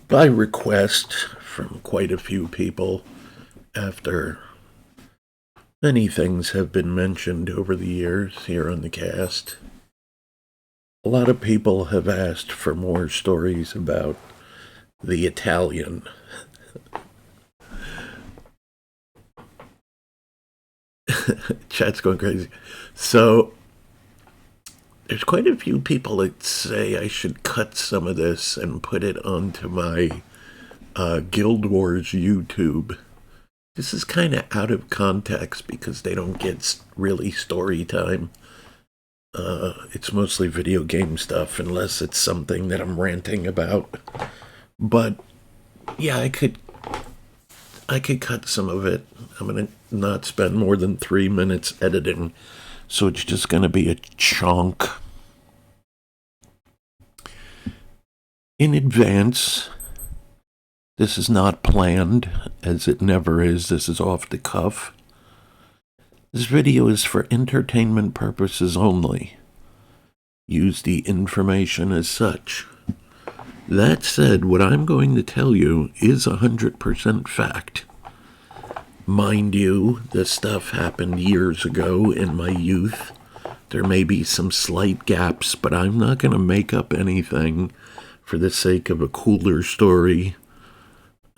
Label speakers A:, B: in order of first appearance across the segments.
A: By request from quite a few people, after many things have been mentioned over the years here on the cast, a lot of people have asked for more stories about the Italian. Chat's going crazy. So, there's quite a few people that say I should cut some of this and put it onto my Guild Wars YouTube. This is kind of out of context because they don't get really story time. It's mostly video game stuff, unless it's something that I'm ranting about. But yeah, I could cut some of it. I'm gonna not spend more than 3 minutes editing, so it's just gonna be a chunk. In advance, this is not planned, as it never is. This is off the cuff. This video is for entertainment purposes only. Use the information as such. That said, what I'm going to tell you is 100% fact. Mind you, this stuff happened years ago in my youth. There may be some slight gaps, but I'm not going to make up anything for the sake of a cooler story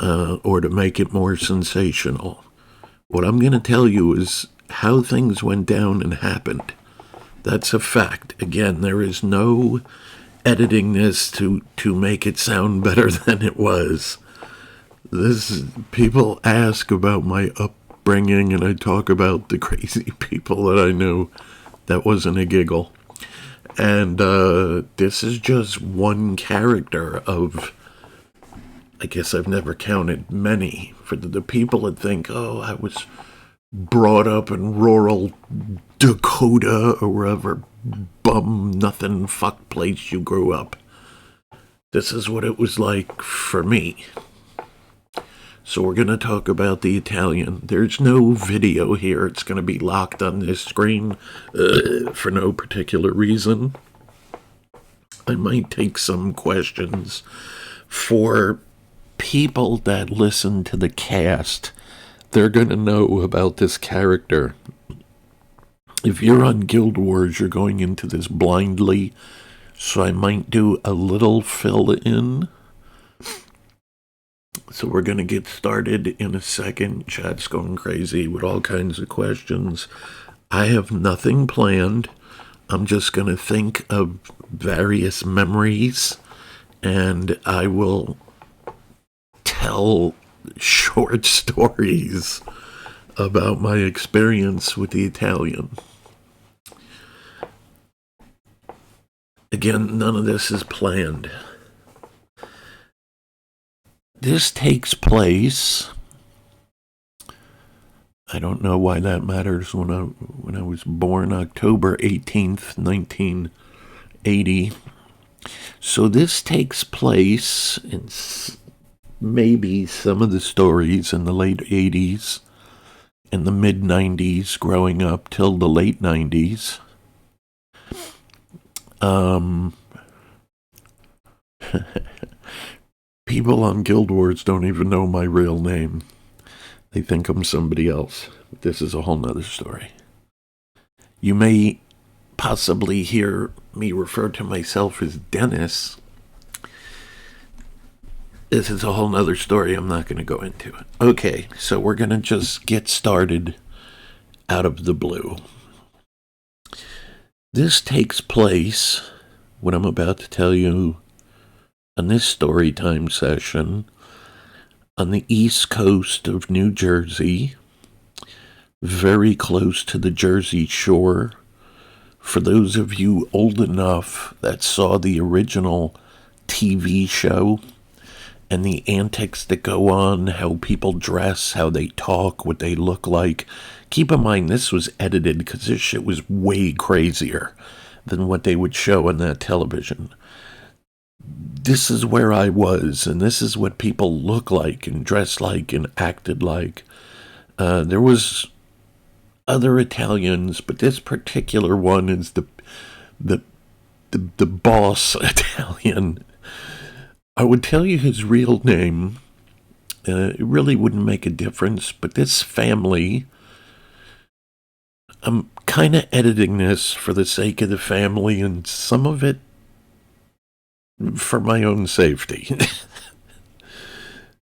A: or to make it more sensational. What I'm going to tell you is how things went down and happened. That's a fact. Again, there is no editing this to make it sound better than it was. People ask about my upbringing, and I talk about the crazy people that I knew. That wasn't a giggle. And this is just one character of, I guess I've never counted many. For the people that think, oh, I was brought up in rural Dakota or wherever bum nothing fuck place you grew up. This is what it was like for me. So we're going to talk about the Italian. There's no video here. It's going to be locked on this screen for no particular reason. I might take some questions for people that listen to the cast. They're going to know about this character. If you're on Guild Wars, you're going into this blindly, so I might do a little fill-in. So we're going to get started in a second. Chat's going crazy with all kinds of questions. I have nothing planned. I'm just going to think of various memories, and I will tell short stories about my experience with the Italian. Again, none of this is planned. This takes place, I don't know why that matters, when I was born October 18th, 1980. So this takes place in maybe some of the stories in the late 80s, in the mid 90s, growing up till the late 90s. People on Guild Wars don't even know my real name. They think I'm somebody else. This is a whole nother story. You may possibly hear me refer to myself as Dennis. This is a whole nother story. I'm not going to go into it. Okay, so we're going to just get started out of the blue. This takes place, what I'm about to tell you, on this Storytime session on the east coast of New Jersey, very close to the Jersey Shore. For those of you old enough that saw the original TV show and the antics that go on, how people dress, how they talk, what they look like, keep in mind this was edited because this shit was way crazier than what they would show on that television. This is where I was, and this is what people look like and dress like and acted like. There was other Italians, but this particular one is the boss Italian. I would tell you his real name. It really wouldn't make a difference, but this family, I'm kind of editing this for the sake of the family and some of it for my own safety.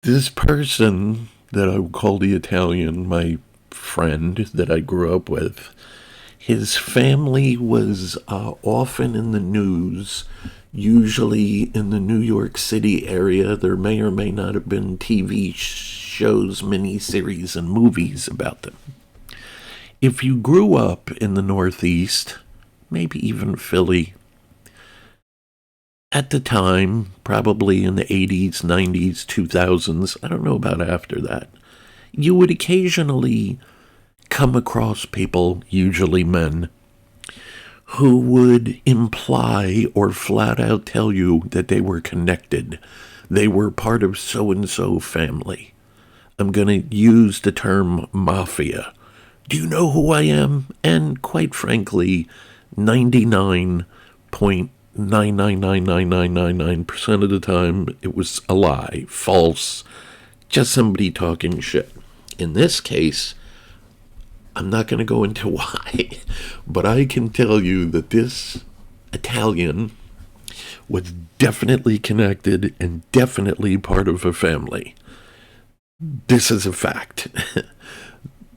A: This person that I would call the Italian, my friend that I grew up with, his family was often in the news, usually in the New York City area. There may or may not have been TV shows, miniseries, and movies about them. If you grew up in the Northeast, maybe even Philly, at the time, probably in the 80s, 90s, 2000s, I don't know about after that, you would occasionally come across people, usually men, who would imply or flat out tell you that they were connected. They were part of so and so family. I'm going to use the term mafia. Do you know who I am? And quite frankly, 99.99999% of the time, it was a lie, false, just somebody talking shit. In this case, I'm not going to go into why, but I can tell you that this Italian was definitely connected and definitely part of a family. This is a fact.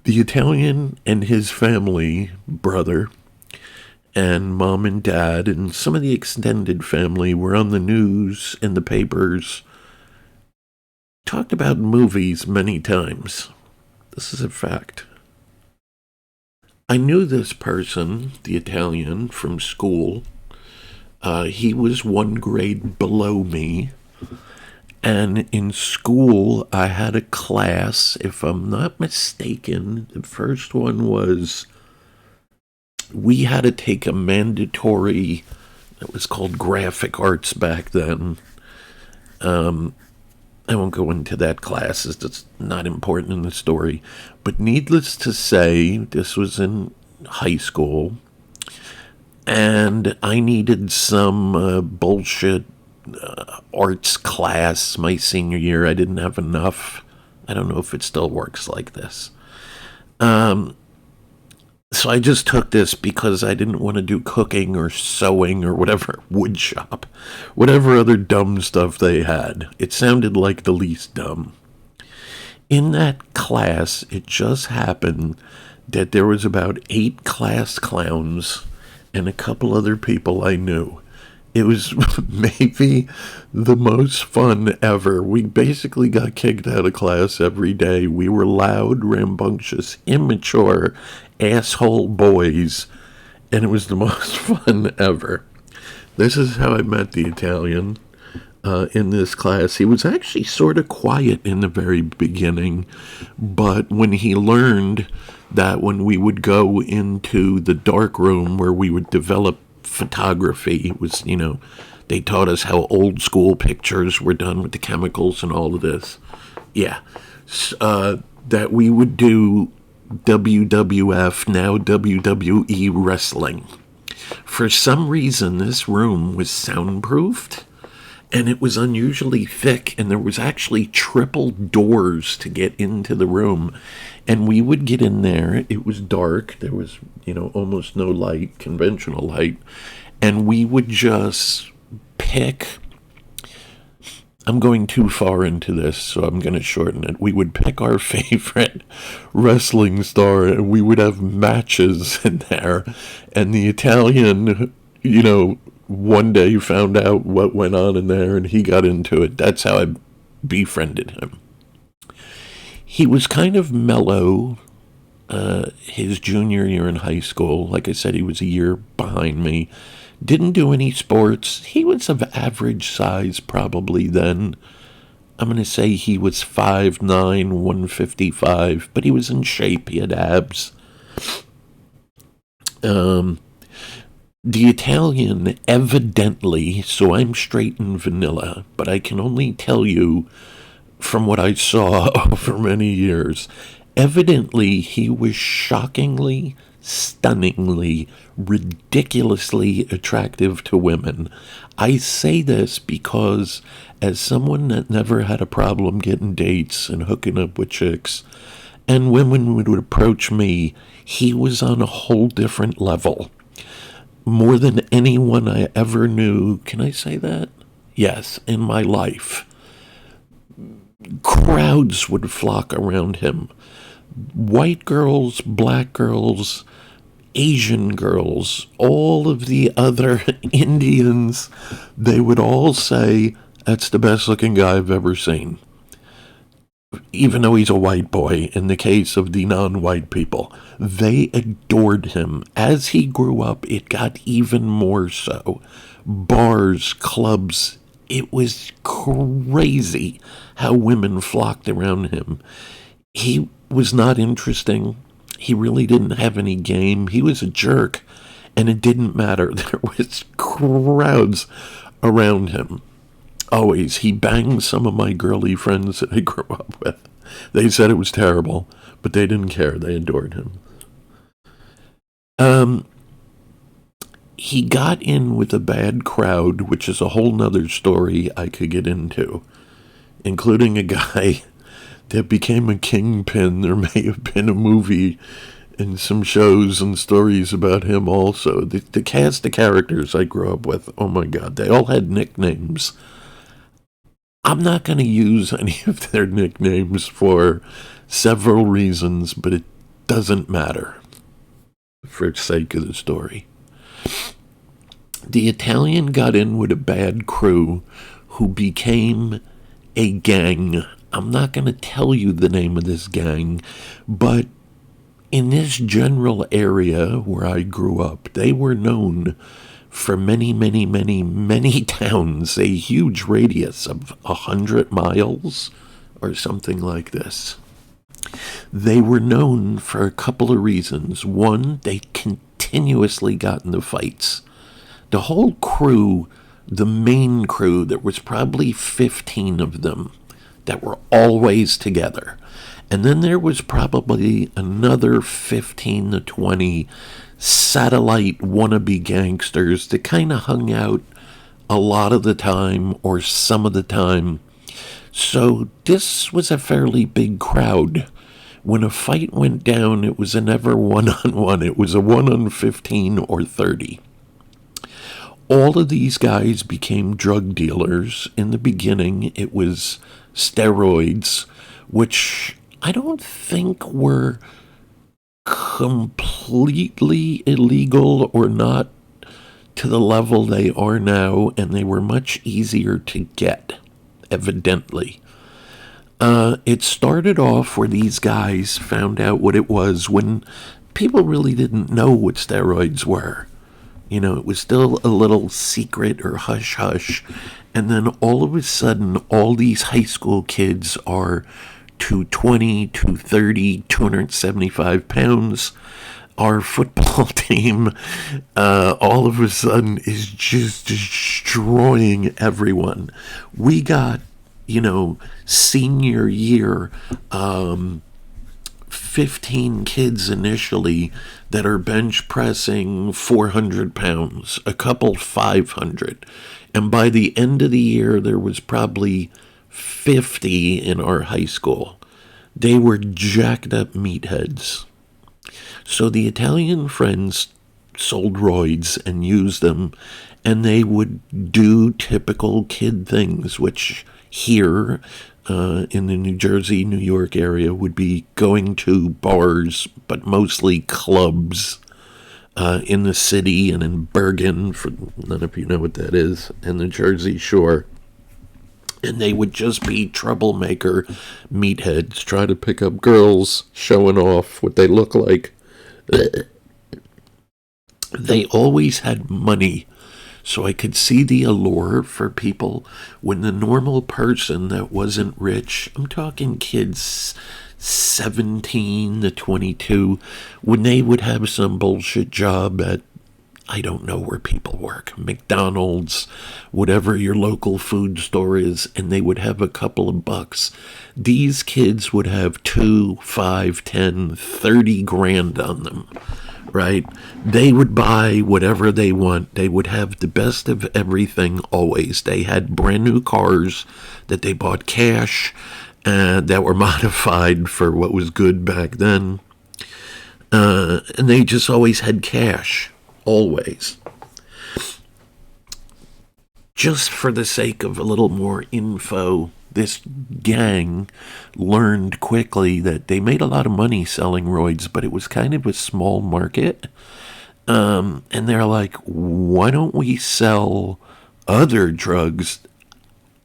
A: The Italian and his family, brother, and mom and dad, and some of the extended family were on the news, in the papers, talked about movies many times. This is a fact. I knew this person, the Italian, from school. He was one grade below me. And in school, I had a class, if I'm not mistaken, the first one was, we had to take a mandatory, it was called graphic arts back then. I won't go into that class, it's not important in the story. But needless to say, this was in high school, and I needed some bullshit arts class my senior year. I didn't have enough. I don't know if it still works like this. So I just took this because I didn't want to do cooking or sewing or whatever, wood shop, whatever other dumb stuff they had. It sounded like the least dumb. In that class, it just happened that there was about 8 class clowns and a couple other people I knew. It was maybe the most fun ever. We basically got kicked out of class every day. We were loud, rambunctious, immature, asshole boys, and it was the most fun ever. This is how I met the Italian in this class. He was actually sort of quiet in the very beginning, but when he learned that when we would go into the dark room where we would develop photography, it was, they taught us how old school pictures were done with the chemicals and all of this. Yeah. That we would do WWF, now WWE wrestling. For some reason, this room was soundproofed, and it was unusually thick, and there was actually triple doors to get into the room. And we would get in there. It was dark. There was, almost no light, conventional light. And we would just pick. I'm going too far into this, so I'm going to shorten it. We would pick our favorite wrestling star, and we would have matches in there. And the Italian, one day found out what went on in there, and he got into it. That's how I befriended him. He was kind of mellow his junior year in high school. Like I said, he was a year behind me. Didn't do any sports. He was of average size probably then. I'm going to say he was 5'9", 155, but he was in shape. He had abs. The Italian evidently, so I'm straight and vanilla, but I can only tell you from what I saw over many years, evidently he was shockingly stunningly, ridiculously attractive to women. I say this because, as someone that never had a problem getting dates and hooking up with chicks, and women would approach me, he was on a whole different level. More than anyone I ever knew, can I say that? Yes, in my life. Crowds would flock around him. White girls, black girls, Asian girls, all of the other Indians, they would all say, that's the best looking guy I've ever seen. Even though he's a white boy, in the case of the non white people, they adored him. As he grew up, it got even more so. Bars, clubs, it was crazy how women flocked around him. He was not interesting. He really didn't have any game. He was a jerk, and it didn't matter. There was crowds around him. Always. He banged some of my girly friends that I grew up with. They said it was terrible, but they didn't care. They adored him. He got in with a bad crowd, which is a whole nother story I could get into, including a guy that became a kingpin. There may have been a movie and some shows and stories about him also. The cast of characters I grew up with, oh my God, they all had nicknames. I'm not going to use any of their nicknames for several reasons, but it doesn't matter for the sake of the story. The Italian got in with a bad crew who became a gang. I'm not going to tell you the name of this gang, but in this general area where I grew up, they were known for many, many, many, many towns, a huge radius of 100 miles or something like this. They were known for a couple of reasons. One, they continuously got into fights. The whole crew, the main crew, there was probably 15 of them that were always together. And then there was probably another 15 to 20 satellite wannabe gangsters that kind of hung out a lot of the time or some of the time. So this was a fairly big crowd. When a fight went down, it was a never one-on-one. It was a 1-on-15 or 30. All of these guys became drug dealers. In the beginning, it was steroids, which I don't think were completely illegal or not to the level they are now, and they were much easier to get, evidently. It started off where these guys found out what it was when people really didn't know what steroids were. You know, it was still a little secret or hush-hush. And then all of a sudden, all these high school kids are 220, 230, 275 pounds. Our football team, all of a sudden, is just destroying everyone. We got, senior year, 15 kids initially that are bench pressing 400 pounds, a couple 500. And by the end of the year, there was probably 50 in our high school. They were jacked up meatheads. So the Italian friends sold roids and used them, and they would do typical kid things, which here in the New Jersey, New York area would be going to bars, but mostly clubs in the city and in Bergen, for none of you know what that is, and the Jersey Shore. And they would just be troublemaker meatheads, try to pick up girls, showing off what they look like. They always had money, so I could see the allure for people when the normal person that wasn't rich, I'm talking kids 17 to 22, when they would have some bullshit job at, I don't know where people work, McDonald's, whatever your local food store is, and they would have a couple of bucks. These kids would have 2, 5, 10, 30 grand on them right? They would buy whatever they want. They would have the best of everything always. They had brand new cars that they bought cash that were modified for what was good back then. And they just always had cash, always. Just for the sake of a little more info, this gang learned quickly that they made a lot of money selling roids, but it was kind of a small market. And they're like, why don't we sell other drugs?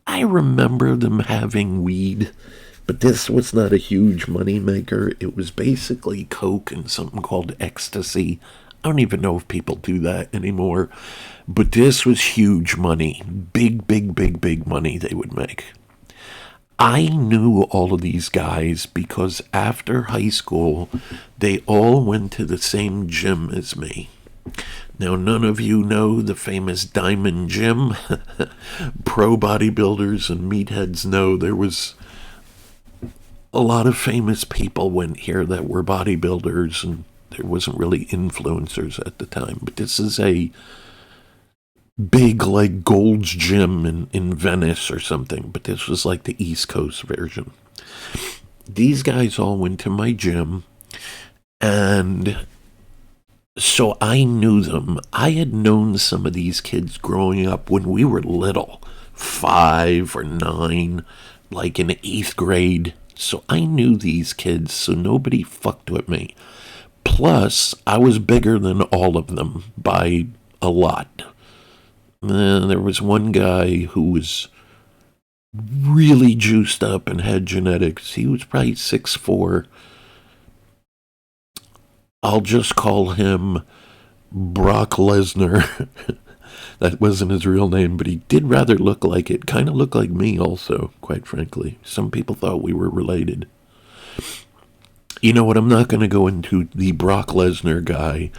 A: I remember them having weed, but this was not a huge money maker. It was basically coke and something called ecstasy. I don't even know if people do that anymore. But this was huge money. Big, big, big, big money they would make. I knew all of these guys because after high school, they all went to the same gym as me. Now, none of you know the famous Diamond Gym. Pro bodybuilders and meatheads know there was a lot of famous people went here that were bodybuilders, and there wasn't really influencers at the time. But this is a big, like, Gold's Gym in Venice or something. But this was like the East Coast version. These guys all went to my gym, and so I knew them. I had known some of these kids growing up when we were little, 5 or 9, like in 8th grade. So I knew these kids, so nobody fucked with me. Plus, I was bigger than all of them by a lot. There was one guy who was really juiced up and had genetics. He was probably 6'4". I'll just call him Brock Lesnar. That wasn't his real name, but he did rather look like it. Kind of looked like me also, quite frankly. Some people thought we were related. You know what, I'm not going to go into the Brock Lesnar guy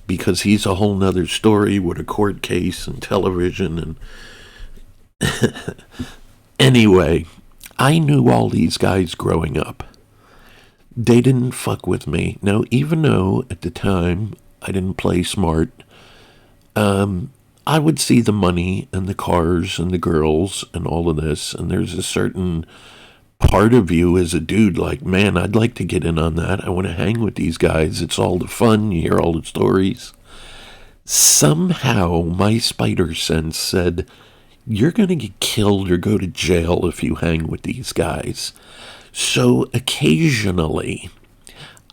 A: because he's a whole nother story with a court case and television. And anyway, I knew all these guys growing up. They didn't fuck with me. Now, even though at the time I didn't play smart, I would see the money and the cars and the girls and all of this, and there's a certain part of you as a dude like, man, I'd like to get in on that. I want to hang with these guys. It's all the fun. You hear all the stories. Somehow my spider sense said, you're going to get killed or go to jail if you hang with these guys. So occasionally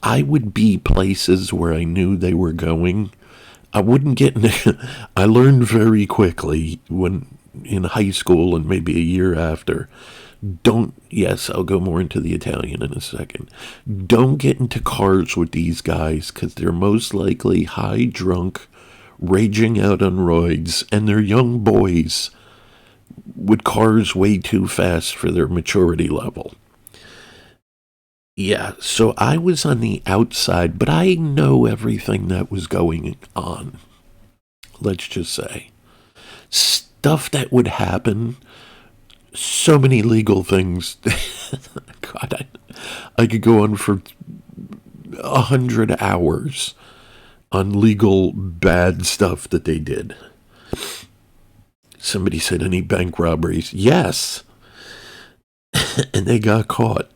A: I would be places where I knew they were going. I wouldn't get in. I learned very quickly when in high school and maybe a year after, yes, I'll go more into the Italian in a second. Don't get into cars with these guys because they're most likely high drunk, raging out on roids, and they're young boys with cars way too fast for their maturity level. Yeah, so I was on the outside, but I know everything that was going on. Let's just say. Stuff that would happen. So many legal things. God, I could go on for 100 hours on legal bad stuff that they did. Somebody said, any bank robberies? Yes. And they got caught.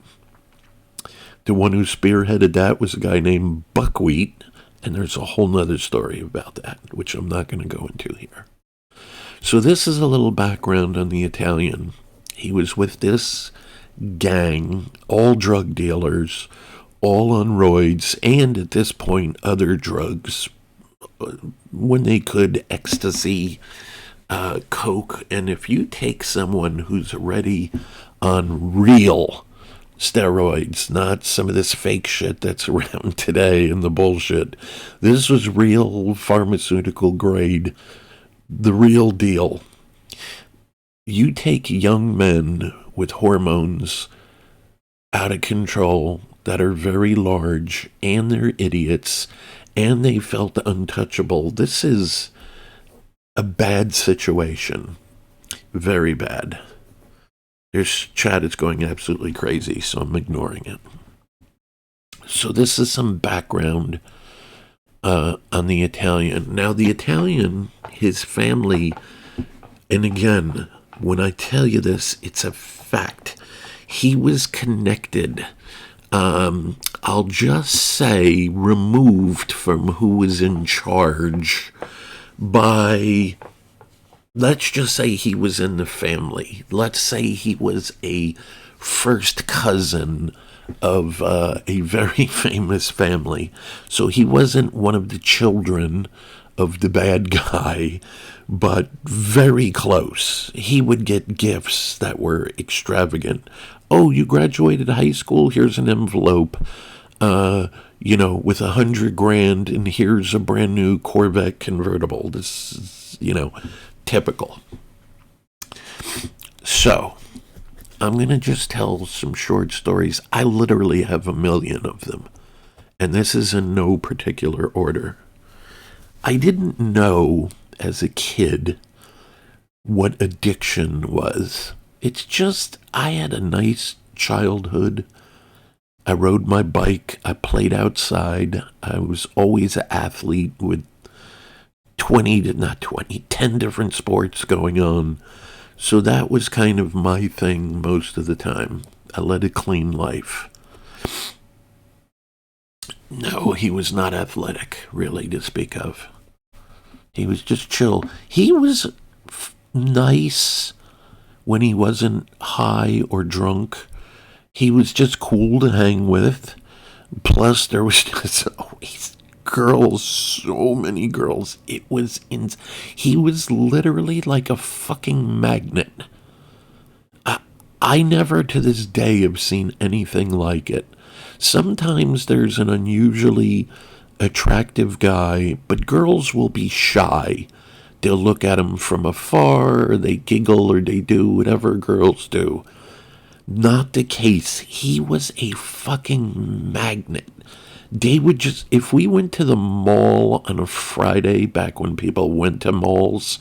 A: The one who spearheaded that was a guy named Buckwheat, and there's a whole nother story about that, which I'm not going to go into here. So this is a little background on the Italian. He was with this gang, all drug dealers, all on roids, and at this point, other drugs, when they could, ecstasy, coke. And if you take someone who's already on real steroids, not some of this fake shit that's around today and the bullshit. This was real pharmaceutical grade, the real deal. You take young men with hormones out of control that are very large, and they're idiots, and they felt untouchable. This is a bad situation. Very bad. There's chat is going absolutely crazy, so I'm ignoring it. So this is some background on the Italian. Now, the Italian, his family, and again, when I tell you this, it's a fact. He was connected, I'll just say, removed from who was in charge by, let's just say he was in the family. Let's say he was a first cousin of a very famous family. So he wasn't one of the children of the bad guy, but very close. He would get gifts that were extravagant. Oh, you graduated high school? Here's an envelope, with 100 grand, and here's a brand new Corvette convertible. This is, typical. So, I'm going to just tell some short stories. I literally have a million of them. And this is in no particular order. I didn't know as a kid what addiction was. It's just, I had a nice childhood. I rode my bike. I played outside. I was always an athlete with 10 different sports going on. So that was kind of my thing most of the time. I led a clean life. No, he was not athletic, really, to speak of. He was just chill. He was nice when he wasn't high or drunk. He was just cool to hang with. Plus, there was just always girls, so many girls. He was literally like a fucking magnet. I never to this day have seen anything like it. Sometimes there's an unusually attractive guy, but girls will be shy. They'll look at him from afar, or they giggle, or they do whatever girls do. Not the case. He was a fucking magnet. They would just, if we went to the mall on a Friday, back when people went to malls,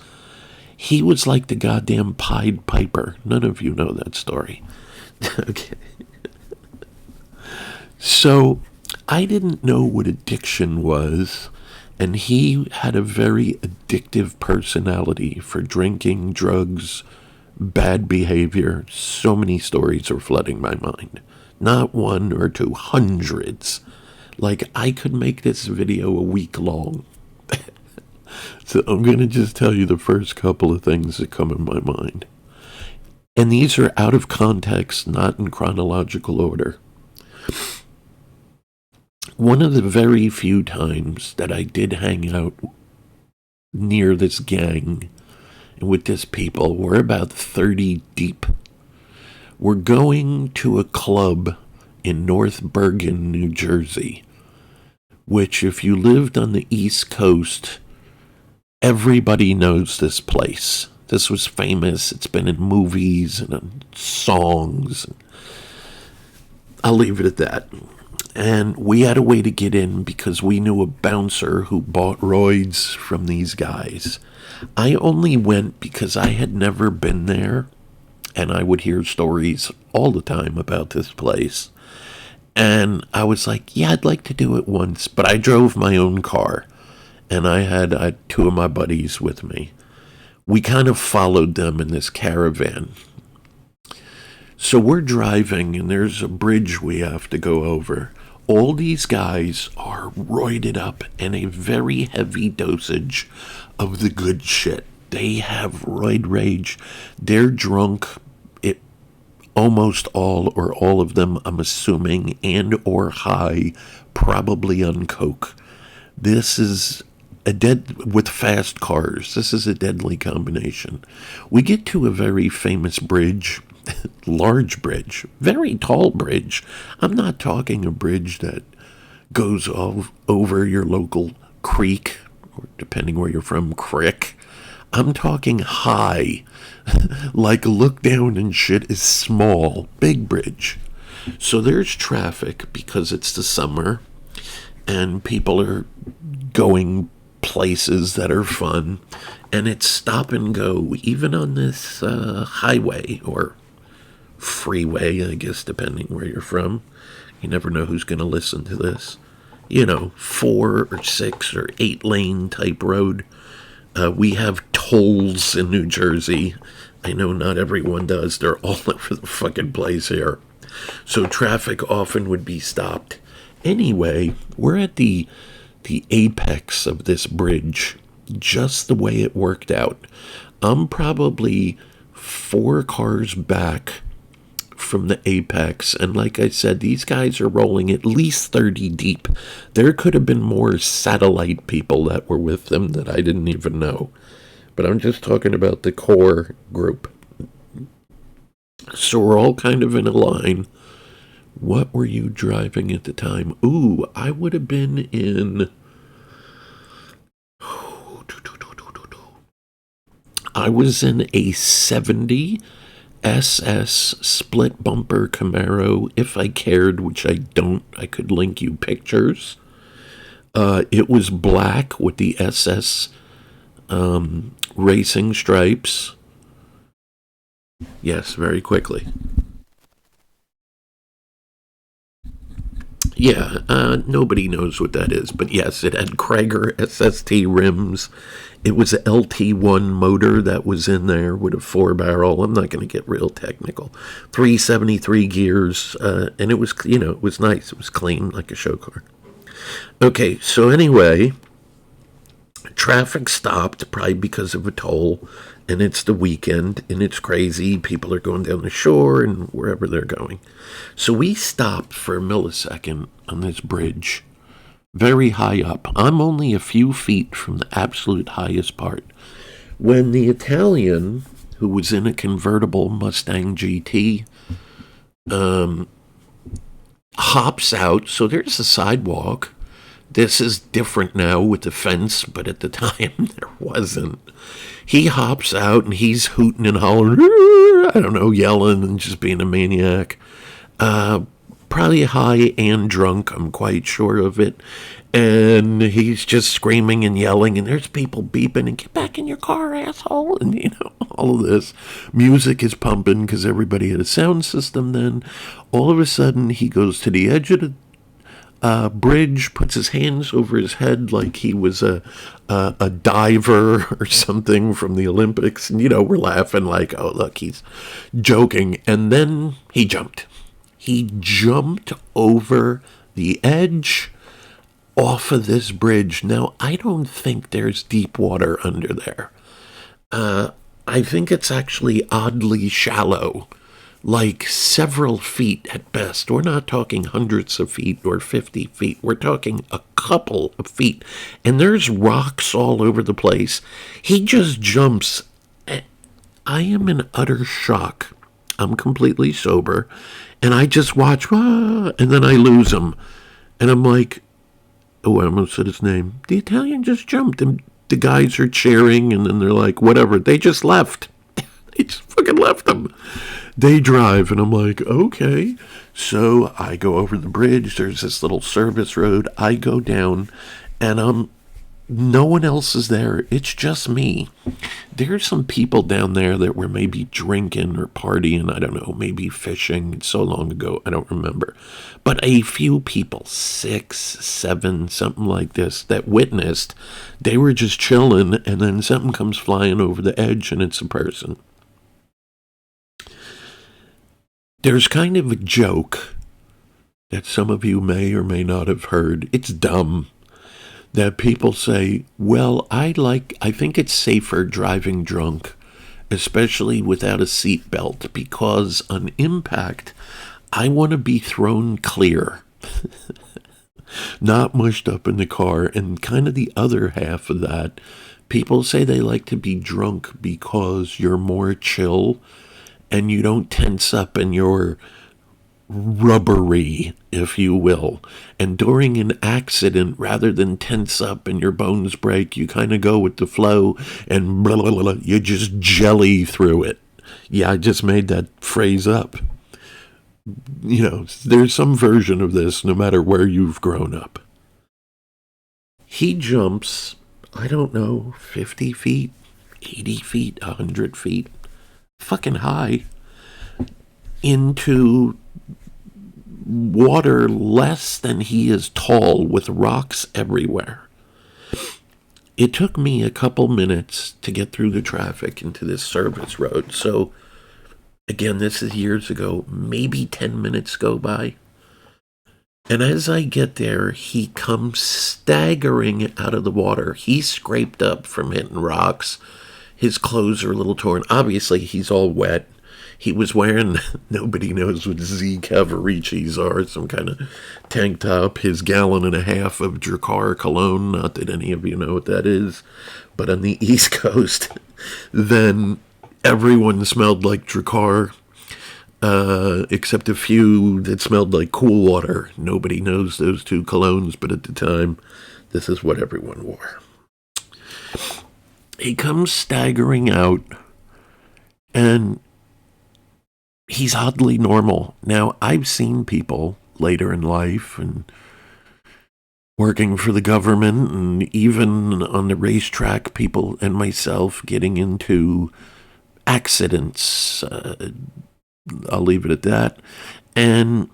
A: he was like the goddamn Pied Piper. None of you know that story. Okay. So, I didn't know what addiction was, and he had a very addictive personality for drinking, drugs, bad behavior. So many stories are flooding my mind. Not one or two, hundreds. Like, I could make this video a week long. So I'm going to just tell you the first couple of things that come in my mind. And these are out of context, not in chronological order. One of the very few times that I did hang out near this gang and with this people, we're about 30 deep. We're going to a club in North Bergen, New Jersey, which, if you lived on the East Coast, everybody knows this place. This was famous. It's been in movies and in songs. I'll leave it at that. And we had a way to get in because we knew a bouncer who bought roids from these guys. I only went because I had never been there, and I would hear stories all the time about this place. And I was like, yeah, I'd like to do it once. But I drove my own car, and I had two of my buddies with me. We kind of followed them in this caravan. So we're driving, and there's a bridge we have to go over. All these guys are roided up in a very heavy dosage of the good shit. They have roid rage. They're drunk. Almost all or all of them, I'm assuming, and or high, probably on coke. This is with fast cars. This is a deadly combination. We get to a very famous bridge, large bridge, very tall bridge. I'm not talking a bridge that goes over your local creek, or depending where you're from, crick. I'm talking high, like look down and shit is small, big bridge. So there's traffic because it's the summer and people are going places that are fun, and it's stop and go, even on this highway or freeway, I guess, depending where you're from. You never know who's going to listen to this. 4 or 6 or 8 lane type road. We have tolls in New Jersey. I know not everyone does. They're all over the fucking place here. So traffic often would be stopped. Anyway, we're at the apex of this bridge, just the way it worked out. I'm probably 4 cars back from the apex, and like I said, these guys are rolling at least 30 deep. There could have been more satellite people that were with them that I didn't even know, but I'm just talking about the core group. So we're all kind of in a line. What were you driving at the time? Ooh, I would have been in... I was in a 70 SS split bumper Camaro. If I cared, which I don't, I could link you pictures. It was black with the SS racing stripes. Yes, very quickly. Yeah, nobody knows what that is, but yes, it had Krager SST rims. It was a LT1 motor that was in there with a 4-barrel. I'm not going to get real technical. 373 gears, and it was, it was nice. It was clean, like a show car. Okay, so anyway, traffic stopped, probably because of a toll, and it's the weekend, and it's crazy. People are going down the shore and wherever they're going. So we stopped for a millisecond on this bridge, very high up. I'm only a few feet from the absolute highest part. When the Italian, who was in a convertible Mustang GT, hops out, so there's a sidewalk. This is different now with the fence, but at the time there wasn't. He hops out and he's hooting and hollering, I don't know, yelling and just being a maniac. Probably high and drunk, I'm quite sure of it. And he's just screaming and yelling, and there's people beeping and get back in your car, asshole. And, all of this. Music is pumping because everybody had a sound system then. All of a sudden, he goes to the edge of the bridge, puts his hands over his head like he was a diver or something from the Olympics. And, we're laughing like, oh, look, he's joking. And then he jumped. He jumped over the edge off of this bridge. Now, I don't think there's deep water under there. I think it's actually oddly shallow. Like several feet at best. We're not talking hundreds of feet or 50 feet. We're talking a couple of feet. And there's rocks all over the place. He just jumps. I am in utter shock. I'm completely sober. And I just watch, and then I lose him. And I'm like, oh, I almost said his name. The Italian just jumped. And the guys are cheering. And then they're like, whatever. They just left. They just fucking left him. They drive, and I'm like, okay. So I go over the bridge. There's this little service road. I go down, and no one else is there. It's just me. There's some people down there that were maybe drinking or partying. I don't know, maybe fishing. It's so long ago, I don't remember. But a few people, 6, 7, something like this, that witnessed. They were just chilling, and then something comes flying over the edge, and it's a person. There's kind of a joke that some of you may or may not have heard. It's dumb. That people say, well, I think it's safer driving drunk, especially without a seatbelt, because on impact, I want to be thrown clear. Not mushed up in the car. And kind of the other half of that, people say they like to be drunk because you're more chill and you don't tense up and you're rubbery, if you will. And during an accident, rather than tense up and your bones break, you kind of go with the flow and blah, blah, blah, you just jelly through it. Yeah, I just made that phrase up. There's some version of this no matter where you've grown up. He jumps, I don't know, 50 feet, 80 feet, 100 feet. Fucking high into water less than he is tall with rocks everywhere. It took me a couple minutes to get through the traffic into this service road. So, again, this is years ago. Maybe 10 minutes go by. And as I get there, he comes staggering out of the water. He's scraped up from hitting rocks. His clothes are a little torn. Obviously, he's all wet. He was wearing, nobody knows what Z Cavaricis are, some kind of tank top, his 1.5 gallons of Dracar cologne, not that any of you know what that is, but on the East Coast, then everyone smelled like Dracar, except a few that smelled like Cool Water. Nobody knows those two colognes, but at the time, this is what everyone wore. He comes staggering out, and he's oddly normal. Now, I've seen people later in life and working for the government and even on the racetrack, people and myself getting into accidents. I'll leave it at that. And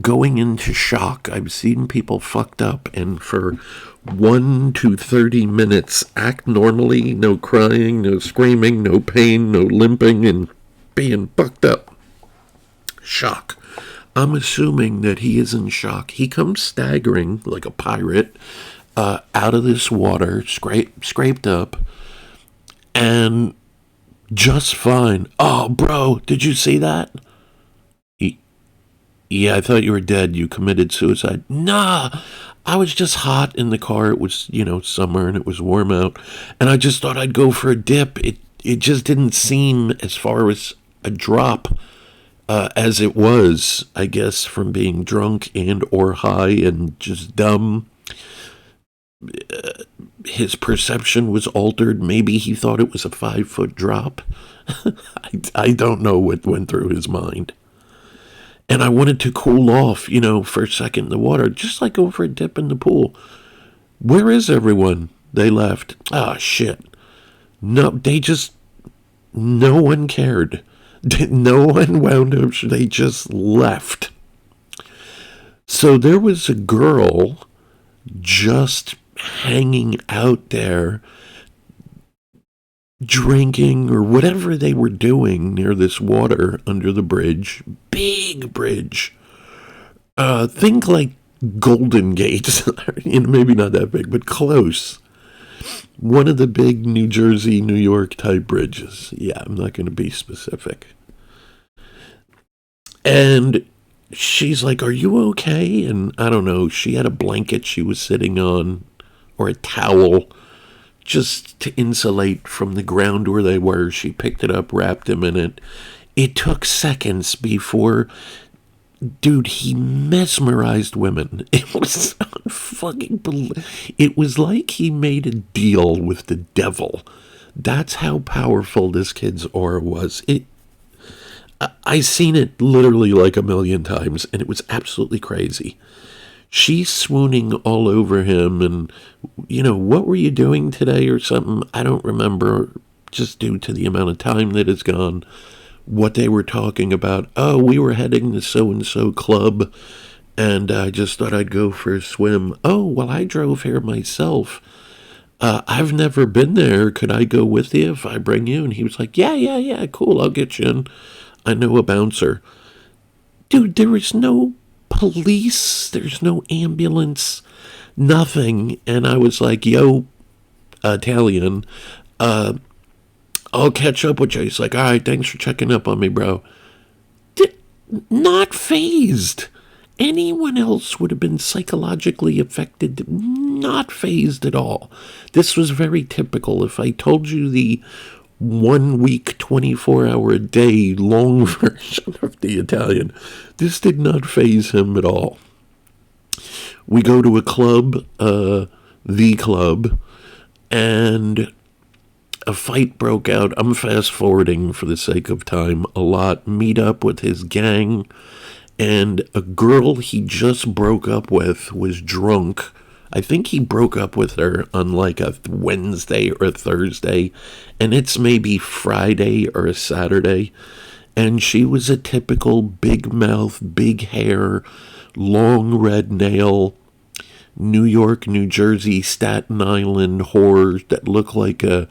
A: going into shock. I've seen people fucked up and for 1 to 30 minutes act normally, no crying, no screaming, no pain, no limping, and being fucked up. Shock. I'm assuming that he is in shock. He comes staggering like a pirate out of this water, scraped up, and just fine. Oh, bro, did you see that? Yeah, I thought you were dead. You committed suicide. Nah, I was just hot in the car. It was, summer and it was warm out. And I just thought I'd go for a dip. It just didn't seem as far as a drop as it was, I guess, from being drunk and or high and just dumb. His perception was altered. Maybe he thought it was a 5-foot drop. I don't know what went through his mind. And I wanted to cool off, for a second in the water, just like go for a dip in the pool. Where is everyone? They left. Ah, shit. No, no one cared. No one wound up. They just left. So there was a girl just hanging out there, drinking or whatever they were doing near this water under the bridge. Big bridge. Think like Golden Gate. Maybe not that big, but close. One of the big New Jersey, New York type bridges. Yeah, I'm not going to be specific. And she's like, "Are you okay?" And I don't know, she had a blanket she was sitting on, or a towel, just to insulate from the ground where they were. She picked it up, wrapped him in it. It took seconds before, dude, he mesmerized women. It was it was like he made a deal with the devil. That's how powerful this kid's aura was. I seen it literally like 1,000,000 times, and it was absolutely crazy. She's swooning all over him, and, what were you doing today or something? I don't remember, just due to the amount of time that has gone, what they were talking about. Oh, we were heading to so-and-so club, and I just thought I'd go for a swim. Oh, well, I drove here myself. I've never been there. Could I go with you if I bring you? And he was like, yeah, cool, I'll get you in. I know a bouncer. Dude, there is no police, there's no ambulance, nothing. And I was like, yo, Italian, I'll catch up with you. He's like, all right, thanks for checking up on me, bro. Not fazed. Anyone else would have been psychologically affected. Not fazed at all. This was very typical. If I told you the 1 week, 24-hour a day long version of the Italian, this did not faze him at all. We go to a club, the club, and a fight broke out. I'm fast forwarding for the sake of time a lot. Meet up with his gang, and a girl he just broke up with was drunk. I think he broke up with her on like a Wednesday or a Thursday, and it's maybe Friday or a Saturday. And she was a typical big mouth, big hair, long red nail, New York, New Jersey, Staten Island whore that looked like a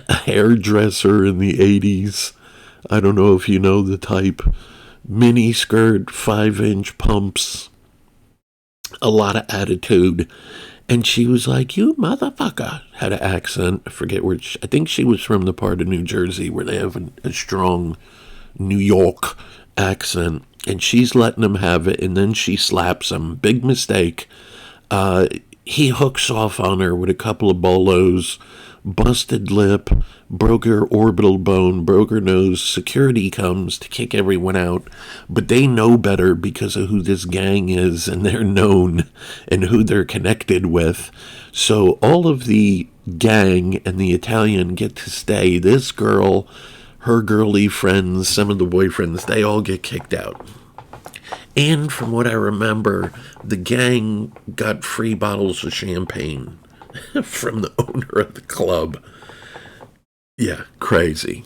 A: hairdresser in the 80s. I don't know if you know the type. Mini skirt, 5-inch pumps, a lot of attitude. And she was like, "You motherfucker," had an accent. I forget which. I think she was from the part of New Jersey where they have a strong New York accent. And she's letting him have it, and then she slaps him. Big mistake. He hooks off on her with a couple of bolos, busted lip, broke her orbital bone, broke her nose. Security comes to kick everyone out, but they know better because of who this gang is, and they're known and who they're connected with. So all of the gang and the Italian get to stay. This girl, her girly friends, some of the boyfriends, they all get kicked out. And from what I remember, the gang got free bottles of champagne from the owner of the club. Yeah, crazy.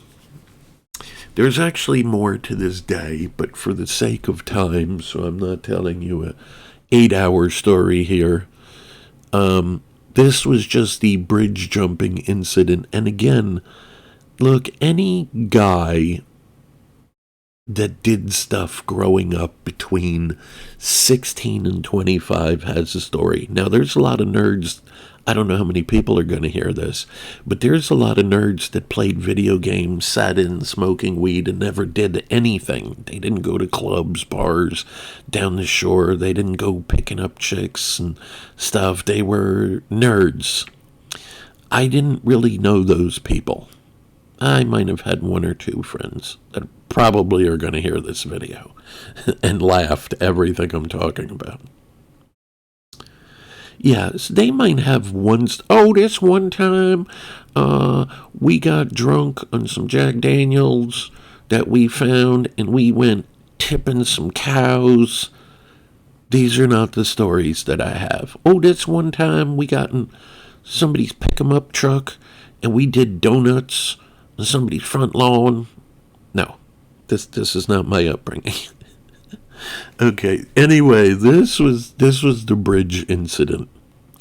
A: There's actually more to this day, but for the sake of time, so I'm not telling you a 8-hour story here. This was just the bridge jumping incident. And again, look, any guy that did stuff growing up between 16 and 25 has a story. Now, there's a lot of nerds. I don't know how many people are going to hear this, but there's a lot of nerds that played video games, sat in smoking weed, and never did anything. They didn't go to clubs, bars, down the shore. They didn't go picking up chicks and stuff. They were nerds. I didn't really know those people. I might have had one or two friends that probably are going to hear this video and laugh at everything I'm talking about. Yes, they might have this one time, we got drunk on some Jack Daniels that we found, and we went tipping some cows. These are not the stories that I have. Oh, this one time we got in somebody's pick-em-up truck, and we did donuts on somebody's front lawn. No, this is not my upbringing. Okay, anyway, this was the bridge incident.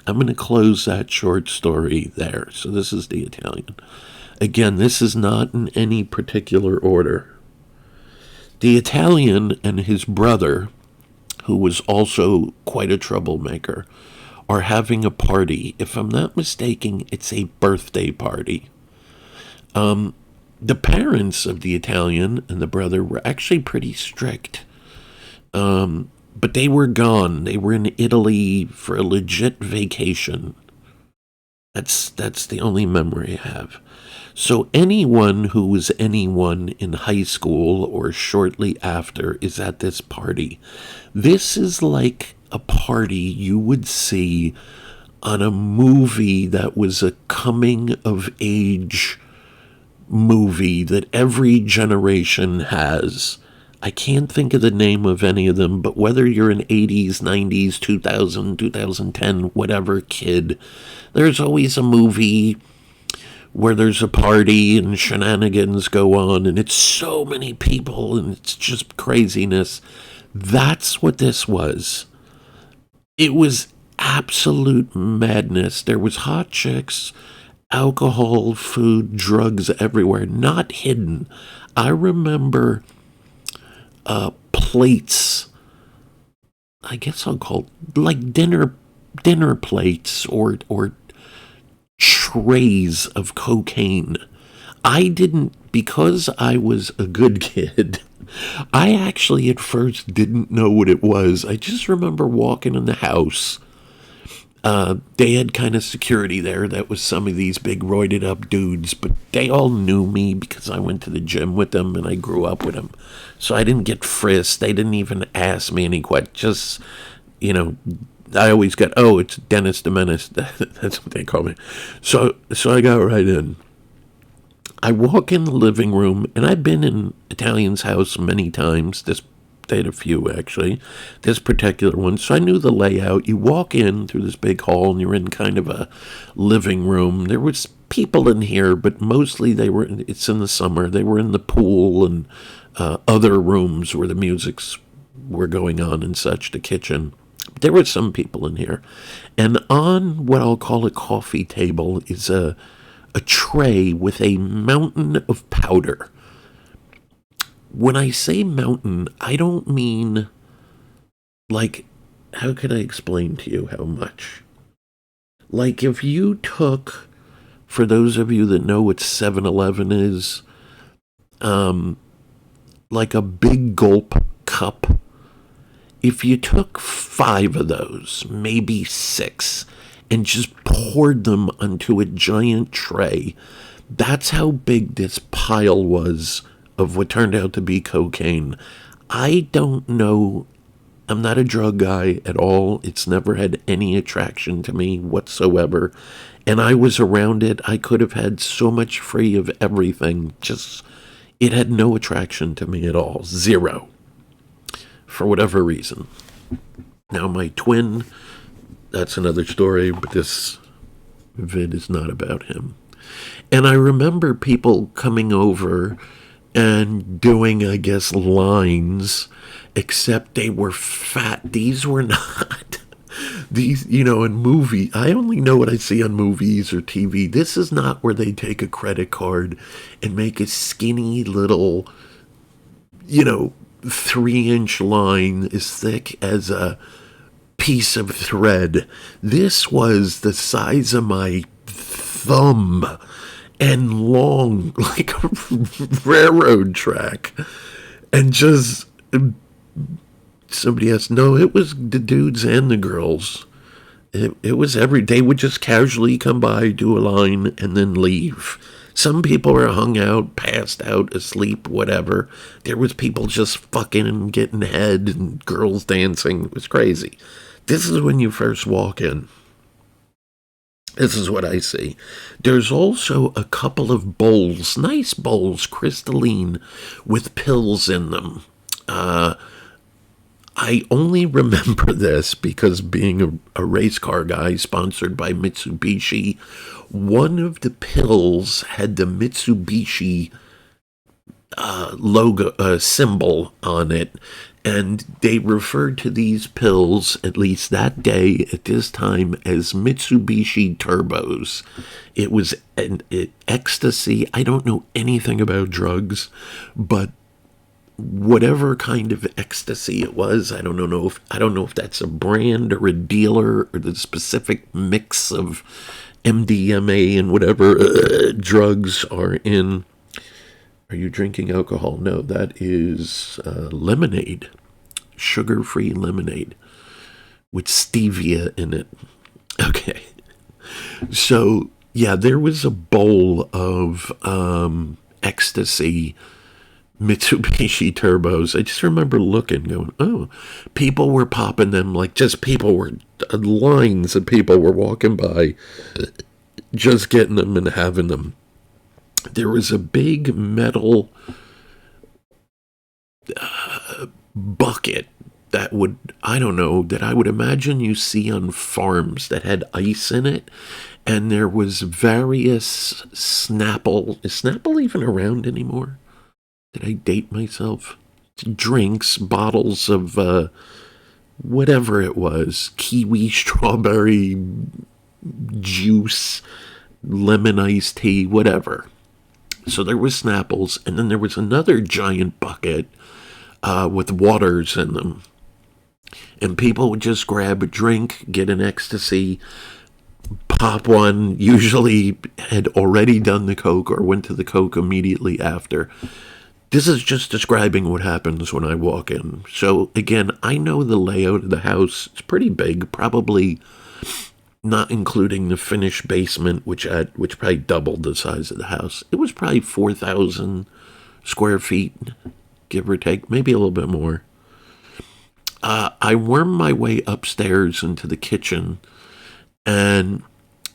A: I'm going to close that short story there. So this is the Italian. Again, this is not in any particular order. The Italian and his brother, who was also quite a troublemaker, are having a party. If I'm not mistaken, it's a birthday party. The parents of the Italian and the brother were actually pretty strict. But they were gone. They were in Italy for a legit vacation. That's the only memory I have. So anyone who was anyone in high school or shortly after is at this party. This is like a party you would see on a movie that was a coming of age movie that every generation has. I can't think of the name of any of them, but whether you're an 80s, 90s, 2000, 2010, whatever kid, there's always a movie where there's a party and shenanigans go on, and it's so many people, and it's just craziness. That's what this was. It was absolute madness. There was hot chicks, alcohol, food, drugs everywhere, not hidden. I remember plates, I guess I'll call it like dinner plates or trays of cocaine. I didn't, because I was a good kid, I actually at first didn't know what it was. I just remember walking in the house. They had kind of security there that was some of these big roided up dudes, but they all knew me because I went to the gym with them and I grew up with them. So I didn't get frisked. They didn't even ask me any questions. Just, I always got, "Oh, it's Dennis the Menace." That's what they call me. So I got right in. I walk in the living room, and I've been in Italian's house many times. They had a few, actually. This particular one. So I knew the layout. You walk in through this big hall, and you're in kind of a living room. There was people in here, but mostly it's in the summer. They were in the pool and other rooms where the musics were going on and such, the kitchen. There were some people in here. And on what I'll call a coffee table is a tray with a mountain of powder. When I say mountain, I don't mean, like, how can I explain to you how much? Like, if you took, for those of you that know what 7-Eleven is, like a big gulp cup, if you took 5 of those, maybe 6, and just poured them onto a giant tray, that's how big this pile was of what turned out to be cocaine. I don't know. I'm not a drug guy at all. It's never had any attraction to me whatsoever. And I was around it. I could have had so much free of everything. Just, it had no attraction to me at all. Zero. For whatever reason. Now, my twin, that's another story, but this vid is not about him. And I remember people coming over and doing, I guess, lines, except they were fat. These were not. These, in movie, I only know what I see on movies or TV. This is not where they take a credit card and make a skinny little, 3-inch line as thick as a piece of thread. This was the size of my thumb and long, like a railroad track. And just, somebody asked, no, it was the dudes and the girls. It was they would just casually come by, do a line, and then leave. Some people were hung out, passed out, asleep, whatever. There was people just fucking and getting head and girls dancing. It was crazy. This is when you first walk in. This is what I see. There's also a couple of bowls, nice bowls, crystalline, with pills in them. I only remember this because being a race car guy sponsored by Mitsubishi, one of the pills had the Mitsubishi logo, symbol on it, and they referred to these pills, at least that day, at this time, as Mitsubishi Turbos. It was ecstasy. I don't know anything about drugs, but whatever kind of ecstasy it was, I don't know if that's a brand or a dealer or the specific mix of MDMA and whatever drugs are in. Are you drinking alcohol? No, that is lemonade, sugar-free lemonade with stevia in it. Okay, so yeah, there was a bowl of ecstasy Mitsubishi Turbos. I just remember looking, going, oh, people were popping them, like just people were, lines of people were walking by, just getting them and having them. There was a big metal bucket that I would imagine you see on farms that had ice in it. And there was various Snapple. Is Snapple even around anymore? Did I date myself? Drinks, bottles of whatever it was. Kiwi, strawberry, juice, lemon iced tea, whatever. So there was Snapples, and then there was another giant bucket with waters in them. And people would just grab a drink, get an ecstasy, pop one, usually had already done the coke or went to the coke immediately after. This is just describing what happens when I walk in. So again, I know the layout of the house. It's pretty big, probably not including the finished basement, which probably doubled the size of the house. It was probably 4,000 square feet, give or take, maybe a little bit more. I wormed my way upstairs into the kitchen, and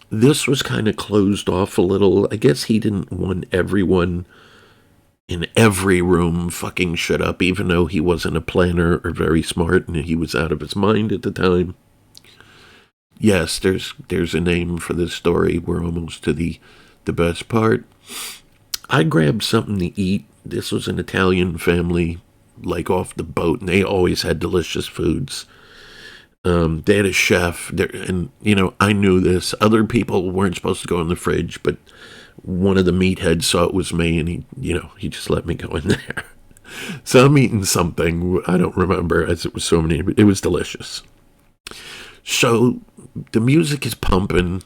A: this was kind of closed off a little. I guess he didn't want everyone in every room fucking shit up, even though he wasn't a planner or very smart and he was out of his mind at the time. Yes, there's a name for this story. We're almost to the the best part, I grabbed something to eat. This was an Italian family, like off the boat, and they always had delicious foods. They had a chef, there, and I knew this. Other people weren't supposed to go in the fridge, but one of the meatheads saw it was me, and he just let me go in there. So I'm eating something I don't remember, as it was so many, but it was delicious. So the music is pumping.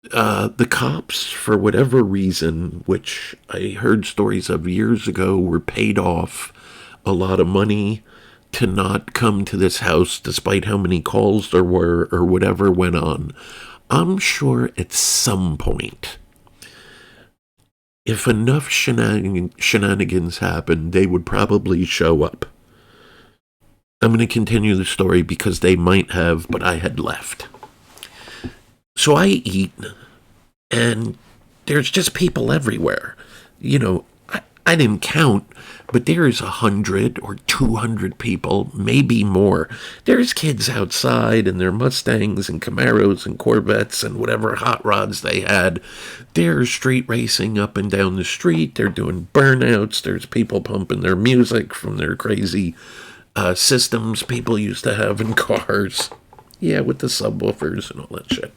A: The cops, for whatever reason, which I heard stories of years ago, were paid off a lot of money to not come to this house despite how many calls there were or whatever went on. I'm sure at some point, if enough shenanigans happened, they would probably show up. I'm going to continue the story because they might have, but I had left. So I eat, and there's just people everywhere. I didn't count, but there's 100 or 200 people, maybe more. There's kids outside in their Mustangs and Camaros and Corvettes and whatever hot rods they had. They're street racing up and down the street. They're doing burnouts. There's people pumping their music from their crazy systems people used to have in cars. Yeah, with the subwoofers and all that shit.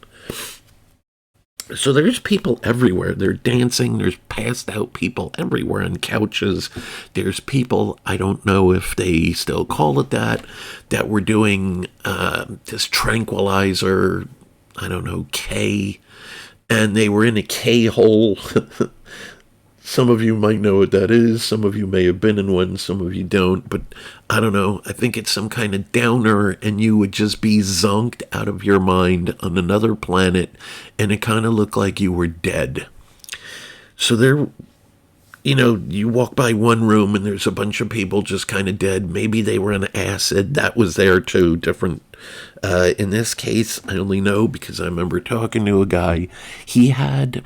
A: So there's people everywhere. They're dancing. There's passed out people everywhere on couches. There's people, I don't know if they still call it that were doing this tranquilizer, I don't know, K. And they were in a K-hole. Some of you might know what that is. Some of you may have been in one. Some of you don't. But I don't know. I think it's some kind of downer, and you would just be zonked out of your mind on another planet, and it kind of looked like you were dead. So there, you walk by one room, and there's a bunch of people just kind of dead. Maybe they were on acid. That was there too. Different. In this case, I only know because I remember talking to a guy. He had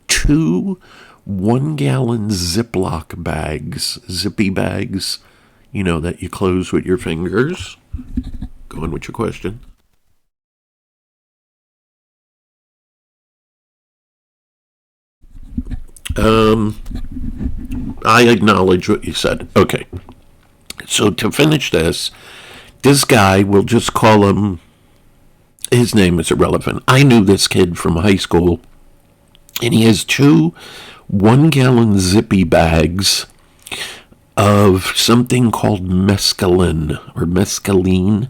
A: 2 1-gallon Ziploc bags, zippy bags, that you close with your fingers. Go on with your question. I acknowledge what you said. Okay. So to finish this guy, we'll just call him, his name is irrelevant. I knew this kid from high school, and he has 2 1-gallon zippy bags of something called mescaline or mescaline.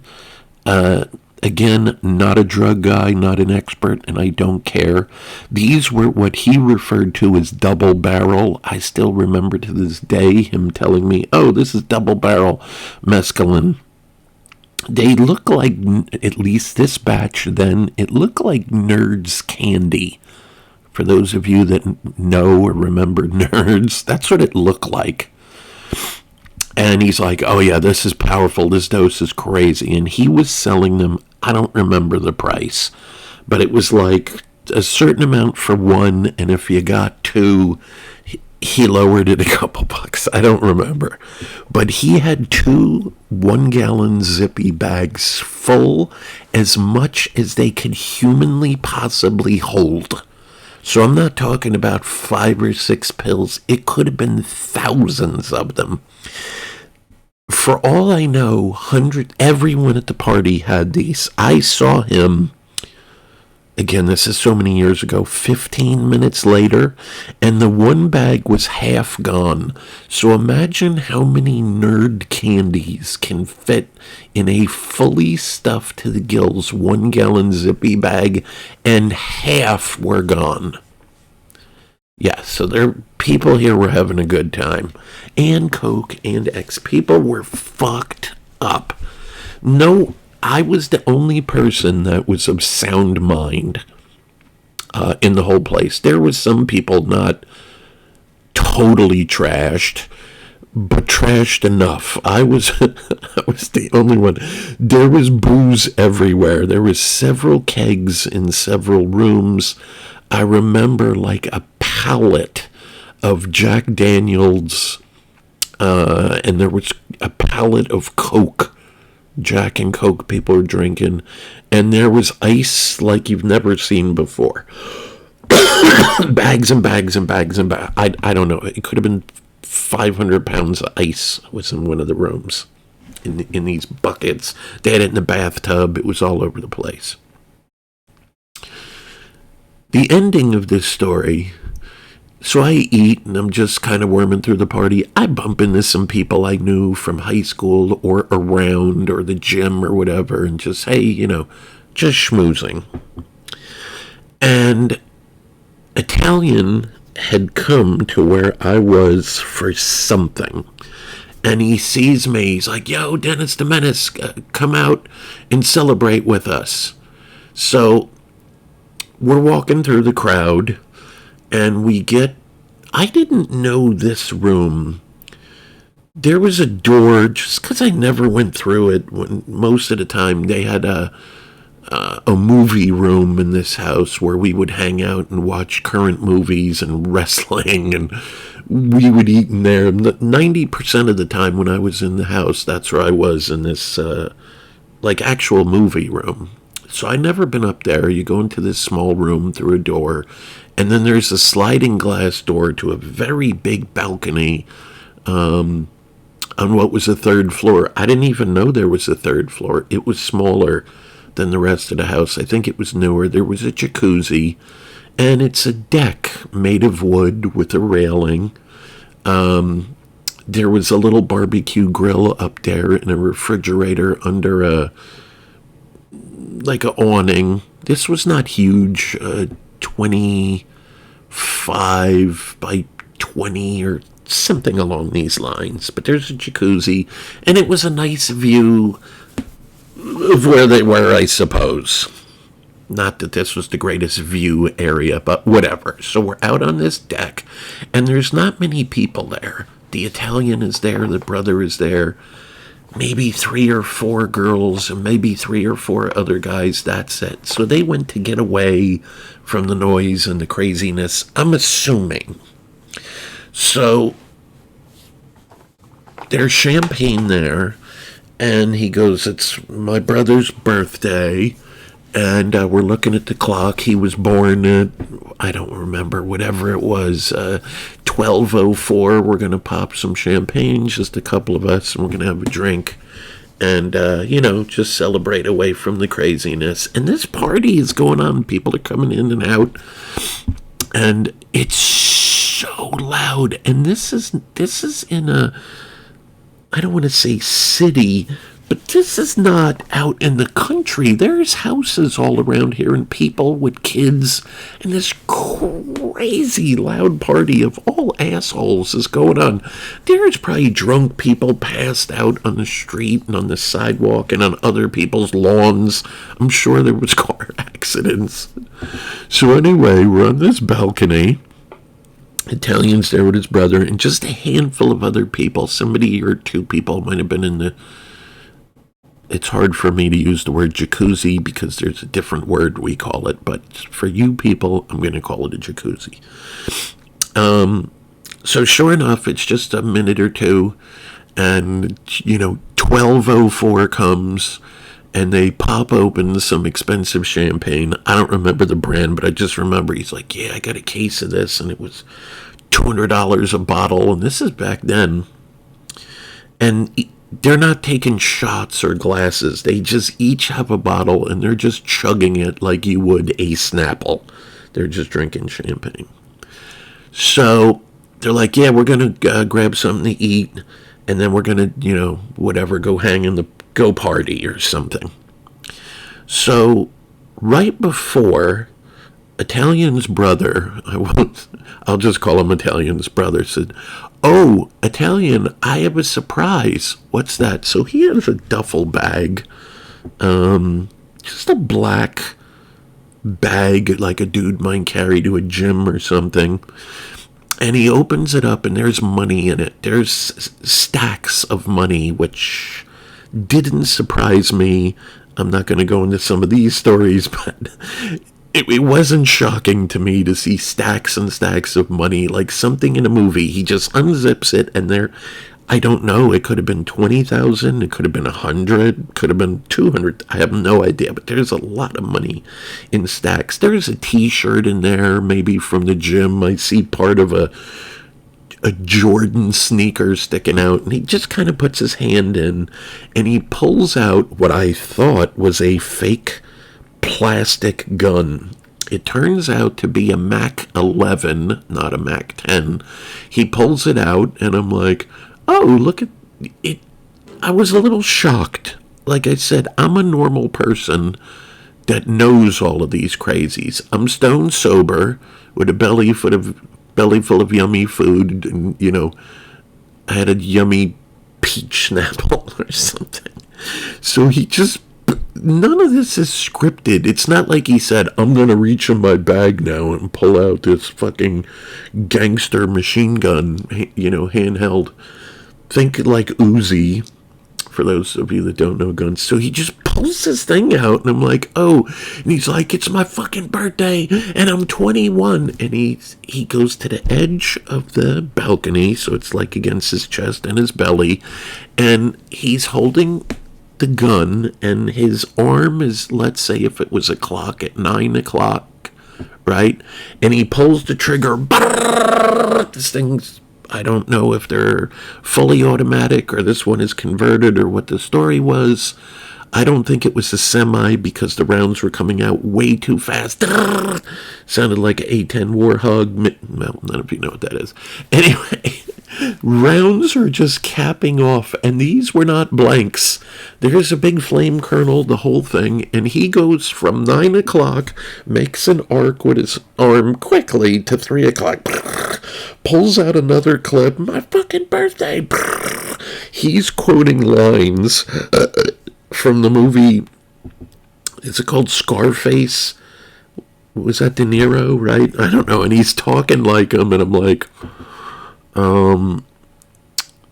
A: Again, not a drug guy, not an expert, and I don't care. These were what he referred to as double barrel. I still remember to this day him telling me, oh, this is double barrel mescaline. They look like, at least this batch then, it looked like Nerds candy. For those of you that know or remember Nerds, that's what it looked like. And he's like, oh yeah, this is powerful. This dose is crazy. And he was selling them, I don't remember the price, but it was like a certain amount for one. And if you got 2, he lowered it a couple bucks. I don't remember. But he had 2 1-gallon zippy bags full, as much as they could humanly possibly hold. So I'm not talking about 5 or 6 pills. It could have been thousands of them. For all I know, everyone at the party had these. I saw him, again, this is so many years ago, 15 minutes later, and the one bag was half gone. So imagine how many nerd candies can fit in a fully stuffed to the gills 1-gallon zippy bag, and half were gone. Yeah, so people here were having a good time. And Coke and X. People were fucked up. No, I was the only person that was of sound mind in the whole place. There was some people not totally trashed, but trashed enough. I was I was the only one. There was booze everywhere. There was several kegs in several rooms. I remember like a pallet of Jack Daniels, and there was a pallet of Coke. Jack and Coke people were drinking, and there was ice like you've never seen before. bags and bags and bags and bags. I don't know. It could have been 500 pounds of ice was in one of the rooms in these buckets. They had it in the bathtub. It was all over the place. The ending of this story, so I eat and I'm just kind of worming through the party. I bump into some people I knew from high school or around or the gym or whatever and just, hey, just schmoozing. And Italian had come to where I was for something. And he sees me. He's like, yo, Dennis the Menace, come out and celebrate with us. So we're walking through the crowd and I didn't know this room. There was a door, just because I never went through it. When most of the time they had a movie room in this house where we would hang out and watch current movies and wrestling, and we would eat in there. 90% of the time when I was in the house, that's where I was, in this actual movie room. So I'd never been up there. You go into this small room through a door, and then there's a sliding glass door to a very big balcony on what was the third floor. I didn't even know there was a third floor. It was smaller than the rest of the house. I think it was newer. There was a jacuzzi, and it's a deck made of wood with a railing. There was a little barbecue grill up there and a refrigerator under an awning. This was not huge, 25 by 20 or something along these lines. But there's a jacuzzi, and it was a nice view of where they were, I suppose. Not that this was the greatest view area, but whatever. So we're out on this deck, and there's not many people there. The Italian is there, the brother is there, maybe 3 or 4 girls, and maybe 3 or 4 other guys, that's it. So they went to get away from the noise and the craziness, I'm assuming. So there's champagne there, and he goes, it's my brother's birthday, and we're looking at the clock. He was born at, I don't remember, whatever it was, 12:04. We're going to pop some champagne, just a couple of us, and we're going to have a drink and, just celebrate away from the craziness. And this party is going on. People are coming in and out, and it's so loud. And this is in a, I don't want to say city, but this is not out in the country. There's houses all around here and people with kids, and this crazy loud party of all assholes is going on. There's probably drunk people passed out on the street and on the sidewalk and on other people's lawns. I'm sure there was car accidents. So anyway, we're on this balcony. Italian's there with his brother and just a handful of other people. Somebody or 2 people might have been in the... It's hard for me to use the word jacuzzi because there's a different word we call it. But for you people, I'm going to call it a jacuzzi. So sure enough, it's just a minute or 2. And, 12:04 comes. And they pop open some expensive champagne. I don't remember the brand, but I just remember he's like, yeah, I got a case of this. And it was $200 a bottle. And this is back then. And they're not taking shots or glasses. They just each have a bottle, and they're just chugging it like you would a Snapple. They're just drinking champagne. So they're like, yeah, we're going to grab something to eat. And then we're going to, whatever, go hang in the go party or something. So right before, Italian's brother, I'll just call him Italian's brother, said, oh, Italian, I have a surprise. What's that? So he has a duffel bag, just a black bag like a dude might carry to a gym or something. And he opens it up, and there's money in it. There's stacks of money, which didn't surprise me. I'm not going to go into some of these stories, but it wasn't shocking to me to see stacks and stacks of money like something in a movie. He just unzips it, and I don't know. It could have been 20,000. It could have been 100. Could have been 200. I have no idea. But there's a lot of money in stacks. There's a T-shirt in there, maybe from the gym. I see part of a Jordan sneaker sticking out, and he just kind of puts his hand in, and he pulls out what I thought was a fake plastic gun. It turns out to be a Mac 11, not a Mac 10. He pulls it out, and I'm like, oh, look at it. I was a little shocked. Like I said, I'm a normal person that knows all of these crazies. I'm stone sober with a belly full of yummy food, and I had a yummy peach Snapple or something. So he just, none of this is scripted. It's not like he said, I'm going to reach in my bag now and pull out this fucking gangster machine gun, handheld. Think like Uzi, for those of you that don't know guns. So he just pulls this thing out, and I'm like, oh. And he's like, it's my fucking birthday, and I'm 21. And he goes to the edge of the balcony, so it's like against his chest and his belly, and he's holding the gun, and his arm is, let's say if it was a clock at 9 o'clock, right? And he pulls the trigger. This thing's, I don't know if they're fully automatic or this one is converted or what the story was. I don't think it was a semi because the rounds were coming out way too fast. Sounded like an A-10 Warhog. Well, none of you know what that is. Anyway, rounds are just capping off, and these were not blanks. There's a big flame kernel, the whole thing, and he goes from 9 o'clock, makes an arc with his arm quickly to 3 o'clock, pulls out another clip, my fucking birthday. He's quoting lines from the movie, is it called Scarface? Was that De Niro, right? I don't know, and he's talking like him, and I'm like,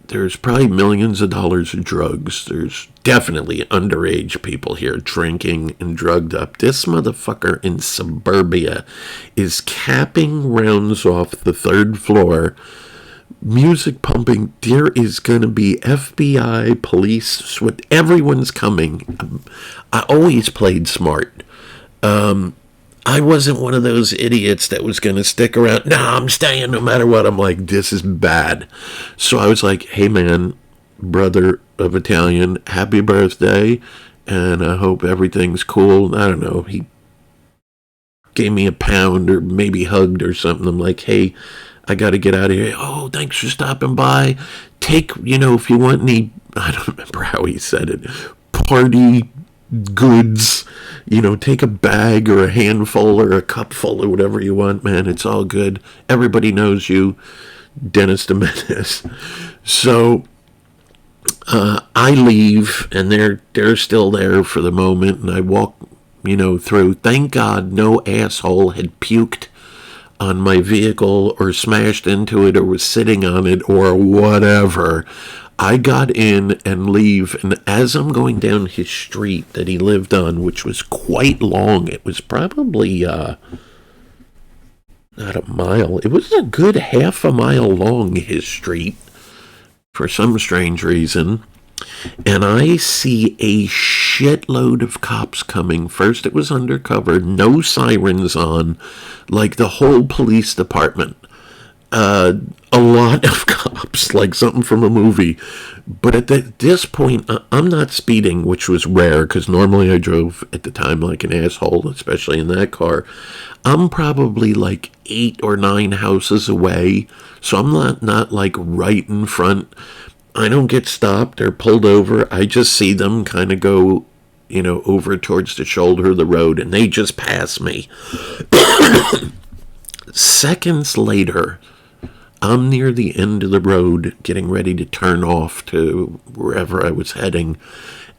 A: there's probably millions of dollars of drugs. There's definitely underage people here drinking and drugged up. This motherfucker in suburbia is capping rounds off the third floor, music pumping. There is going to be FBI, police, with everyone's coming. I always played smart. I wasn't one of those idiots that was going to stick around. Nah, I'm staying no matter what. I'm like, this is bad. So I was like, hey man, brother of Italian, happy birthday, and I hope everything's cool. I don't know. He gave me a pound or maybe hugged or something. I'm like, hey, I got to get out of here. Oh, thanks for stopping by. Take, if you want any, I don't remember how he said it, party goods, take a bag or a handful or a cupful or whatever you want, man. It's all good. Everybody knows you, Dennis the Menace. So I leave, and they're still there for the moment, and I walk, through. Thank God no asshole had puked on my vehicle or smashed into it or was sitting on it or whatever. I got in and leave, and as I'm going down his street that he lived on, which was quite long, it was probably not a mile, it was a good half a mile long, his street, for some strange reason. And I see a shitload of cops coming. First it was undercover, no sirens on, like the whole police department. A lot of cops, like something from a movie. But at this point, I'm not speeding, which was rare, because normally I drove at the time like an asshole, especially in that car. I'm probably like 8 or 9 houses away, so I'm not like right in front. I don't get stopped or pulled over. I just see them kind of go, over towards the shoulder of the road, and they just pass me. Seconds later, I'm near the end of the road, getting ready to turn off to wherever I was heading,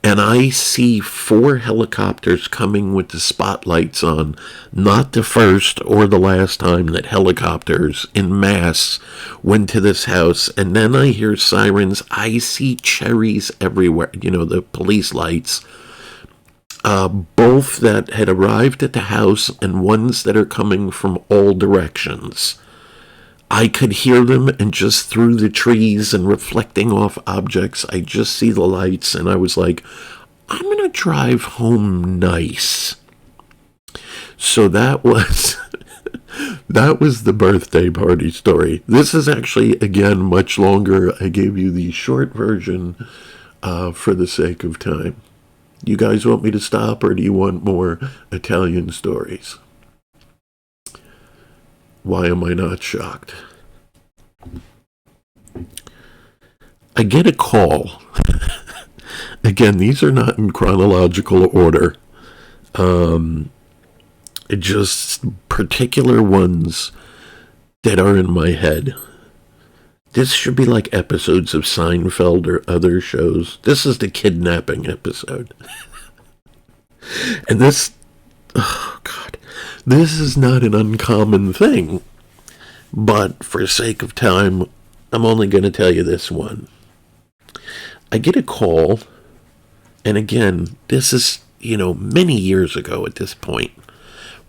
A: and I see 4 helicopters coming with the spotlights on. Not the first or the last time that helicopters in mass went to this house. And then I hear sirens. I see cherries everywhere, the police lights. Both that had arrived at the house and ones that are coming from all directions. I could hear them, and just through the trees and reflecting off objects, I just see the lights, and I was like, I'm going to drive home nice. So that was that was the birthday party story. This is actually, again, much longer. I gave you the short version for the sake of time. You guys want me to stop, or do you want more Italian stories? Why am I not shocked? I get a call. Again, these are not in chronological order. Just particular ones that are in my head. This should be like episodes of Seinfeld or other shows. This is the kidnapping episode. And this, oh God, this is not an uncommon thing. But for sake of time, I'm only going to tell you this one. I get a call, and again, this is, many years ago at this point.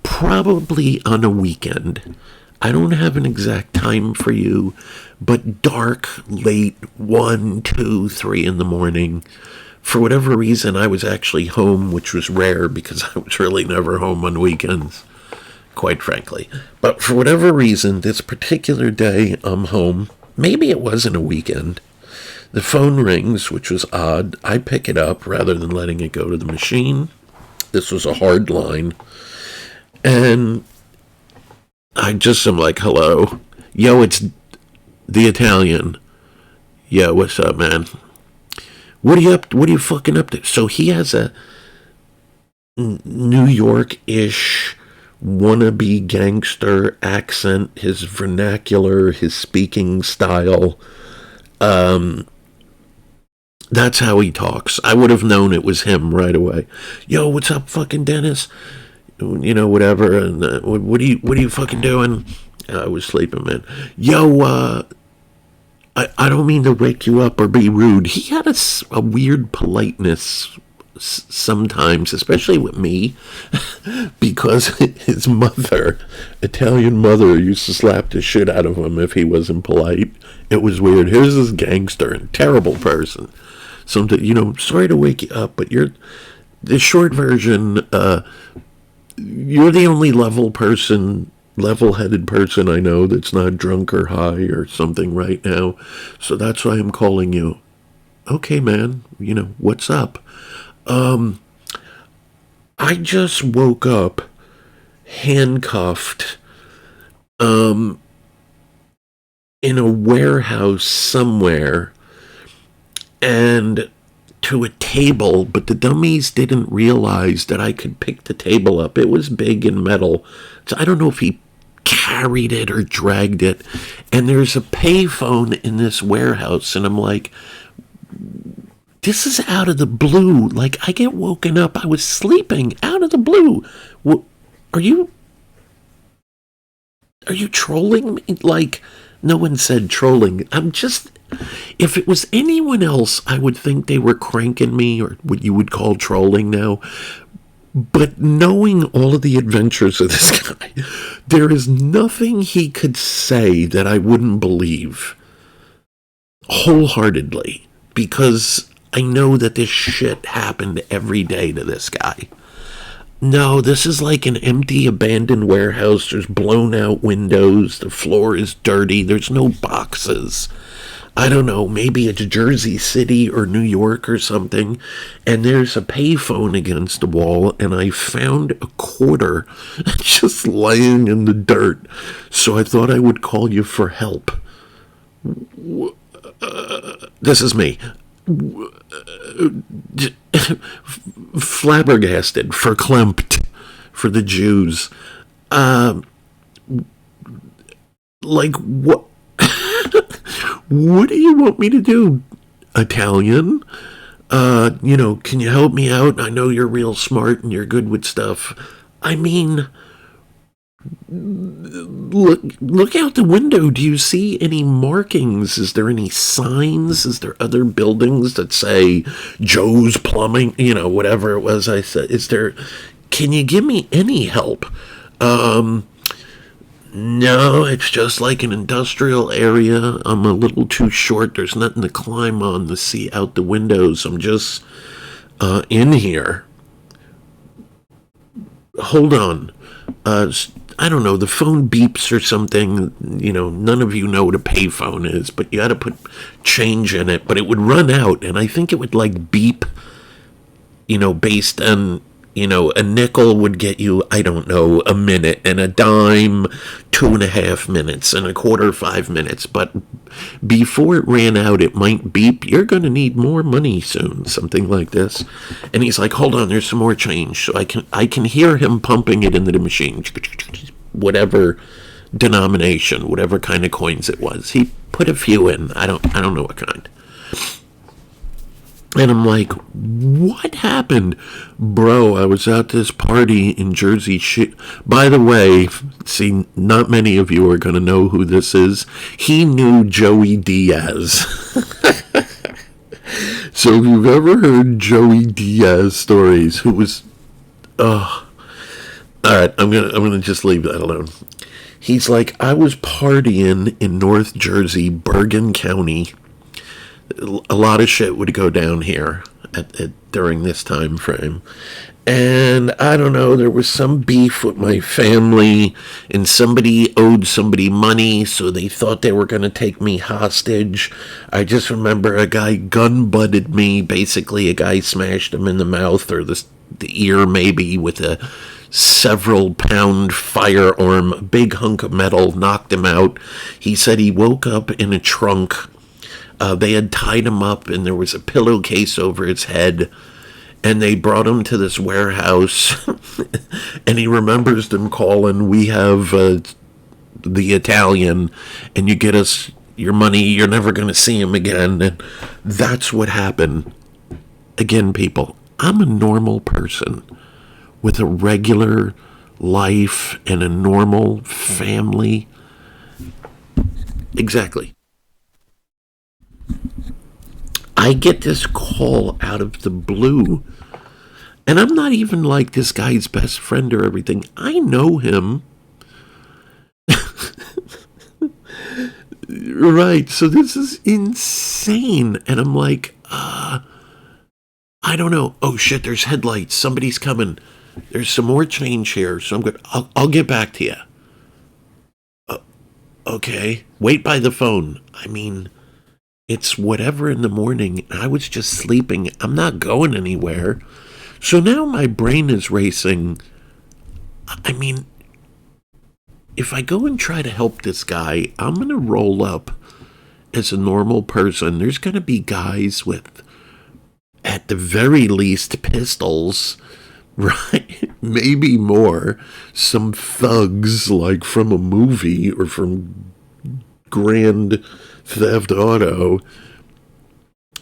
A: Probably on a weekend. I don't have an exact time for you, but dark, late, 1, 2, 3 in the morning. For whatever reason, I was actually home, which was rare because I was really never home on weekends, quite frankly. But for whatever reason, this particular day, I'm home. Maybe it wasn't a weekend. The phone rings, which was odd. I pick it up rather than letting it go to the machine. This was a hard line. And I just am like, hello. Yo, it's the Italian. Yo, what's up, man? What are you up? What are you fucking up to? So he has a New York-ish wannabe gangster accent, his vernacular, his speaking style. That's how he talks. I would have known it was him right away. Yo, what's up, fucking Dennis? Whatever. And what are you fucking doing? I was sleeping, man. Yo, I don't mean to wake you up or be rude. He had a weird politeness sometimes, especially with me, because his mother, Italian mother, used to slap the shit out of him if he wasn't polite. It was weird. Here's this gangster and terrible person. Sorry to wake you up, but the short version, you're the only level-headed person I know that's not drunk or high or something right now. So that's why I'm calling you. Okay, man, what's up? I just woke up handcuffed in a warehouse somewhere and to a table, but the dummies didn't realize that I could pick the table up. It was big and metal. So I don't know if he carried it or dragged it. And there's a payphone in this warehouse, and I'm like, this is out of the blue. Like, I get woken up. I was sleeping out of the blue. Are you trolling me? Like, no one said trolling. If it was anyone else, I would think they were cranking me, or what you would call trolling now. But knowing all of the adventures of this guy, there is nothing he could say that I wouldn't believe wholeheartedly, because I know that this shit happened every day to this guy. No, this is like an empty, abandoned warehouse. There's blown out windows. The floor is dirty. There's no boxes. I don't know, maybe it's Jersey City or New York or something. And there's a payphone against the wall, and I found a quarter just laying in the dirt. So I thought I would call you for help. This is me. Flabbergasted, verklempt for the Jews. Like, what? What do you want me to do, Italian? Can you help me out? I know you're real smart and you're good with stuff. I mean, look out the window. Do you see any markings? Is there any signs? Is there other buildings that say Joe's Plumbing? Whatever it was I said. Can you give me any help? No, it's just like an industrial area. I'm a little too short. There's nothing to climb on to see out the windows. I'm just in here. Hold on. I don't know. The phone beeps or something. None of you know what a payphone is, but you got to put change in it. But it would run out, and I think it would like beep. Based on, a nickel would get you, I don't know, a minute, and a dime, 2.5 minutes, and a quarter, 5 minutes. But before it ran out, it might beep. You're going to need more money soon, something like this. And he's like, hold on, there's some more change. So I can hear him pumping it into the machine, whatever denomination, whatever kind of coins it was. He put a few in. I don't know what kind. And I'm like, what happened? Bro, I was at this party in Jersey. By the way, see, not many of you are going to know who this is. He knew Joey Diaz. So if you've ever heard Joey Diaz stories, who was... all right, I'm gonna just leave that alone. He's like, I was partying in North Jersey, Bergen County. A lot of shit would go down here during this time frame. And I don't know, there was some beef with my family, and somebody owed somebody money, so they thought they were going to take me hostage. I just remember a guy gun-butted me. Basically, a guy smashed him in the mouth or the ear, maybe, with a several-pound firearm, a big hunk of metal, knocked him out. He said he woke up in a trunk. They had tied him up, and there was a pillowcase over his head, and they brought him to this warehouse, and he remembers them calling, we have the Italian, and you get us your money, you're never going to see him again. And that's what happened. Again, people, I'm a normal person with a regular life and a normal family. Exactly. I get this call out of the blue, and I'm not even like this guy's best friend or everything. I know him. Right, so this is insane. And I'm like, I don't know. Oh shit, there's headlights. Somebody's coming. There's some more change here, so I'm good. I'll get back to you. Okay, wait by the phone. I mean, it's whatever in the morning. I was just sleeping. I'm not going anywhere. So now my brain is racing. I mean, if I go and try to help this guy, I'm going to roll up as a normal person. There's going to be guys with, at the very least, pistols, right? Maybe more. Some thugs like from a movie or from Grand Theft Auto.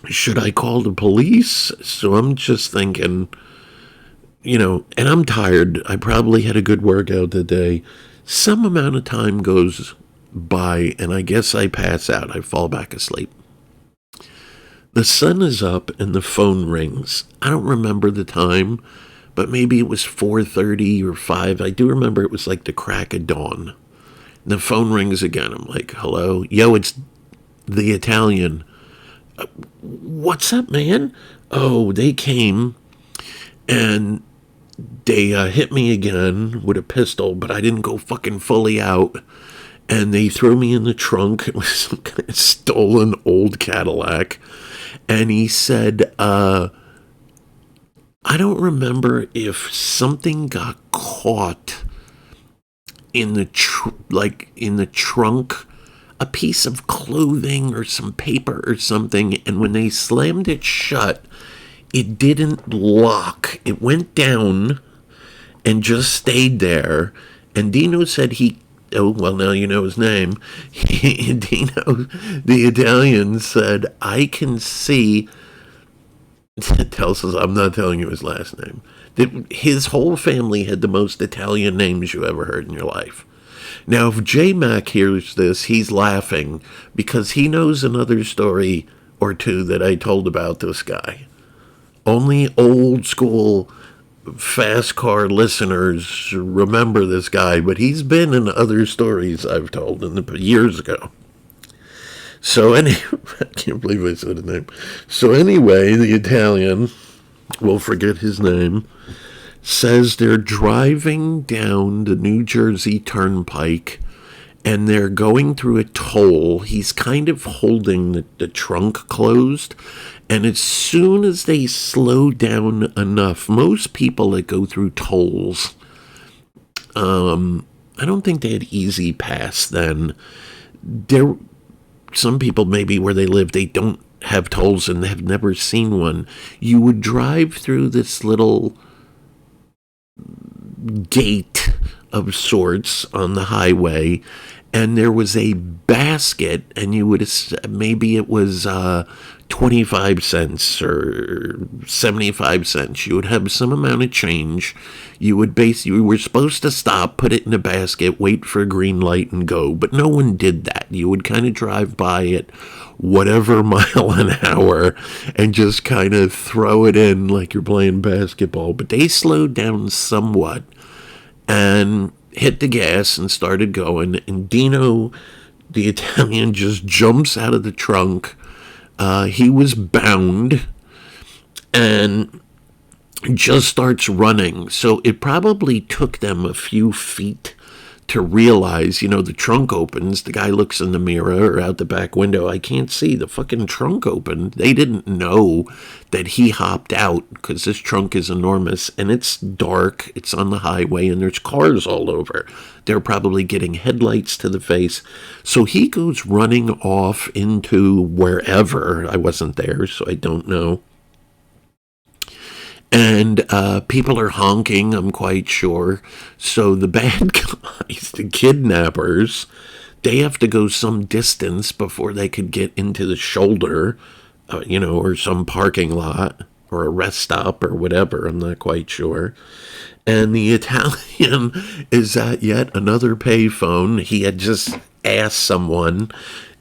A: Should I call the police? So I'm just thinking, and I'm tired. I probably had a good workout today. Some amount of time goes by, and I guess I pass out. I fall back asleep. The sun is up, and the phone rings. I don't remember the time, but maybe it was 4:30 or 5. I do remember it was like the crack of dawn. And the phone rings again. I'm like, hello? Yo, it's the Italian. What's up, man? Oh, they came and they hit me again with a pistol, but I didn't go fucking fully out. And they threw me in the trunk. It was some kind of stolen old Cadillac. And he said, I don't remember if something got caught in the trunk, a piece of clothing or some paper or something, and when they slammed it shut, it didn't lock. It went down and just stayed there. And Dino said now you know his name. Dino, the Italian, said, I can see, tells us, I'm not telling you his last name, that his whole family had the most Italian names you ever heard in your life. Now, if J-Mac hears this, he's laughing because he knows another story or two that I told about this guy. Only old school fast car listeners remember this guy, but he's been in other stories I've told years ago. So I can't believe I said his name. So anyway, the Italian, we'll forget his name, says they're driving down the New Jersey Turnpike and they're going through a toll. He's kind of holding the trunk closed. And as soon as they slow down enough, most people that go through tolls, I don't think they had easy pass then. Some people maybe where they live, they don't have tolls and have never seen one. You would drive through this little gate of sorts on the highway, and there was a basket, and you would, maybe it was 25 cents or 75 cents. You would have some amount of change. You were supposed to stop, put it in a basket, wait for a green light and go, but no one did that. You would kind of drive by it whatever mile an hour and just kind of throw it in like you're playing basketball. But they slowed down somewhat and hit the gas and started going, and Dino, the Italian, just jumps out of the trunk. He was bound and just starts running. So it probably took them a few feet to realize, the trunk opens. The guy looks in the mirror or out the back window. I can't see. The fucking trunk opened. They didn't know that he hopped out because this trunk is enormous and it's dark. It's on the highway and there's cars all over. They're probably getting headlights to the face. So he goes running off into wherever. I wasn't there, so I don't know. And people are honking, I'm quite sure. So the bad guys, the kidnappers, they have to go some distance before they could get into the shoulder, or some parking lot or a rest stop or whatever. I'm not quite sure. And the Italian is at yet another payphone. He had just asked someone,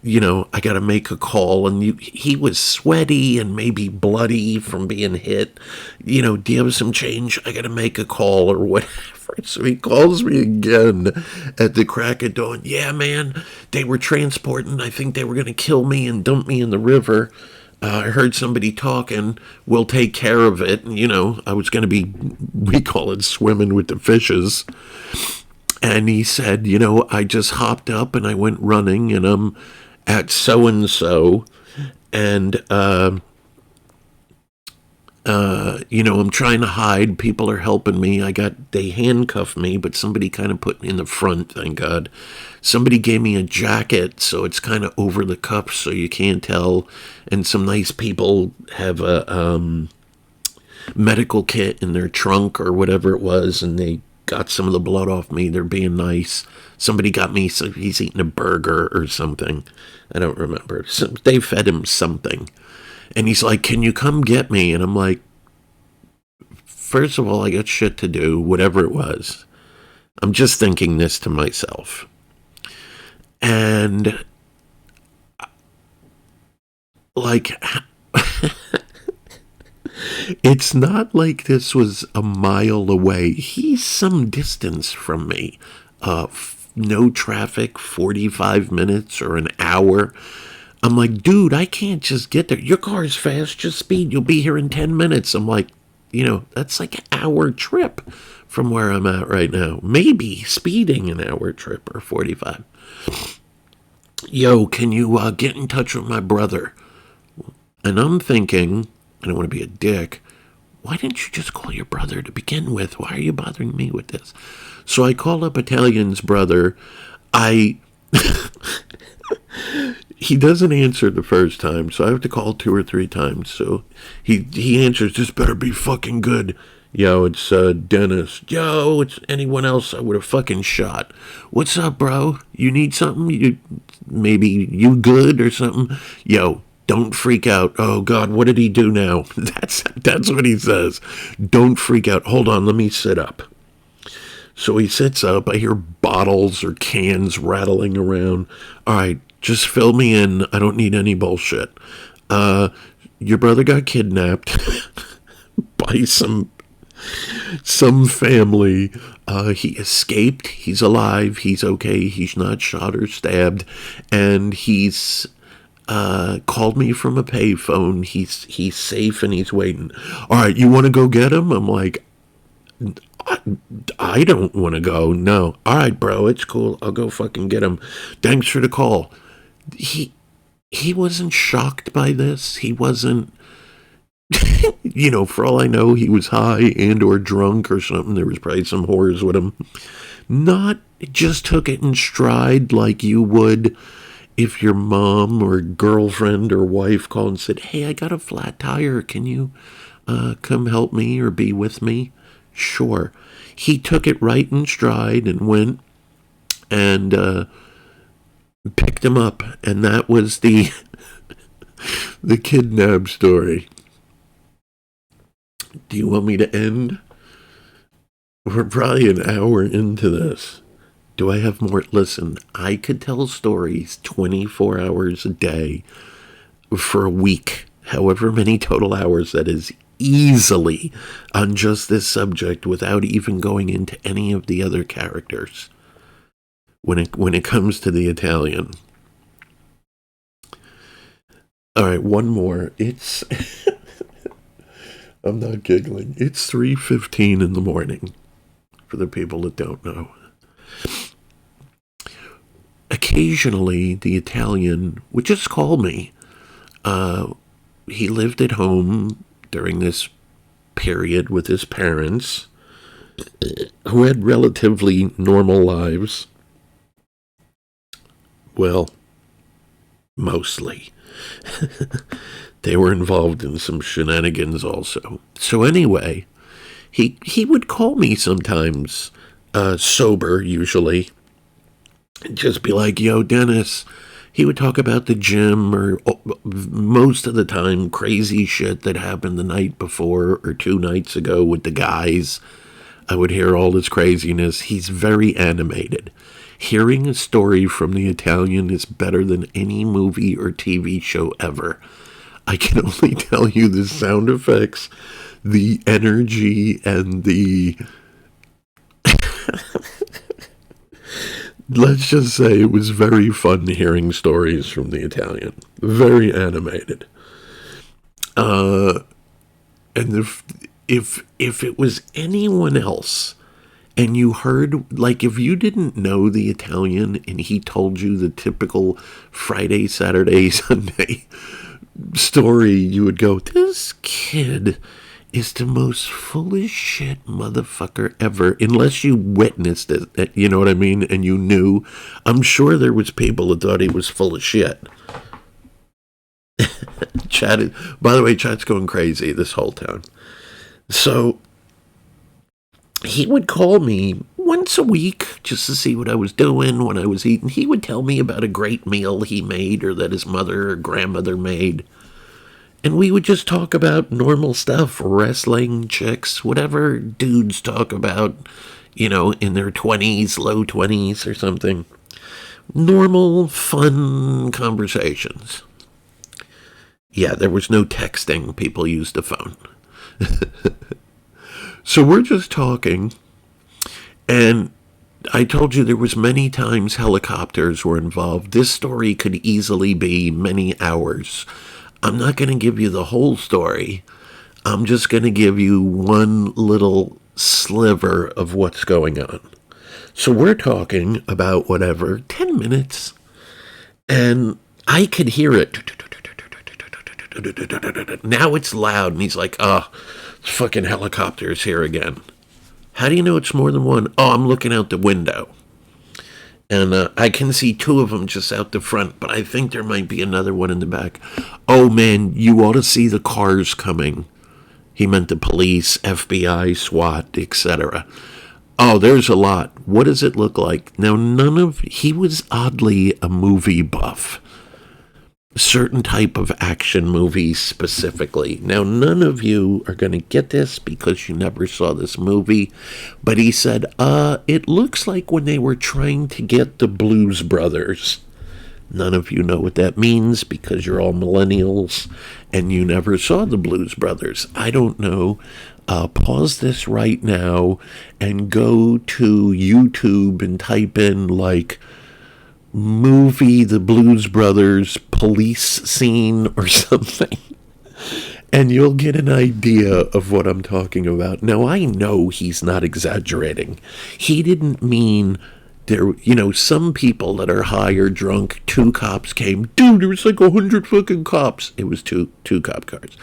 A: I got to make a call. And he was sweaty and maybe bloody from being hit. Do you have some change? I got to make a call or whatever. So he calls me again at the crack of dawn. Yeah, man, they were transporting. I think they were going to kill me and dump me in the river. I heard somebody talking. We'll take care of it. And, I was going to be, we call it swimming with the fishes. And he said, I just hopped up and I went running and I'm at so-and-so, and, I'm trying to hide. People are helping me. They handcuffed me, but somebody kind of put me in the front, thank God. Somebody gave me a jacket, so it's kind of over the cuffs, so you can't tell. And some nice people have a medical kit in their trunk or whatever it was, and they got some of the blood off me. They're being nice. Somebody got me, so he's eating a burger or something. I don't remember. So they fed him something. And he's like, can you come get me? And I'm like, first of all, I got shit to do, whatever it was. I'm just thinking this to myself. And, it's not like this was a mile away. He's some distance from me. No traffic, 45 minutes or an hour. I'm like, dude, I can't just get there. Your car's fast, just speed. You'll be here in 10 minutes. I'm like, that's like an hour trip from where I'm at right now. Maybe speeding an hour trip or 45. Yo, can you get in touch with my brother? And I'm thinking, I don't want to be a dick. Why didn't you just call your brother to begin with? Why are you bothering me with this? So I call up Italian's brother. He doesn't answer the first time, so I have to call 2 or 3 times. So he answers, this better be fucking good. Yo, it's Dennis. Yo, it's anyone else I would have fucking shot. What's up, bro? You need something? Maybe you good or something? Yo, don't freak out. Oh, God, what did he do now? That's what he says. Don't freak out. Hold on, let me sit up. So he sits up. I hear bottles or cans rattling around. All right, just fill me in. I don't need any bullshit. Your brother got kidnapped by some Some family, he escaped, he's alive, he's okay, he's not shot or stabbed, and he's called me from a payphone. He's safe and he's waiting. All right, you want to go get him? I'm like, I don't want to go. No. All right, bro, it's cool. I'll go fucking get him. Thanks for the call. He wasn't shocked by this. He wasn't. For all I know, he was high and or drunk or something. There was probably some whores with him. Not just took it in stride like you would if your mom or girlfriend or wife called and said, hey, I got a flat tire. Can you come help me or be with me? Sure. He took it right in stride and went and picked him up. And that was the the kidnap story. Do you want me to end? We're probably an hour into this. Do I have more? Listen, I could tell stories 24 hours a day for a week, however many total hours that is, easily on just this subject without even going into any of the other characters when it comes to the Italian. All right, one more. It's I'm not giggling. It's 3:15 in the morning for the people that don't know. Occasionally, the Italian would just call me. He lived at home during this period with his parents, who had relatively normal lives. Well, mostly. They were involved in some shenanigans also. So anyway, he would call me sometimes, sober usually, and just be like, yo, Dennis. He would talk about the gym or most of the time crazy shit that happened the night before or 2 nights ago with the guys. I would hear all this craziness. He's very animated. Hearing a story from the Italian is better than any movie or TV show ever. I can only tell you the sound effects, the energy, and the... Let's just say it was very fun hearing stories from the Italian. Very animated. And if it was anyone else, and you heard, like if you didn't know the Italian and he told you the typical Friday, Saturday, Sunday story, you would go, this kid is the most full of shit motherfucker ever, unless you witnessed it, you know what I mean, and you knew. I'm sure there was people that thought he was full of shit. By the way, chat's going crazy this whole time. So, he would call me once a week just to see what I was doing, what I was eating. He would tell me about a great meal he made or that his mother or grandmother made. And we would just talk about normal stuff, wrestling, chicks, whatever dudes talk about, in their 20s, low 20s or something. Normal, fun conversations. Yeah, there was no texting. People used the phone. So we're just talking, and I told you there was many times helicopters were involved. This story could easily be many hours. I'm not going to give you the whole story. I'm just going to give you one little sliver of what's going on. So we're talking about whatever, 10 minutes, and I could hear it. Now it's loud, and he's like, it's fucking helicopters here again. How do you know it's more than one? Oh, I'm looking out the window. And I can see 2 of them just out the front, but I think there might be another one in the back. Oh, man, you ought to see the cars coming. He meant the police, FBI, SWAT, etc. Oh, there's a lot. What does it look like? Now, he was oddly a movie buff. Certain type of action movies specifically. Now, none of you are going to get this because you never saw this movie, but he said, it looks like when they were trying to get the Blues Brothers None of you know what that means because you're all millennials and you never saw the Blues Brothers. I don't know. Pause this right now and go to YouTube and type in, like, movie The Blues Brothers police scene or something. And you'll get an idea of what I'm talking about. Now, I know he's not exaggerating. He didn't mean there, some people that are high or drunk, 2 cops came. Dude, there was like 100 fucking cops. It was two cop cars.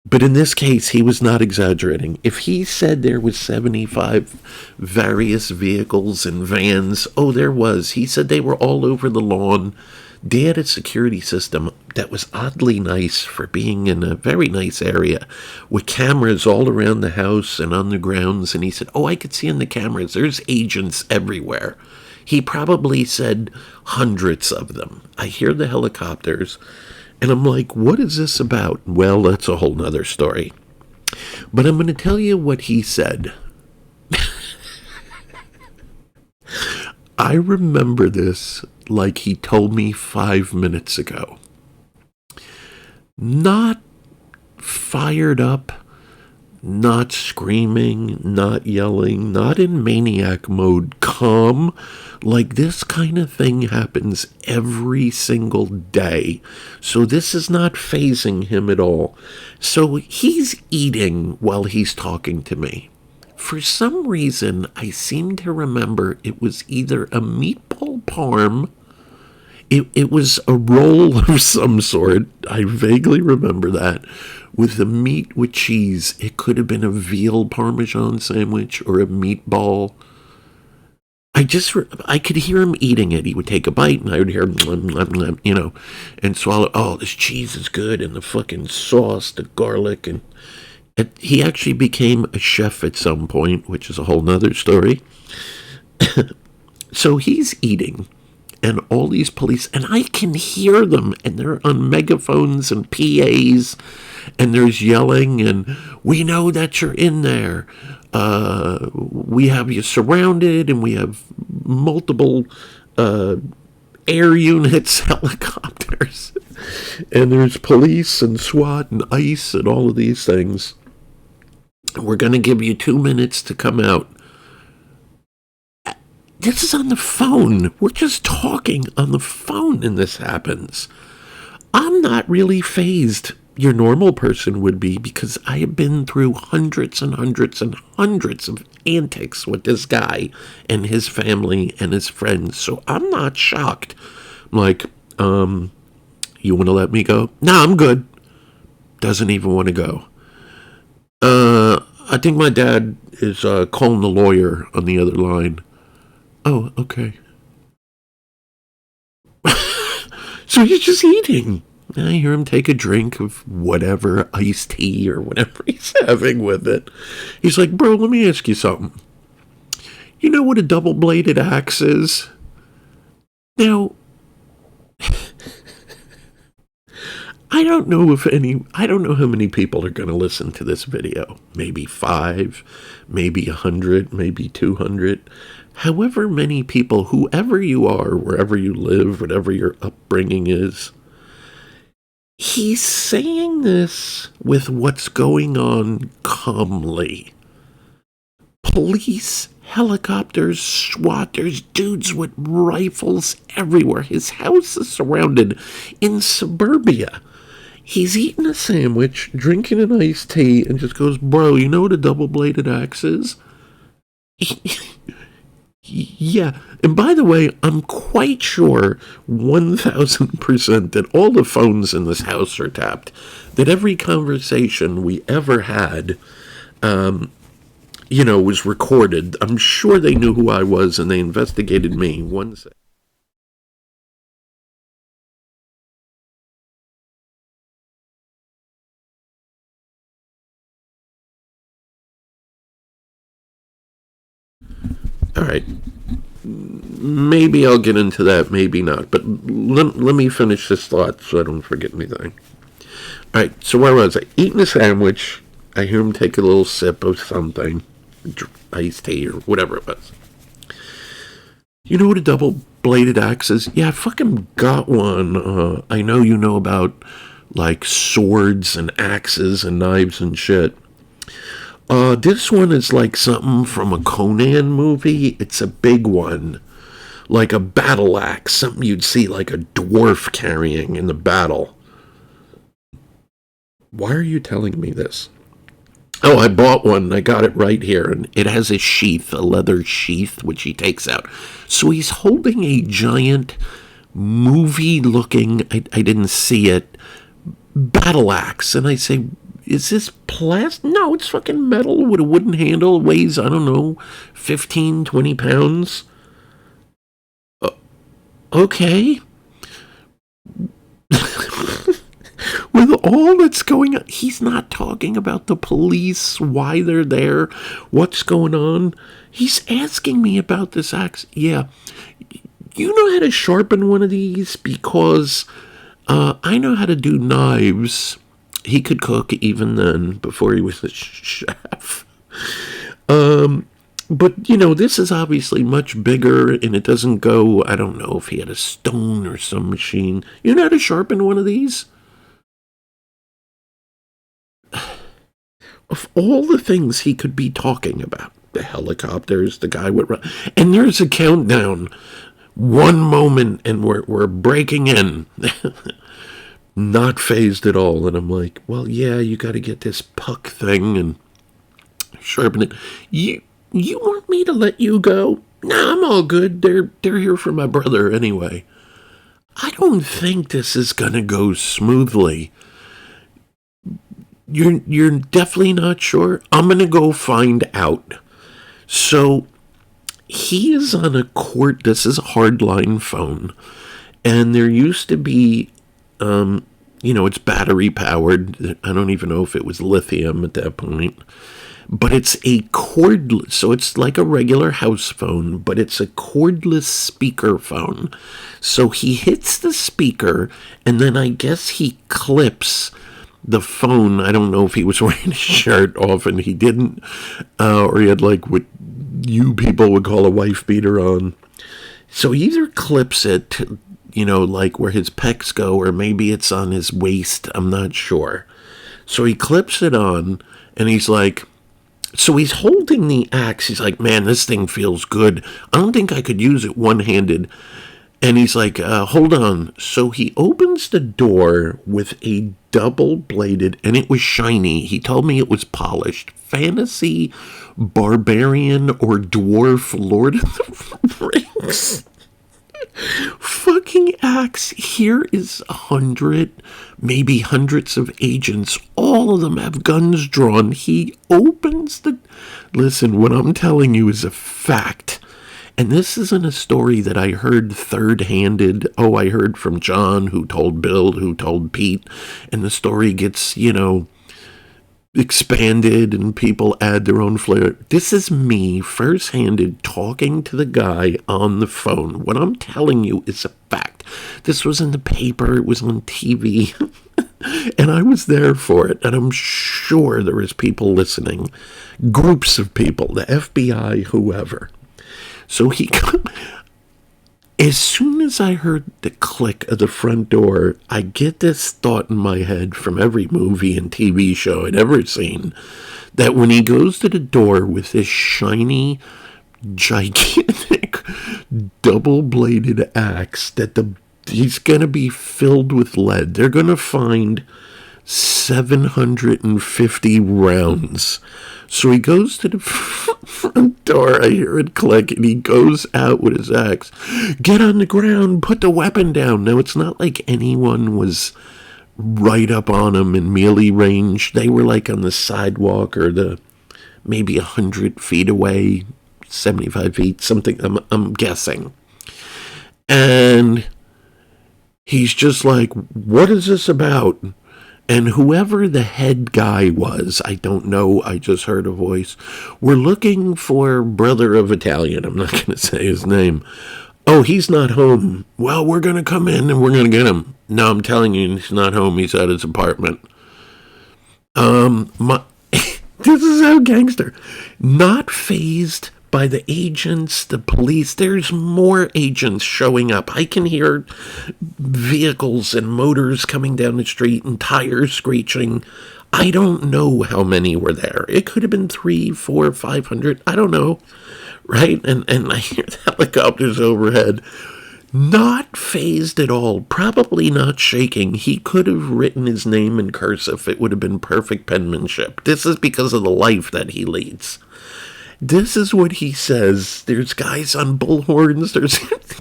A: But in this case, he was not exaggerating. If he said there was 75 various vehicles and vans, oh, there was. He said they were all over the lawn. They had a security system that was oddly nice for being in a very nice area with cameras all around the house and on the grounds. And he said, oh, I could see in the cameras, there's agents everywhere. He probably said hundreds of them. I hear the helicopters. And I'm like, what is this about? Well, that's a whole nother story. But I'm going to tell you what he said. I remember this like he told me 5 minutes ago. Not fired up, not screaming, not yelling, not in maniac mode, calm. Like, this kind of thing happens every single day. So this is not fazing him at all. So he's eating while he's talking to me. For some reason, I seem to remember it was either a meatball parm. It was a roll of some sort. I vaguely remember that. With the meat with cheese. It could have been a veal parmesan sandwich or a meatball. I could hear him eating it. He would take a bite, and I would hear him, and swallow. Oh, this cheese is good, and the fucking sauce, the garlic, and he actually became a chef at some point, which is a whole nother story. So he's eating, and all these police, and I can hear them, and they're on megaphones and PAs, and there's yelling, and we know that you're in there. We have you surrounded, and we have multiple air units, helicopters, and there's police and SWAT and ICE and all of these things. We're going to give you 2 minutes to come out. This is on the phone. We're just talking on the phone, and this happens. I'm not really fazed. Your normal person would be, because I have been through hundreds and hundreds and hundreds of antics with this guy and his family and his friends. So I'm not shocked. I'm like, you want to let me go? No, I'm good. Doesn't even want to go. I think my dad is calling the lawyer on the other line. Oh, okay. So he's just eating. I hear him take a drink of whatever, iced tea or whatever he's having with it. He's like, bro, let me ask you something. You know what a double-bladed axe is? Now, I don't know how many people are going to listen to this video. Maybe 5, maybe 100, maybe 200. However many people, whoever you are, wherever you live, whatever your upbringing is, he's saying this with what's going on calmly. Police, helicopters, SWAT, there's dudes with rifles everywhere. His house is surrounded in suburbia. He's eating a sandwich, drinking an iced tea, and just goes, bro, you know what a double-bladed axe is? Yeah, and by the way, I'm quite sure 1,000% that all the phones in this house are tapped. That every conversation we ever had, was recorded. I'm sure they knew who I was and they investigated me. One second. All right. Maybe I'll get into that, maybe not. But let me finish this thought so I don't forget anything. All right, so where was I? Eating a sandwich. I hear him take a little sip of something, iced tea or whatever it was. You know what a double-bladed axe is? Yeah, I fucking got one. I know you know about, like, swords and axes and knives and shit. This one is like something from a Conan movie. It's a big one. Like a battle axe. Something you'd see like a dwarf carrying in the battle. Why are you telling me this? Oh, I bought one. I got it right here. And it has a sheath, a leather sheath, which he takes out. So he's holding a giant movie looking, I didn't see it, battle axe. And I say, is this plastic? No, it's fucking metal with a wooden handle. It weighs, I don't know, 15, 20 pounds. Okay. With all that's going on, he's not talking about the police, why they're there, what's going on. He's asking me about this axe. Yeah. You know how to sharpen one of these? Because I know how to do knives. He could cook even then, before he was a chef. But, you know, this is obviously much bigger, and it doesn't go, I don't know if he had a stone or some machine. You know how to sharpen one of these? Of all the things he could be talking about, the helicopters, the guy would run, and there's a countdown. One moment, and we're breaking in. Not phased at all. And I'm like, well, yeah, you got to get this puck thing and sharpen it. You want me to let you go? Nah, I'm all good. They're here for my brother anyway. I don't think this is gonna go smoothly. You're definitely not sure? I'm gonna go find out. So he is on a court. This is a hardline phone, and there used to be, it's battery powered. I don't even know if it was lithium at that point, but it's a cordless. So it's like a regular house phone, but it's a cordless speaker phone. So he hits the speaker, and then I guess he clips the phone. I don't know if he was wearing a shirt off and he didn't, or he had like what you people would call a wife beater on. So he either clips it, like where his pecs go, or maybe it's on his waist. I'm not sure. So he clips it on, and he's like, so he's holding the axe. He's like, man, this thing feels good. I don't think I could use it one-handed. And he's like, hold on. So he opens the door with a double-bladed, and it was shiny. He told me it was polished. Fantasy, barbarian, or dwarf Lord of the Rings. Fucking axe. Here is 100, maybe hundreds of agents. All of them have guns drawn. He opens the... Listen, what I'm telling you is a fact. And this isn't a story that I heard third-handed. Oh, I heard from John, who told Bill, who told Pete. And the story gets, expanded and people add their own flair. This is me, first-handed, talking to the guy on the phone. What I'm telling you is a fact. This was in the paper. It was on TV. And I was there for it. And I'm sure there is people listening. Groups of people. The FBI, whoever. So as soon as I heard the click of the front door, I get this thought in my head from every movie and TV show I'd ever seen, that when he goes to the door with this shiny, gigantic, double-bladed axe, that he's going to be filled with lead. They're going to find 750 rounds. So he goes to the front door, I hear it click, and he goes out with his axe. Get on the ground, put the weapon down. Now, it's not like anyone was right up on him in melee range. They were like on the sidewalk or maybe 100 feet away, 75 feet, something, I'm guessing. And he's just like, what is this about? And whoever the head guy was, I don't know, I just heard a voice. We're looking for brother of Italian. I'm not going to say his name. Oh, he's not home. Well, we're going to come in and we're going to get him. No, I'm telling you, he's not home. He's at his apartment. This is how gangster. Not fazed by the agents, the police. There's more agents showing up. I can hear vehicles and motors coming down the street and tires screeching. I don't know how many were there. It could have been 3, 4, 500. I don't know. Right? And I hear the helicopters overhead. Not phased at all. Probably not shaking. He could have written his name in cursive. It would have been perfect penmanship. This is because of the life that he leads. This is what he says. There's guys on bullhorns. There's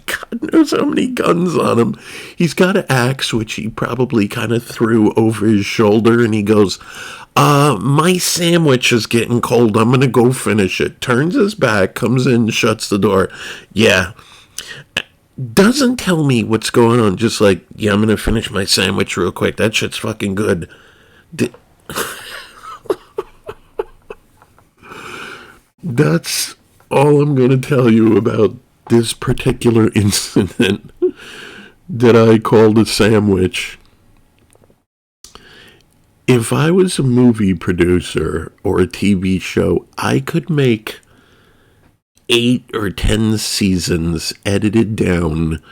A: God knows how many guns on him. He's got an axe, which he probably kind of threw over his shoulder, and he goes, my sandwich is getting cold. I'm going to go finish it. Turns his back, comes in, shuts the door. Yeah. Doesn't tell me what's going on. Just like, yeah, I'm going to finish my sandwich real quick. That shit's fucking good. That's all I'm going to tell you about this particular incident that I called a sandwich. If I was a movie producer or a TV show, I could make 8 or 10 seasons edited down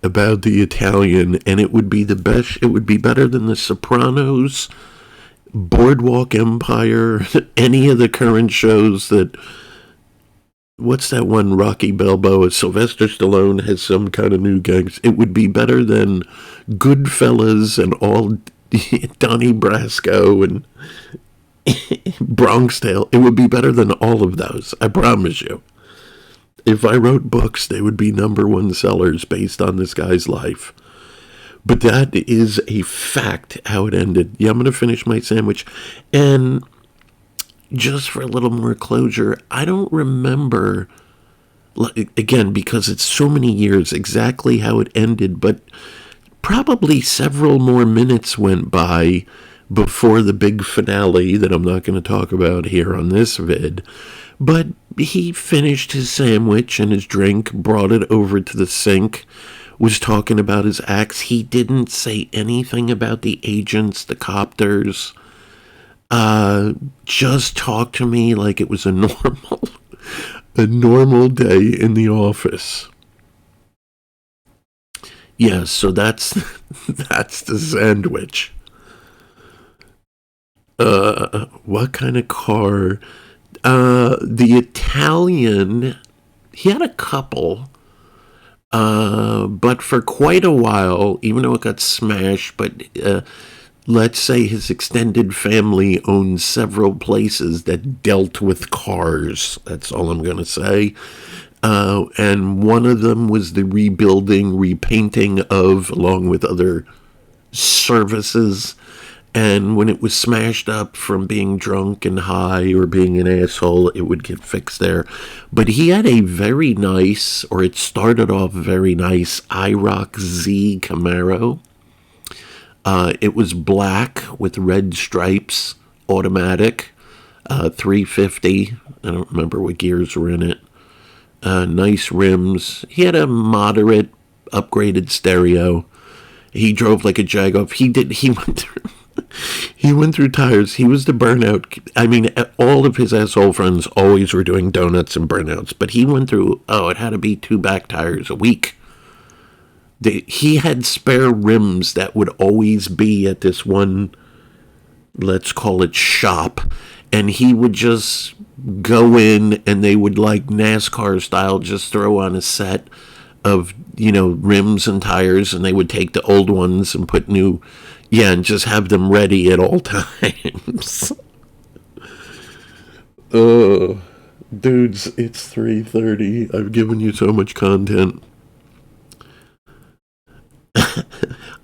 A: about the Italian, and it would be the best. It would be better than The Sopranos, Boardwalk Empire, any of the current shows that... What's that one, Rocky Balboa? Sylvester Stallone has some kind of new gangs. It would be better than Goodfellas and all Donnie Brasco and Bronx Tale. It would be better than all of those. I promise you. If I wrote books, they would be #1 sellers based on this guy's life. But that is a fact how it ended. Yeah, I'm going to finish my sandwich. And just for a little more closure, I don't remember, again, because it's so many years, exactly how it ended, but probably several more minutes went by before the big finale that I'm not going to talk about here on this vid. But he finished his sandwich and his drink, brought it over to the sink, was talking about his axe. He didn't say anything about the agents, the copters. Just talked to me like it was a normal day in the office. Yeah, so that's the sandwich. What kind of car? The Italian, he had a couple, but for quite a while, even though it got smashed, but let's say his extended family owned several places that dealt with cars. That's all I'm going to say. And one of them was the rebuilding, repainting of, along with other services. And when it was smashed up from being drunk and high or being an asshole, it would get fixed there. But he had a very nice, or it started off very nice, IROC Z Camaro. It was black with red stripes, automatic, 350. I don't remember what gears were in it. Nice rims. He had a moderate upgraded stereo. He drove like a Jag-Up. He went through tires. He was the burnout. I mean, all of his asshole friends always were doing donuts and burnouts, but he went through, it had to be 2 back tires a week. He had spare rims that would always be at this one, let's call it shop, and he would just go in and they would, like NASCAR style, just throw on a set of, rims and tires, and they would take the old ones and put new, and just have them ready at all times. Dudes, it's 3:30. I've given you so much content.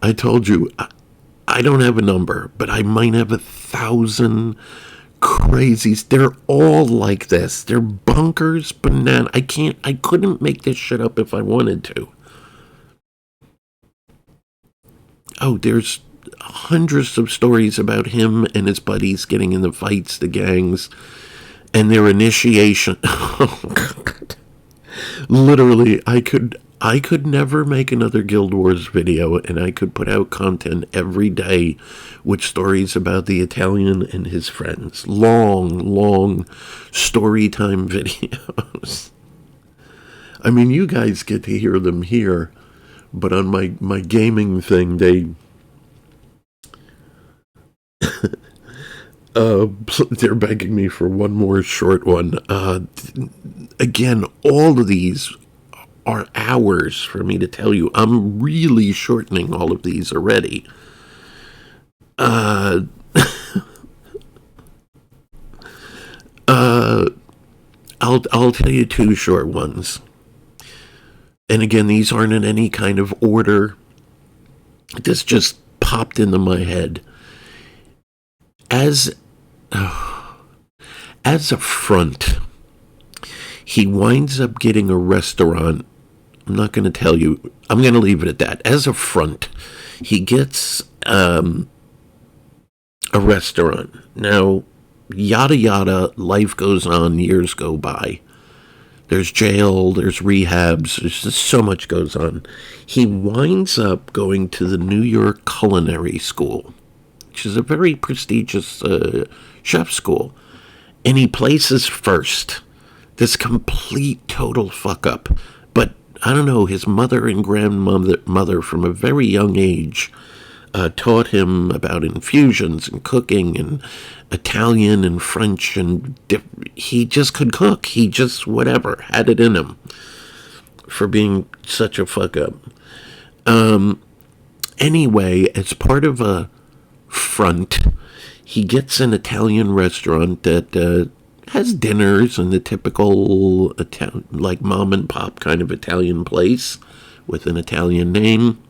A: I told you, I don't have a number, but I might have 1,000 crazies. They're all like this. They're bonkers, banana. I couldn't make this shit up if I wanted to. Oh, there's hundreds of stories about him and his buddies getting in the fights, the gangs, and their initiation. Oh, God. Literally, I could never make another Guild Wars video, and I could put out content every day with stories about the Italian and his friends. Long story time videos. I mean, you guys get to hear them here, but on my gaming thing, they're begging me for one more short one. Again, all of these are hours for me to tell you. I'm really shortening all of these already. I'll tell you two short ones. And again, these aren't in any kind of order. This just popped into my head. As a front, he winds up getting a restaurant. I'm not going to tell you. I'm going to leave it at that. As a front, he gets a restaurant. Now, yada yada, life goes on, years go by. There's jail, there's rehabs, there's just so much goes on. He winds up going to the New York Culinary School, which is a very prestigious chef school. And he places first. This complete, total fuck up. But, I don't know, his mother and grandmother from a very young age taught him about infusions and cooking and Italian and French, and he just could cook. He just, whatever, had it in him for being such a fuck up. Anyway, as part of a front, he gets an Italian restaurant that has dinners and the typical like mom and pop kind of Italian place with an Italian name.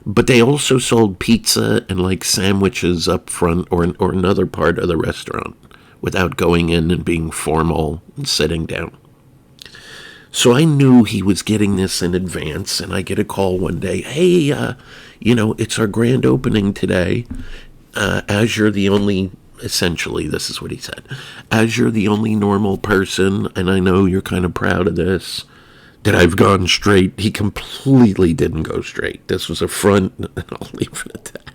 A: But they also sold pizza and like sandwiches up front or another part of the restaurant without going in and being formal and sitting down. So I knew he was getting this in advance, and I get a call one day, hey, it's our grand opening today. As you're the only, essentially, this is what he said, as you're the only normal person, and I know you're kind of proud of this, that I've gone straight. He completely didn't go straight. This was a front, and I'll leave it at that.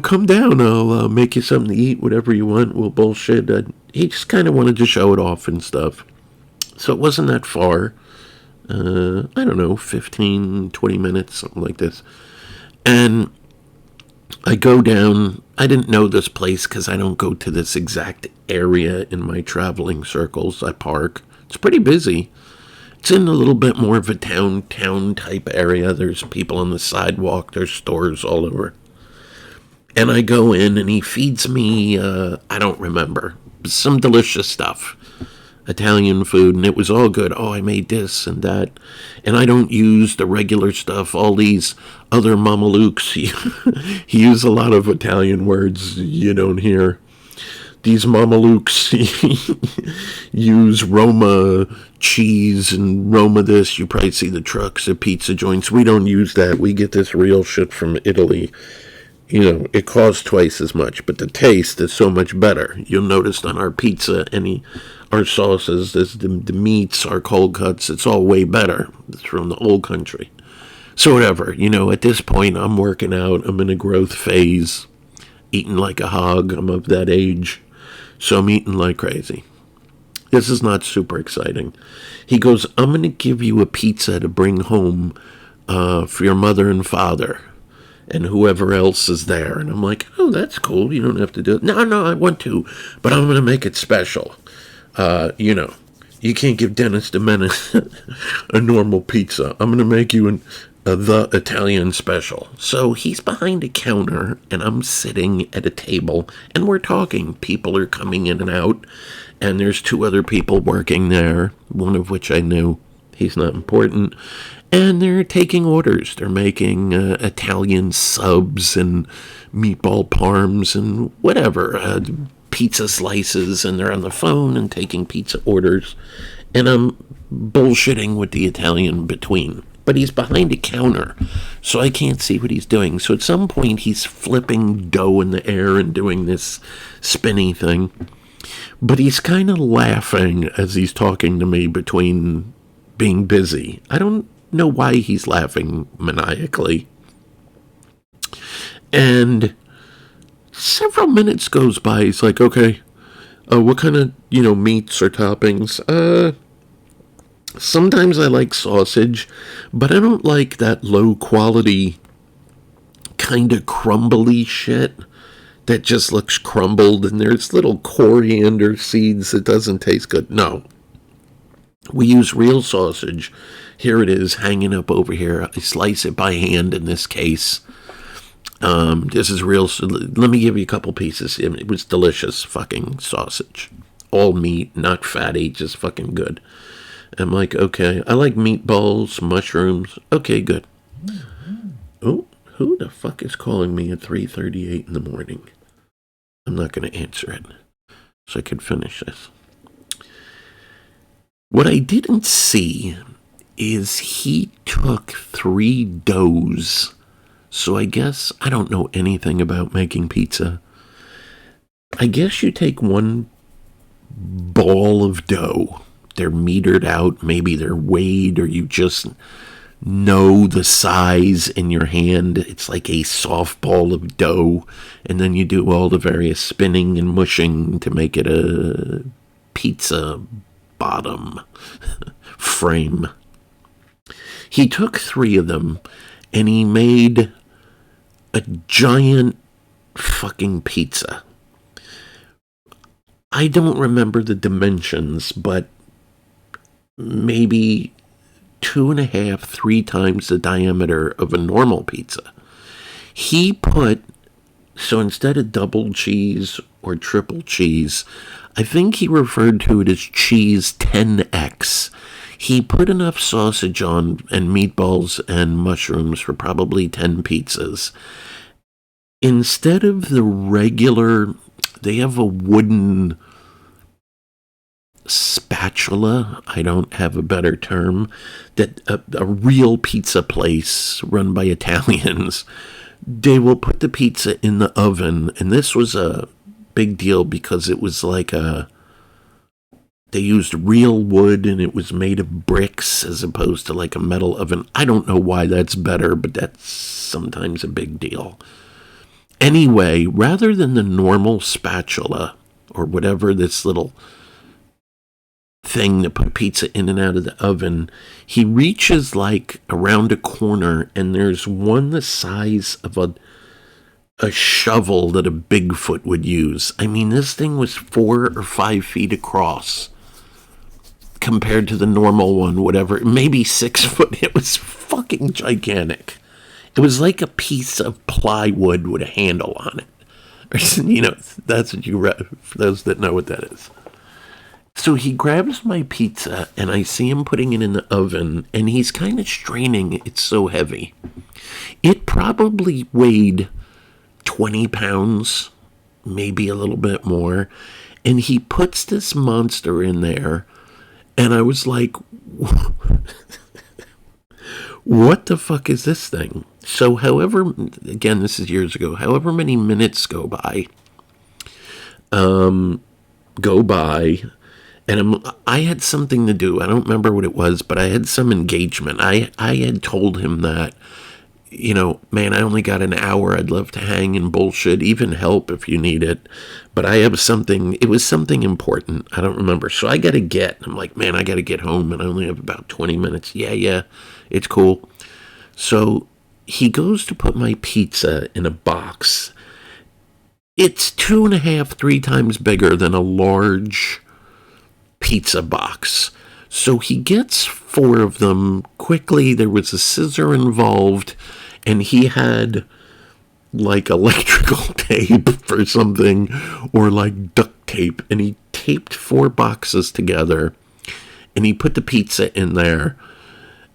A: Come down. I'll make you something to eat, whatever you want. We'll bullshit. He just kind of wanted to show it off and stuff. So it wasn't that far. I don't know, 15, 20 minutes, something like this. And I go down. I didn't know this place because I don't go to this exact area in my traveling circles. I park. It's pretty busy. It's in a little bit more of a town type area. There's people on the sidewalk. There's stores all over. And I go in and he feeds me, I don't remember, some delicious stuff. Italian food, and it was all good. Oh, I made this and that. And I don't use the regular stuff. All these other mamalukes, he used a lot of Italian words you don't hear. These mamalukes use Roma cheese and Roma this. You probably see the trucks at pizza joints. We don't use that. We get this real shit from Italy. It costs twice as much, but the taste is so much better. You'll notice on our pizza, our sauces, the meats, our cold cuts, it's all way better. It's from the old country. So whatever, at this point, I'm working out. I'm in a growth phase, eating like a hog. I'm of that age. So I'm eating like crazy. This is not super exciting. He goes, I'm going to give you a pizza to bring home for your mother and father and whoever else is there. And I'm like, oh, that's cool. You don't have to do it. No, I want to, but I'm going to make it special. You can't give Dennis the Menace a normal pizza. I'm going to make you the Italian special. So he's behind a counter, and I'm sitting at a table, and we're talking. People are coming in and out, and there's two other people working there, one of which I knew. He's not important. And they're taking orders. They're making Italian subs and meatball parms and whatever, pizza slices, and they're on the phone and taking pizza orders. And I'm bullshitting with the Italian between. But he's behind a counter, so I can't see what he's doing. So at some point, he's flipping dough in the air and doing this spinny thing. But he's kind of laughing as he's talking to me between being busy. I don't know why he's laughing maniacally. And several minutes goes by. He's like, okay, what kind of, meats or toppings? Sometimes I like sausage, but I don't like that low quality kind of crumbly shit that just looks crumbled and there's little coriander seeds that doesn't taste good. No. We use real sausage. Here it is hanging up over here. I slice it by hand in this case. This is real. Let me give you a couple pieces. It was delicious fucking sausage. All meat, not fatty, just fucking good. I'm like, okay. I like meatballs, mushrooms. Okay, good. Oh, who the fuck is calling me at 3:38 in the morning? I'm not going to answer it, so I could finish this. What I didn't see is he took 3 doughs. So I guess I don't know anything about making pizza. I guess you take one ball of dough. They're metered out. Maybe they're weighed, or you just know the size in your hand. It's like a soft ball of dough. And then you do all the various spinning and mushing to make it a pizza bottom frame. He took 3 of them and he made a giant fucking pizza. I don't remember the dimensions, but maybe 2.5, 3 times the diameter of a normal pizza. He put, so instead of double cheese or triple cheese, I think he referred to it as cheese 10X. He put enough sausage on and meatballs and mushrooms for probably 10 pizzas. Instead of the regular, they have a wooden spatula, I don't have a better term, that a real pizza place run by Italians, they will put the pizza in the oven, and this was a big deal because it was like they used real wood and it was made of bricks as opposed to like a metal oven. I don't know why that's better, but that's sometimes a big deal. Anyway, rather than the normal spatula or whatever, this little thing to put pizza in and out of the oven, he reaches like around a corner and there's one the size of a shovel that a Bigfoot would use. I mean, this thing was 4 or 5 feet across compared to the normal one, whatever, maybe 6 foot. It was fucking gigantic. It was like a piece of plywood with a handle on it. That's what for those that know what that is. So he grabs my pizza, and I see him putting it in the oven, and he's kind of straining. It's so heavy. It probably weighed 20 pounds, maybe a little bit more, and he puts this monster in there, and I was like, what the fuck is this thing? So again, this is years ago, however many minutes go by, and I had something to do. I don't remember what it was, but I had some engagement. I had told him that, man, I only got an hour. I'd love to hang and bullshit, even help if you need it. But I have something. It was something important. I don't remember. So I got to get. I'm like, man, I got to get home, and I only have about 20 minutes. Yeah, it's cool. So he goes to put my pizza in a box. It's 2.5, 3 times bigger than a large pizza box. So he gets 4 of them quickly. There was a scissor involved, and he had like electrical tape or something, or like duct tape, and he taped 4 boxes together, and he put the pizza in there.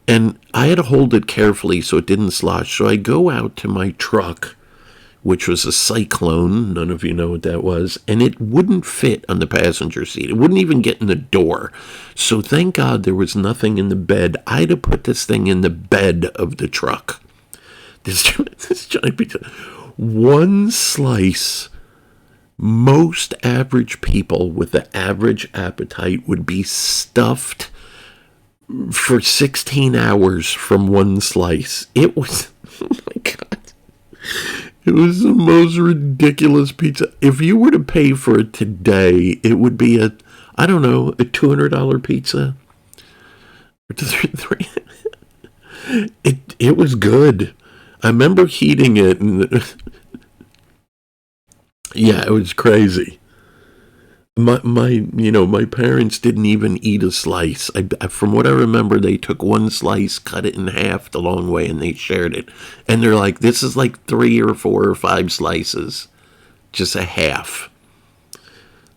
A: And I had to hold it carefully so it didn't slosh. So I go out to my truck, which was a Cyclone. None of you know what that was. And it wouldn't fit on the passenger seat. It wouldn't even get in the door. So thank God there was nothing in the bed. I had to put this thing in the bed of the truck. This giant pizza. 1 slice. Most average people with the average appetite would be stuffed for 16 hours from one slice. It was, oh my God. It was the most ridiculous pizza. If you were to pay for it today, it would be I don't know, a $200 pizza. It was good. I remember heating it, and yeah, it was crazy. My parents didn't even eat a slice. From what I remember, they took one slice, cut it in half the long way, and they shared it. And they're like, "This is like 3 or 4 or 5 slices, just a half."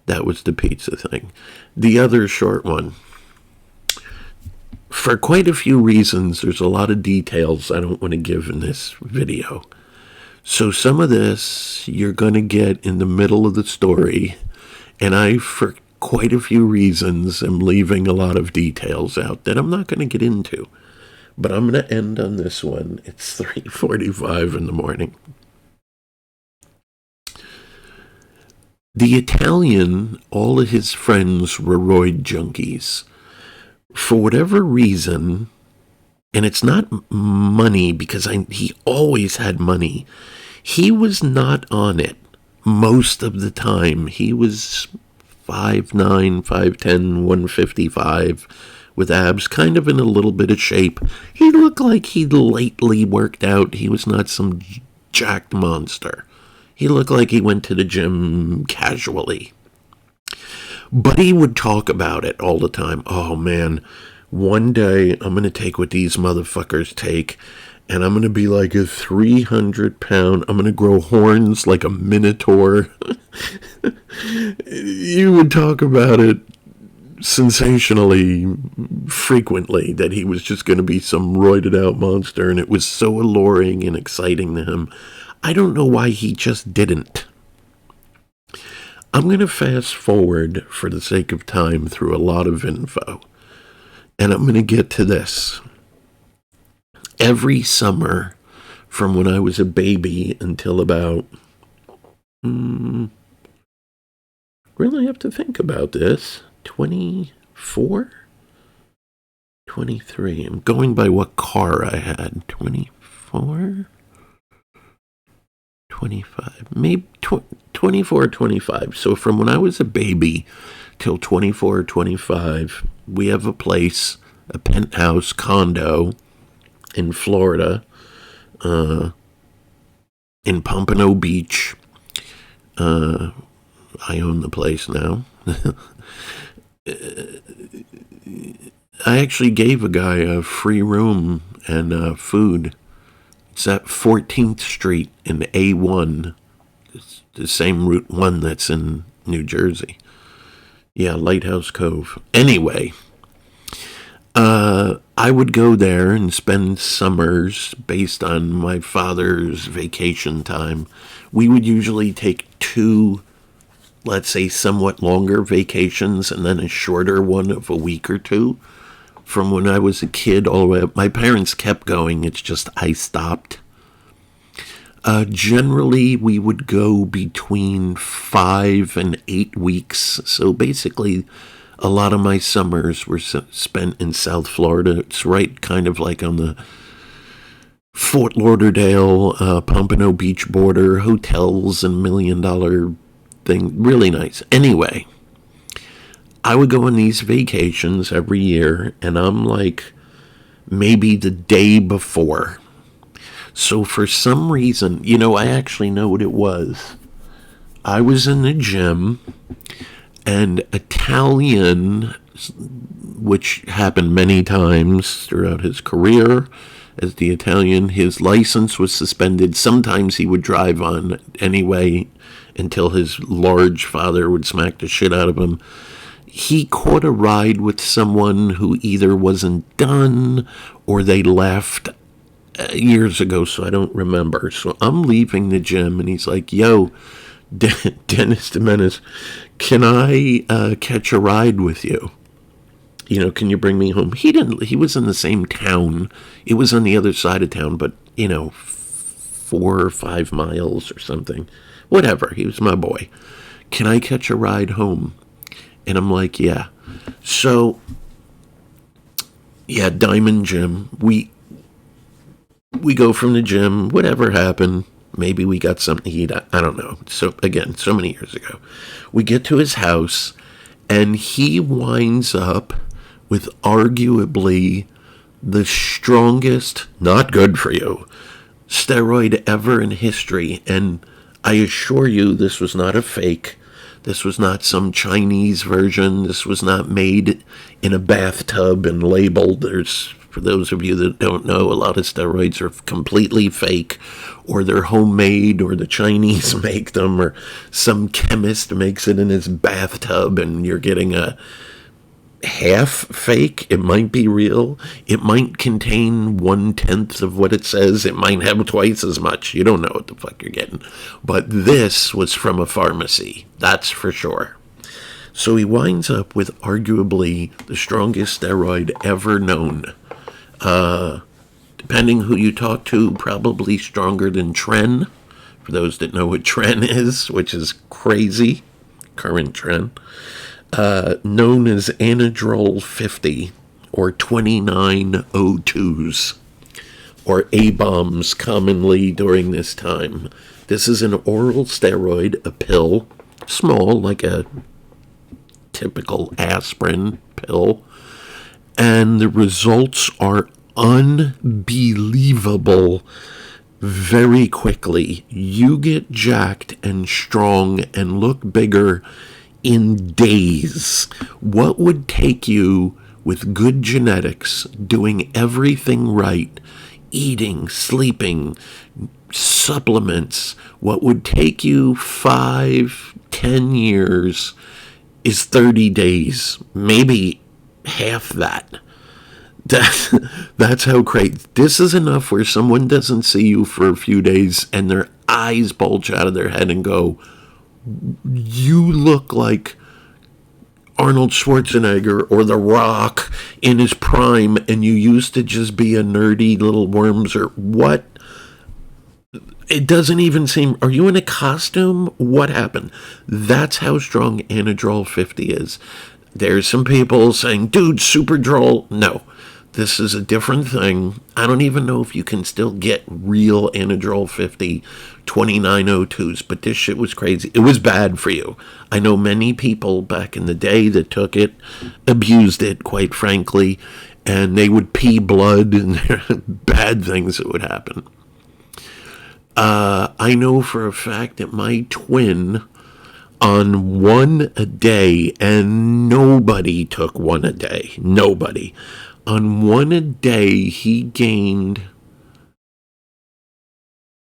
A: That was the pizza thing. The other short one. For quite a few reasons, there's a lot of details I don't want to give in this video. So some of this you're going to get in the middle of the story, and for quite a few reasons, am leaving a lot of details out that I'm not going to get into. But I'm going to end on this one. It's 3:45 in the morning. The Italian, all of his friends were roid junkies. For whatever reason, and it's not money, because he always had money, he was not on it most of the time. He was 5'9", 5'10", 155, with abs, kind of in a little bit of shape. He looked like he'd lately worked out. He was not some jacked monster. He looked like he went to the gym casually. But he would talk about it all the time. Oh, man, one day I'm going to take what these motherfuckers take, and I'm going to be like a 300-pound, I'm going to grow horns like a minotaur. You would talk about it sensationally frequently, that he was just going to be some roided out monster, and it was so alluring and exciting to him. I don't know why he just didn't. I'm going to fast forward for the sake of time through a lot of info, and I'm going to get to this. Every summer, from when I was a baby until about, really have to think about this, 24? 23. I'm going by what car I had. 24? 25. Maybe 24 or 25. So from when I was a baby till 24 or 25, we have a place, a penthouse condo in Florida, in Pompano Beach. I own the place now. I actually gave a guy a free room and food. It's at 14th Street in A1. It's the same Route 1 that's in New Jersey. Yeah, Lighthouse Cove. Anyway, I would go there and spend summers based on my father's vacation time. We would usually take 2, let's say, somewhat longer vacations and then a shorter one of a week or 2. From when I was a kid all the way up. My parents kept going, it's just I stopped. Generally, we would go between 5 and 8 weeks. So basically, a lot of my summers were spent in South Florida. It's right kind of like on the Fort Lauderdale, Pompano Beach border, hotels and $1 million thing. Really nice. Anyway, I would go on these vacations every year, and I'm like maybe the day before. So for some reason, I actually know what it was. I was in the gym, and Italian, which happened many times throughout his career as the Italian, his license was suspended. Sometimes he would drive on anyway until his large father would smack the shit out of him. He caught a ride with someone who either wasn't done or they left years ago, so I don't remember. So I'm leaving the gym, and he's like, "Yo, Dennis the Menace, can I catch a ride with you? Can you bring me home?" He didn't. He was in the same town. It was on the other side of town, but 4 or 5 miles or something. Whatever. He was my boy. "Can I catch a ride home?" And I'm like, "Yeah." So Yeah, Diamond Gym. We go from the gym, whatever happened. Maybe we got something to eat. I don't know. So, again, so many years ago. We get to his house, and he winds up with arguably the strongest, not good for you, steroid ever in history. And I assure you, this was not a fake. This was not some Chinese version. This was not made in a bathtub and labeled. For those of you that don't know, a lot of steroids are completely fake, or they're homemade, or the Chinese make them, or some chemist makes it in his bathtub, and you're getting a half fake. It might be real. It might contain 1/10 of what it says. It might have twice as much. You don't know what the fuck you're getting. But this was from a pharmacy. That's for sure. So he winds up with arguably the strongest steroid ever known. Depending who you talk to, probably stronger than Tren. For those that know what Tren is, which is crazy. Current Tren. Known as Anadrol 50 or 2902s or A-bombs commonly during this time. This is an oral steroid, a pill, small like a typical aspirin pill, and the results are unbelievable. Very quickly, you get jacked and strong and look bigger in days. What would take you with good genetics, doing everything right, eating, sleeping, supplements, what would take you 5, 10 years is 30 days, maybe half that. That's how crazy. This is enough where someone doesn't see you for a few days and their eyes bulge out of their head and go, you look like Arnold Schwarzenegger or The Rock in his prime, and you used to just be a nerdy little worms or what? It doesn't even seem. Are you in a costume? What happened? That's how strong Anadrol 50 is. There's some people saying, dude, super droll. No, this is a different thing. I don't even know if you can still get real Anadrol 50 2902s, but this shit was crazy. It was bad for you. I know many people back in the day that took it, abused it, quite frankly, and they would pee blood and there are bad things that would happen. I know for a fact that my twin, on one a day, and nobody took one a day. Nobody. On one a day, he gained,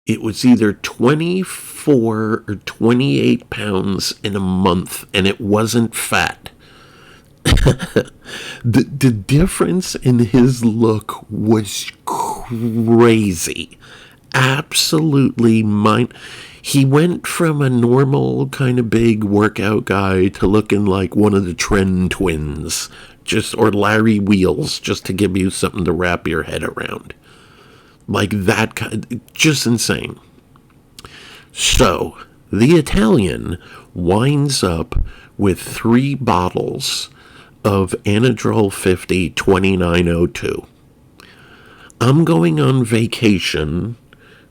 A: it was either 24 or 28 pounds in a month, and it wasn't fat. The difference in his look was crazy. Absolutely mind. He went from a normal kind of big workout guy to looking like one of the Tren twins, or Larry Wheels, just to give you something to wrap your head around. Like that kind, just insane. So, the Italian winds up with 3 bottles of Anadrol 50 2902. I'm going on vacation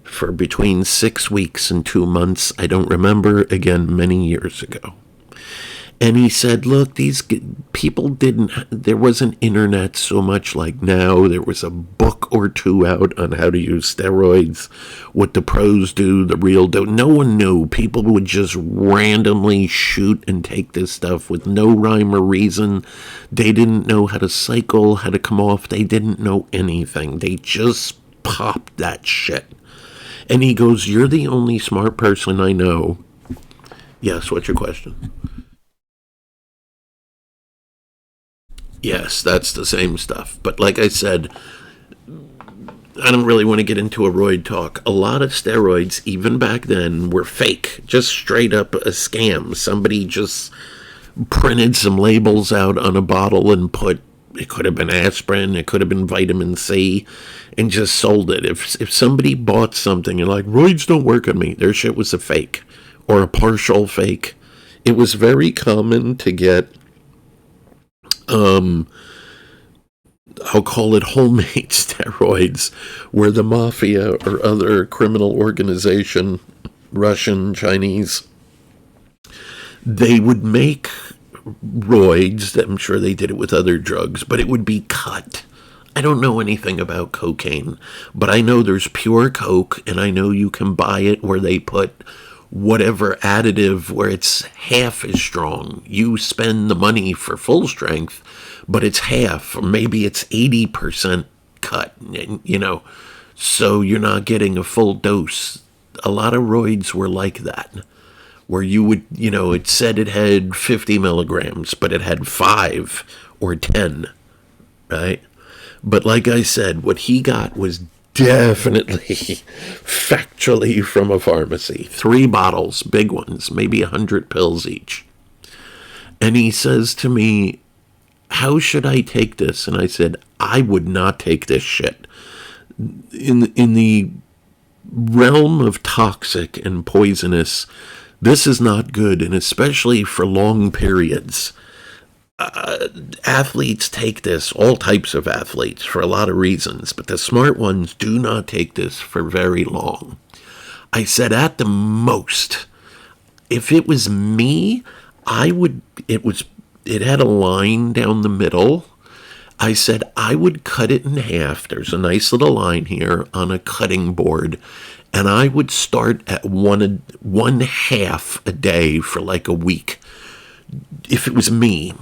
A: for between 6 weeks and 2 months. I don't remember, again, many years ago. And he said, look, these people there wasn't internet so much like now. There was a book or two out on how to use steroids, what the pros do, the real do. No one knew. People would just randomly shoot and take this stuff with no rhyme or reason. They didn't know how to cycle, how to come off. They didn't know anything. They just popped that shit. And he goes, you're the only smart person I know. Yes, what's your question? Yes, that's the same stuff. But like I said, I don't really want to get into a roid talk. A lot of steroids, even back then, were fake. Just straight up a scam. Somebody just printed some labels out on a bottle and put, it could have been aspirin, it could have been vitamin C, and just sold it. If somebody bought something and like, roids don't work on me, their shit was a fake or a partial fake. It was very common to get I'll call it homemade steroids, where the mafia or other criminal organization, Russian, Chinese, they would make roids. I'm sure they did it with other drugs, but it would be cut. I don't know anything about cocaine, but I know there's pure coke, and I know you can buy it where they put whatever additive where it's half as strong. You spend the money for full strength, but it's half, or maybe it's 80% cut, so you're not getting a full dose. A lot of roids were like that, where you would, it said it had 50 milligrams, but it had 5 or 10, right? But like I said, what he got was definitely factually from a pharmacy. 3 bottles, big ones, maybe 100 pills each. And he says to me, how should I take this? And I said, I would not take this shit. In the realm of toxic and poisonous, this is not good, and especially for long periods. Athletes take this, all types of athletes, for a lot of reasons, but the smart ones do not take this for very long. I said, at the most, if it was me, it had a line down the middle. I said, I would cut it in half. There's a nice little line here on a cutting board, and I would start at one half a day for like a week, if it was me,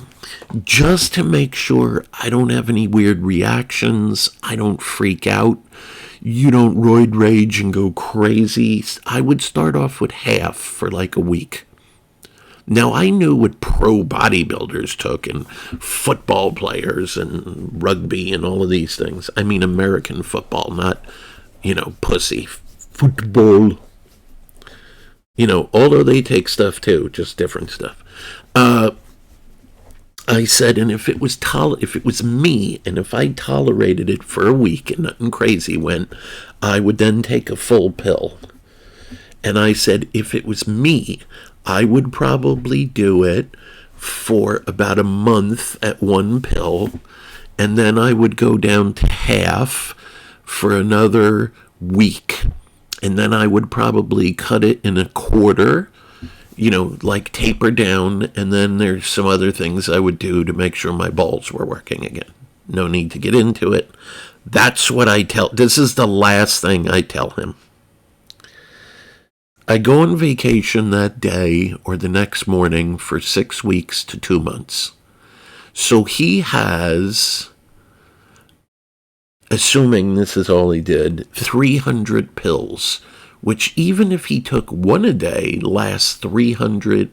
A: just to make sure I don't have any weird reactions, I don't freak out, you don't roid rage and go crazy. I would start off with half for like a week. Now, I knew what pro bodybuilders took, and football players and rugby and all of these things. I mean American football, not, pussy football. Although they take stuff too, just different stuff. I said, and if it was me, and if I tolerated it for a week and nothing crazy went, I would then take a full pill. And I said, if it was me, I would probably do it for about a month at one pill, and then I would go down to half for another week. And then I would probably cut it in a quarter, like taper down, and then there's some other things I would do to make sure my balls were working again. No need to get into it. That's what this is the last thing I tell him. I go on vacation that day or the next morning for 6 weeks to 2 months. So he has, assuming this is all he did, 300 pills, which even if he took one a day, lasts 300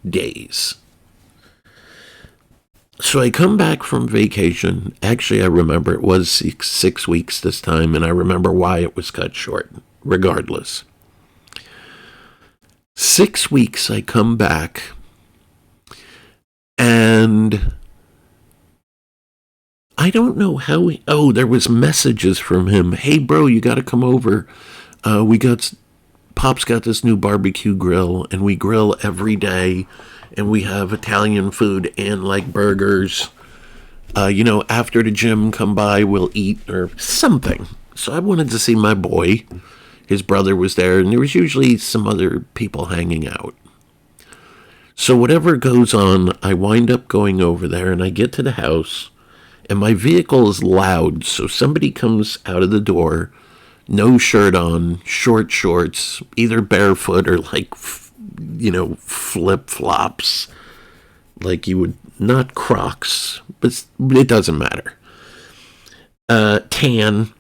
A: days. So I come back from vacation. Actually, I remember it was 6 weeks this time, and I remember why it was cut short, regardless. 6 weeks I come back, and I don't know how there was messages from him. Hey bro, you gotta come over. Pop's got this new barbecue grill, and we grill every day, and we have Italian food and like burgers. After the gym, come by, we'll eat or something. So I wanted to see my boy. His brother was there, and there was usually some other people hanging out. So whatever goes on, I wind up going over there, and I get to the house, and my vehicle is loud, so somebody comes out of the door, no shirt on, short shorts, either barefoot or like, flip-flops, like you would, not Crocs, but it doesn't matter. Tan,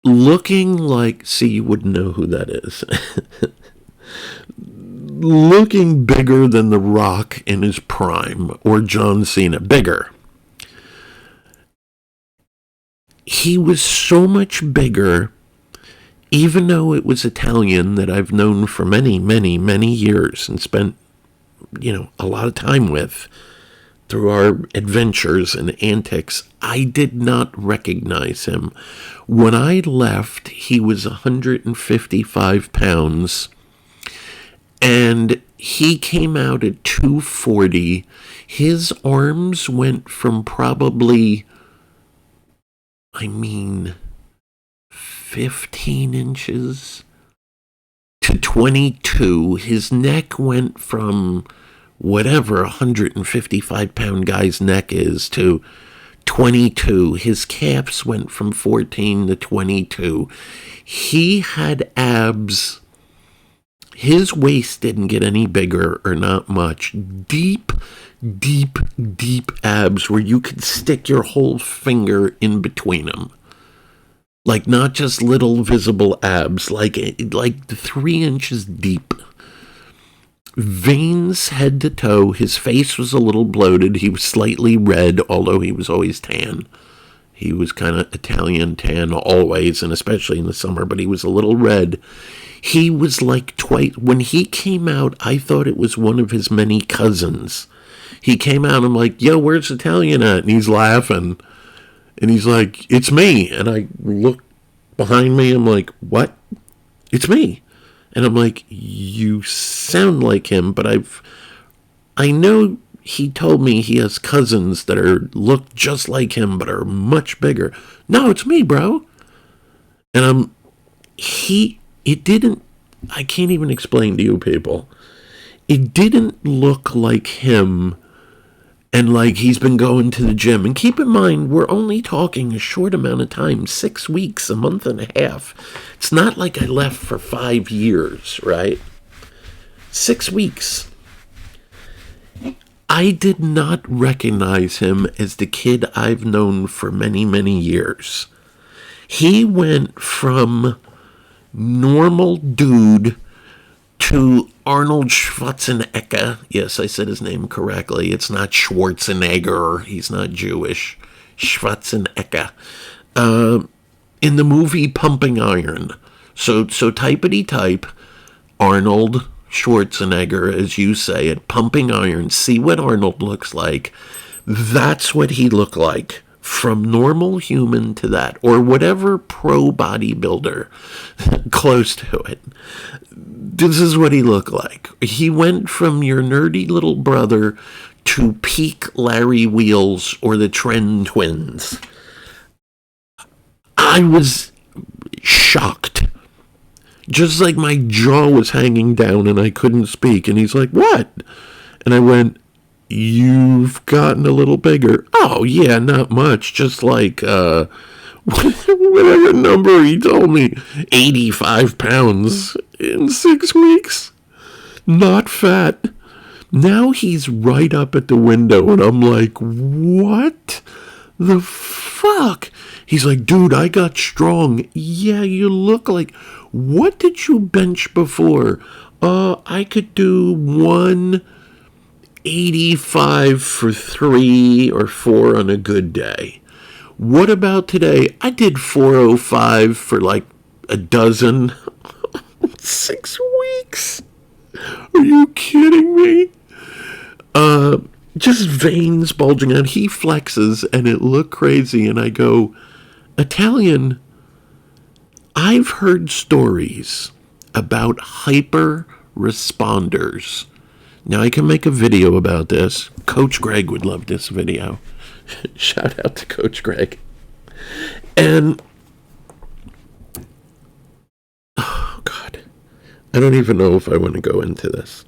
A: looking like, see, you wouldn't know who that is. Looking bigger than The Rock in his prime, or John Cena, bigger. He was so much bigger, even though it was Italian that I've known for many, many, many years and spent, a lot of time with through our adventures and antics. I did not recognize him. When I left, he was 155 pounds, and he came out at 240. His arms went from probably I mean, 15 inches to 22. His neck went from whatever a 155-pound guy's neck is to 22. His calves went from 14 to 22. He had abs. His waist didn't get any bigger or not much. Deep, deep, deep abs where you could stick your whole finger in between them. Like not just little visible abs, like 3 inches deep. Veins head to toe. His face was a little bloated. He was slightly red, although he was always tan. He was kind of Italian tan always, and especially in the summer, but he was a little red. He was like twice. When he came out, I thought it was one of his many cousins. He came out, I'm like, yo, where's Italian at? And he's laughing. And he's like, it's me. And I look behind me, I'm like, what? It's me. And I'm like, you sound like him, but I know he told me he has cousins that look just like him, but are much bigger. No, it's me, bro. And it didn't, I can't even explain to you people. It didn't look like him and like he's been going to the gym. And keep in mind, we're only talking a short amount of time, 6 weeks, a month and a half. It's not like I left for 5 years, right? 6 weeks. I did not recognize him as the kid I've known for many, many years. He went from normal dude to Arnold Schwarzenegger. Yes, I said his name correctly. It's not Schwarzenegger. He's not Jewish. Schwarzenegger. In the movie Pumping Iron. So typity type Arnold Schwarzenegger, as you say it, Pumping Iron. See what Arnold looks like. That's what he looked like. From normal human to that, or whatever pro bodybuilder close to it. This is what he looked like. He went from your nerdy little brother to peak Larry Wheels or the Trend Twins. I was shocked. Just like my jaw was hanging down and I couldn't speak. And he's like, what? And I went, you've gotten a little bigger. Oh, yeah, not much. Just like, whatever number he told me. 85 pounds in 6 weeks. Not fat. Now he's right up at the window, and I'm like, what the fuck? He's like, dude, I got strong. Yeah, you look like... What did you bench before? I could do 185 for 3 or 4 on a good day. What about today? I did 405 for like a dozen. 6 weeks? Are you kidding me? Just veins bulging out. He flexes and it looked crazy. And I go, Italian, I've heard stories about hyper responders. Now I can make a video about this. Coach Greg would love this video. Shout out to Coach Greg. And oh God, I don't even know if I want to go into this.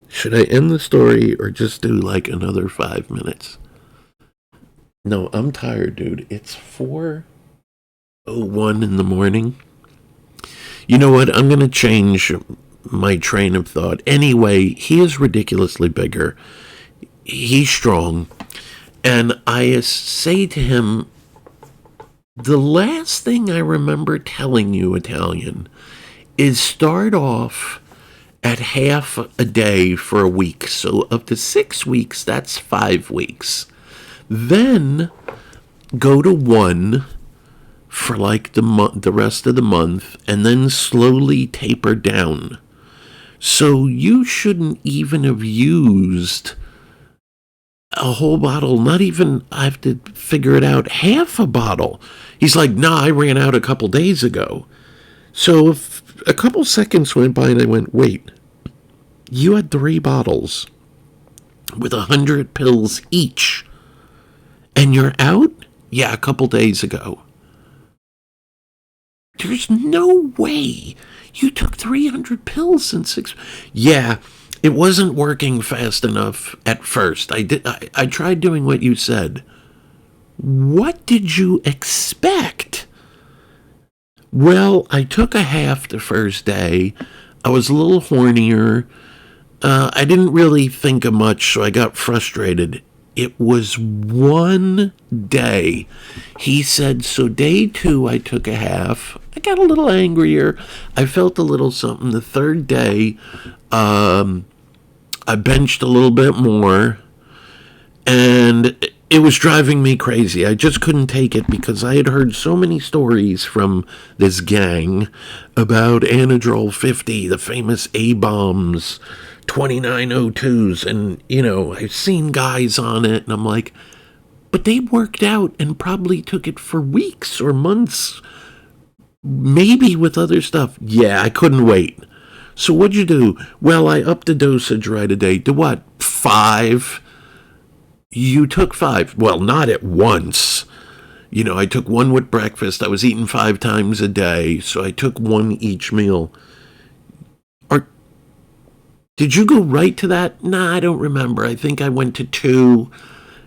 A: Should I end the story or just do like another 5 minutes? No, I'm tired, dude. It's 4:01 in the morning. You know what? I'm going to change my train of thought. Anyway, he is ridiculously bigger. He's strong. And I say to him, the last thing I remember telling you, Italian, is start off at half a day for a week. So up to 6 weeks, that's 5 weeks. Then go to 1 for like the rest of the month, and then slowly taper down. So you shouldn't even have used a whole bottle, not even, I have to figure it out, half a bottle. He's like, nah, I ran out a couple days ago. So if a couple seconds went by and I went, wait, you had 3 bottles with 100 pills each. And you're out? Yeah, a couple days ago. There's no way you took 300 pills in 6. Yeah, it wasn't working fast enough at first. I tried doing what you said. What did you expect? Well, I took a half the first day. I was a little hornier. I didn't really think of much, so I got frustrated. It was one day. He said, so day 2, I took a half. I got a little angrier. I felt a little something. The third day, I benched a little bit more, and it was driving me crazy. I just couldn't take it because I had heard so many stories from this gang about Anadrol 50, the famous A-bombs, 2902s, and, I've seen guys on it, and I'm like, but they worked out and probably took it for weeks or months, maybe with other stuff. Yeah, I couldn't wait. So what'd you do? Well, I upped the dosage right a day to what? 5? You took 5. Well, not at once. I took one with breakfast. I was eating 5 times a day, so I took one each meal. Did you go right to that? Nah, I don't remember. I think I went to 2,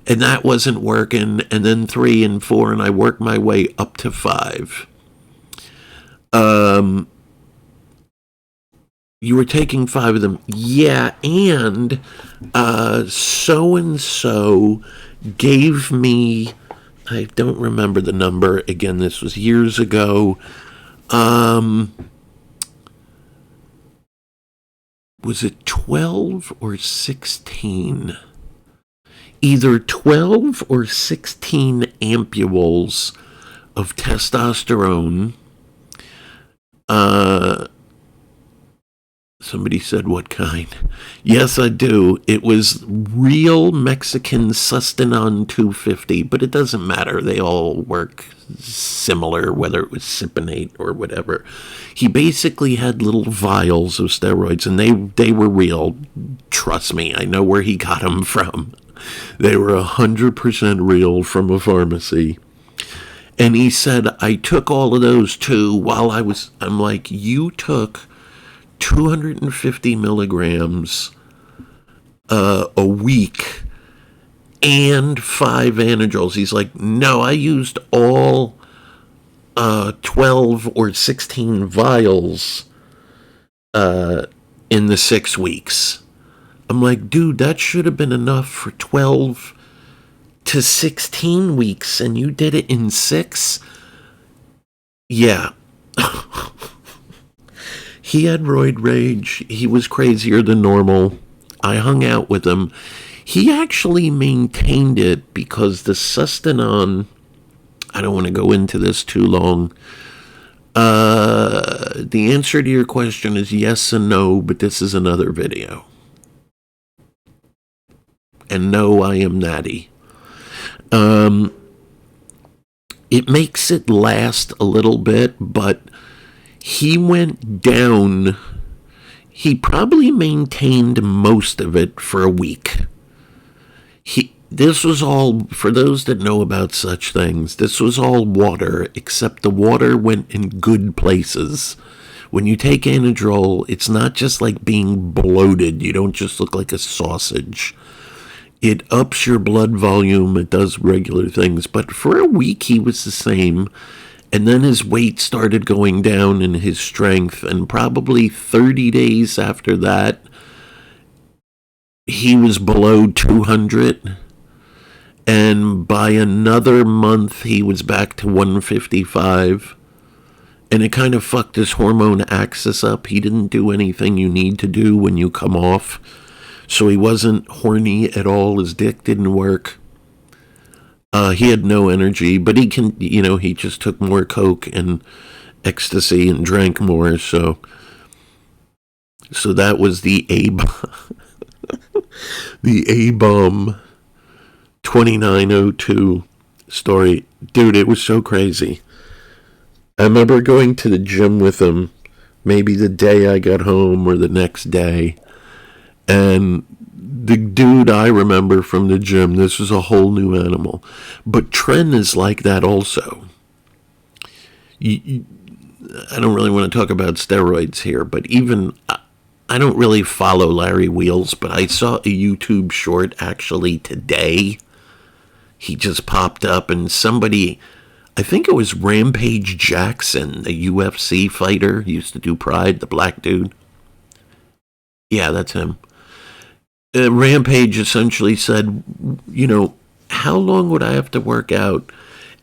A: and that wasn't working, and then 3 and 4, and I worked my way up to 5. You were taking 5 of them. Yeah, and so-and-so gave me, I don't remember the number. Again, this was years ago. Was it 12 or 16? Either 12 or 16 ampules of testosterone. Somebody said, what kind? Yes, I do. It was real Mexican Sustanon 250, but it doesn't matter. They all work similar, whether it was Cypionate or whatever. He basically had little vials of steroids, and they were real. Trust me, I know where he got them from. They were 100% real from a pharmacy. And he said, I took all of those too I'm like, you took 250 milligrams a week and 5 anadrols. He's like, no, I used all 12 or 16 vials in the 6 weeks. I'm like, dude, that should have been enough for 12 to 16 weeks, and you did it in 6? Yeah. He had roid rage. He was crazier than normal. I hung out with him. He actually maintained it because the Sustanon, I don't want to go into this too long. The answer to your question is yes and no, but this is another video. And no, I am natty. It makes it last a little bit, but he went down. He probably maintained most of it for a week. This was all, for those that know about such things, this was all water, except the water went in good places. When you take Anadrol, it's not just like being bloated. You don't just look like a sausage. It ups your blood volume. It does regular things. But for a week, he was the same. And then his weight started going down and his strength. And probably 30 days after that, he was below 200. And by another month, he was back to 155. And it kind of fucked his hormone axis up. He didn't do anything you need to do when you come off. So he wasn't horny at all. His dick didn't work. He had no energy, but he just took more coke and ecstasy and drank more. So that was the A-bomb 2902 story. Dude, it was so crazy. I remember going to the gym with him maybe the day I got home or the next day. And the dude I remember from the gym, this was a whole new animal. But Tren is like that also. I don't really want to talk about steroids here, but even I don't really follow Larry Wheels, but I saw a YouTube short actually today. He just popped up, and somebody, I think it was Rampage Jackson, the UFC fighter, he used to do Pride, the black dude. Yeah, that's him. Rampage essentially said, how long would I have to work out,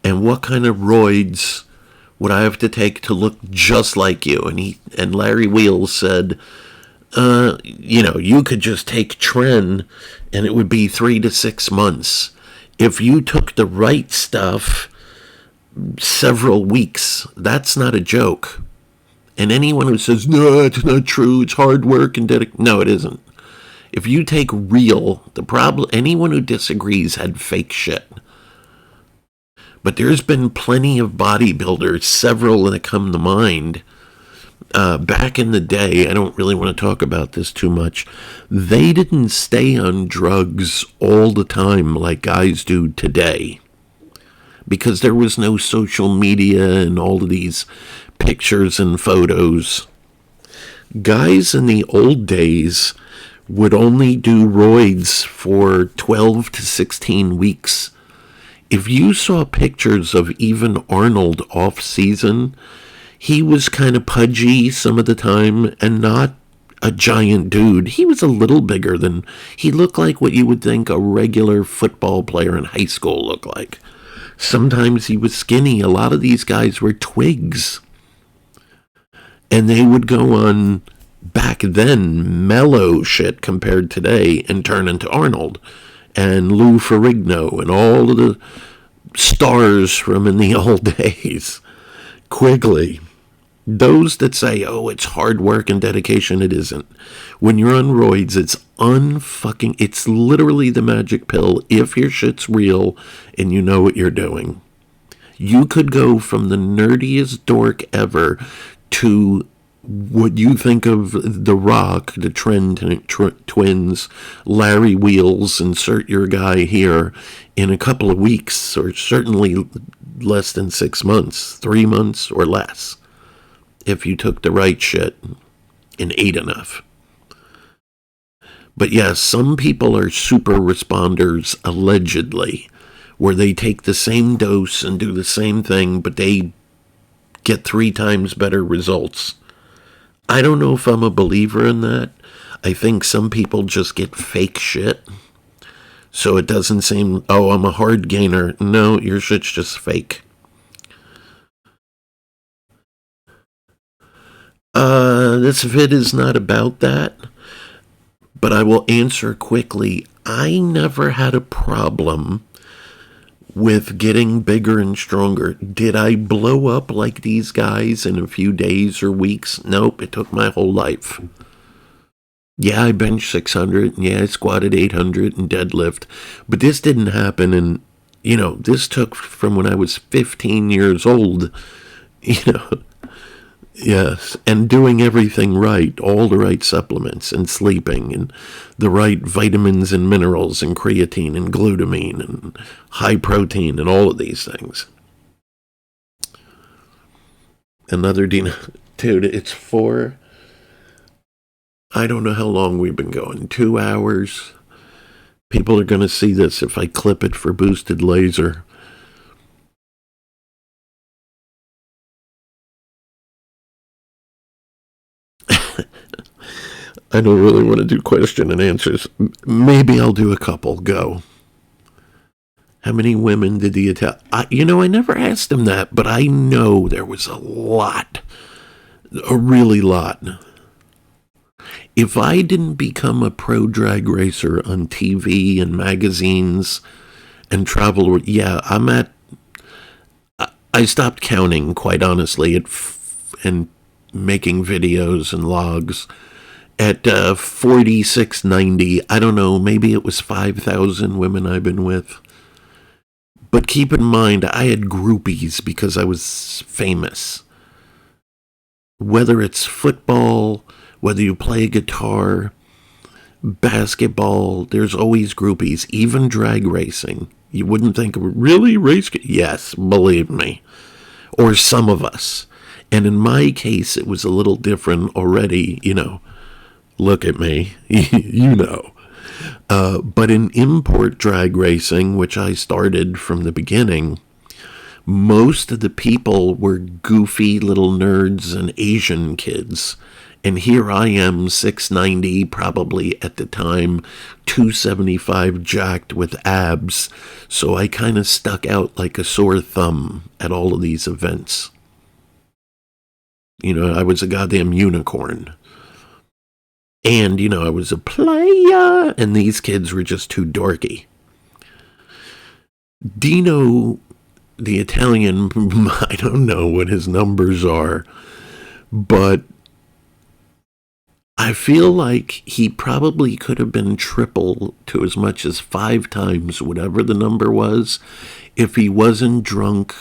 A: and what kind of roids would I have to take to look just like you? And Larry Wheels said, you could just take Tren, and it would be 3 to 6 months. If you took the right stuff, several weeks. That's not a joke. And anyone who says, no, it's not true, it's hard work and dedication, no, it isn't. If you take real, the problem, anyone who disagrees had fake shit. But there's been plenty of bodybuilders, several that come to mind. Back in the day, I don't really want to talk about this too much, they didn't stay on drugs all the time like guys do today. Because there was no social media and all of these pictures and photos. Guys in the old days would only do roids for 12 to 16 weeks. If you saw pictures of even Arnold off season, he was kind of pudgy some of the time and not a giant dude. He was a little bigger than, he looked like what you would think a regular football player in high school looked like. Sometimes he was skinny. A lot of these guys were twigs. And they would go on, back then, mellow shit compared to today and turn into Arnold and Lou Ferrigno and all of the stars from in the old days. Quigley. Those that say, oh, it's hard work and dedication, it isn't. When you're on roids, it's literally the magic pill if your shit's real and you know what you're doing. You could go from the nerdiest dork ever to what you think of The Rock, the twins, Larry Wheels, insert your guy here, in a couple of weeks, or certainly less than 6 months, 3 months or less, if you took the right shit and ate enough. But yes, some people are super responders, allegedly, where they take the same dose and do the same thing, but they get 3 times better results. I don't know if I'm a believer in that. I think some people just get fake shit. So it doesn't seem, oh, I'm a hard gainer. No, your shit's just fake. This vid is not about that, but I will answer quickly. I never had a problem with getting bigger and stronger. Did I blow up like these guys in a few days or weeks? Nope, it took my whole life. Yeah, I benched 600, and yeah, I squatted 800 and deadlift, but this didn't happen, and, this took from when I was 15 years old, Yes, and doing everything right, all the right supplements, and sleeping, and the right vitamins and minerals, and creatine, and glutamine, and high protein, and all of these things. Another dude, it's 4, I don't know how long we've been going, 2 hours. People are going to see this if I clip it for boosted laser. I don't really want to do question and answers. Maybe I'll do a couple. Go. How many women did he attack? I never asked him that, but I know there was a lot. A really lot. If I didn't become a pro drag racer on TV and magazines and travel, I stopped counting, quite honestly, and making videos and logs. At 4690, I don't know, maybe it was 5,000 women I've been with. But keep in mind, I had groupies because I was famous. Whether it's football, whether you play guitar, Basketball, there's always groupies, even drag racing. You wouldn't think, really? Yes, believe me. Or some of us. And in my case, it was a little different already, Look at me, you know. But in import drag racing, which I started from the beginning, most of the people were goofy little nerds and Asian kids. And here I am, 690, probably at the time, 275 jacked with abs. So I kind of stuck out like a sore thumb at all of these events. I was a goddamn unicorn. And, I was a player, and these kids were just too dorky. Dino, the Italian, I don't know what his numbers are, but I feel like he probably could have been triple to as much as 5 times whatever the number was if he wasn't drunk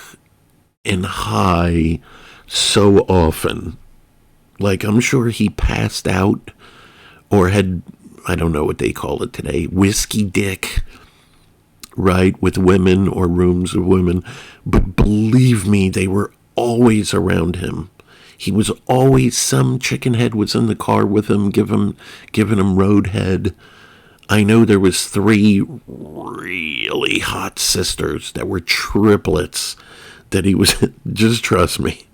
A: and high so often. Like, I'm sure he passed out or had, I don't know what they call it today, whiskey dick, right, with women or rooms of women. But believe me, they were always around him. He was always, some chicken head was in the car with him, giving him road head. I know there was 3 really hot sisters that were triplets that he was, just trust me.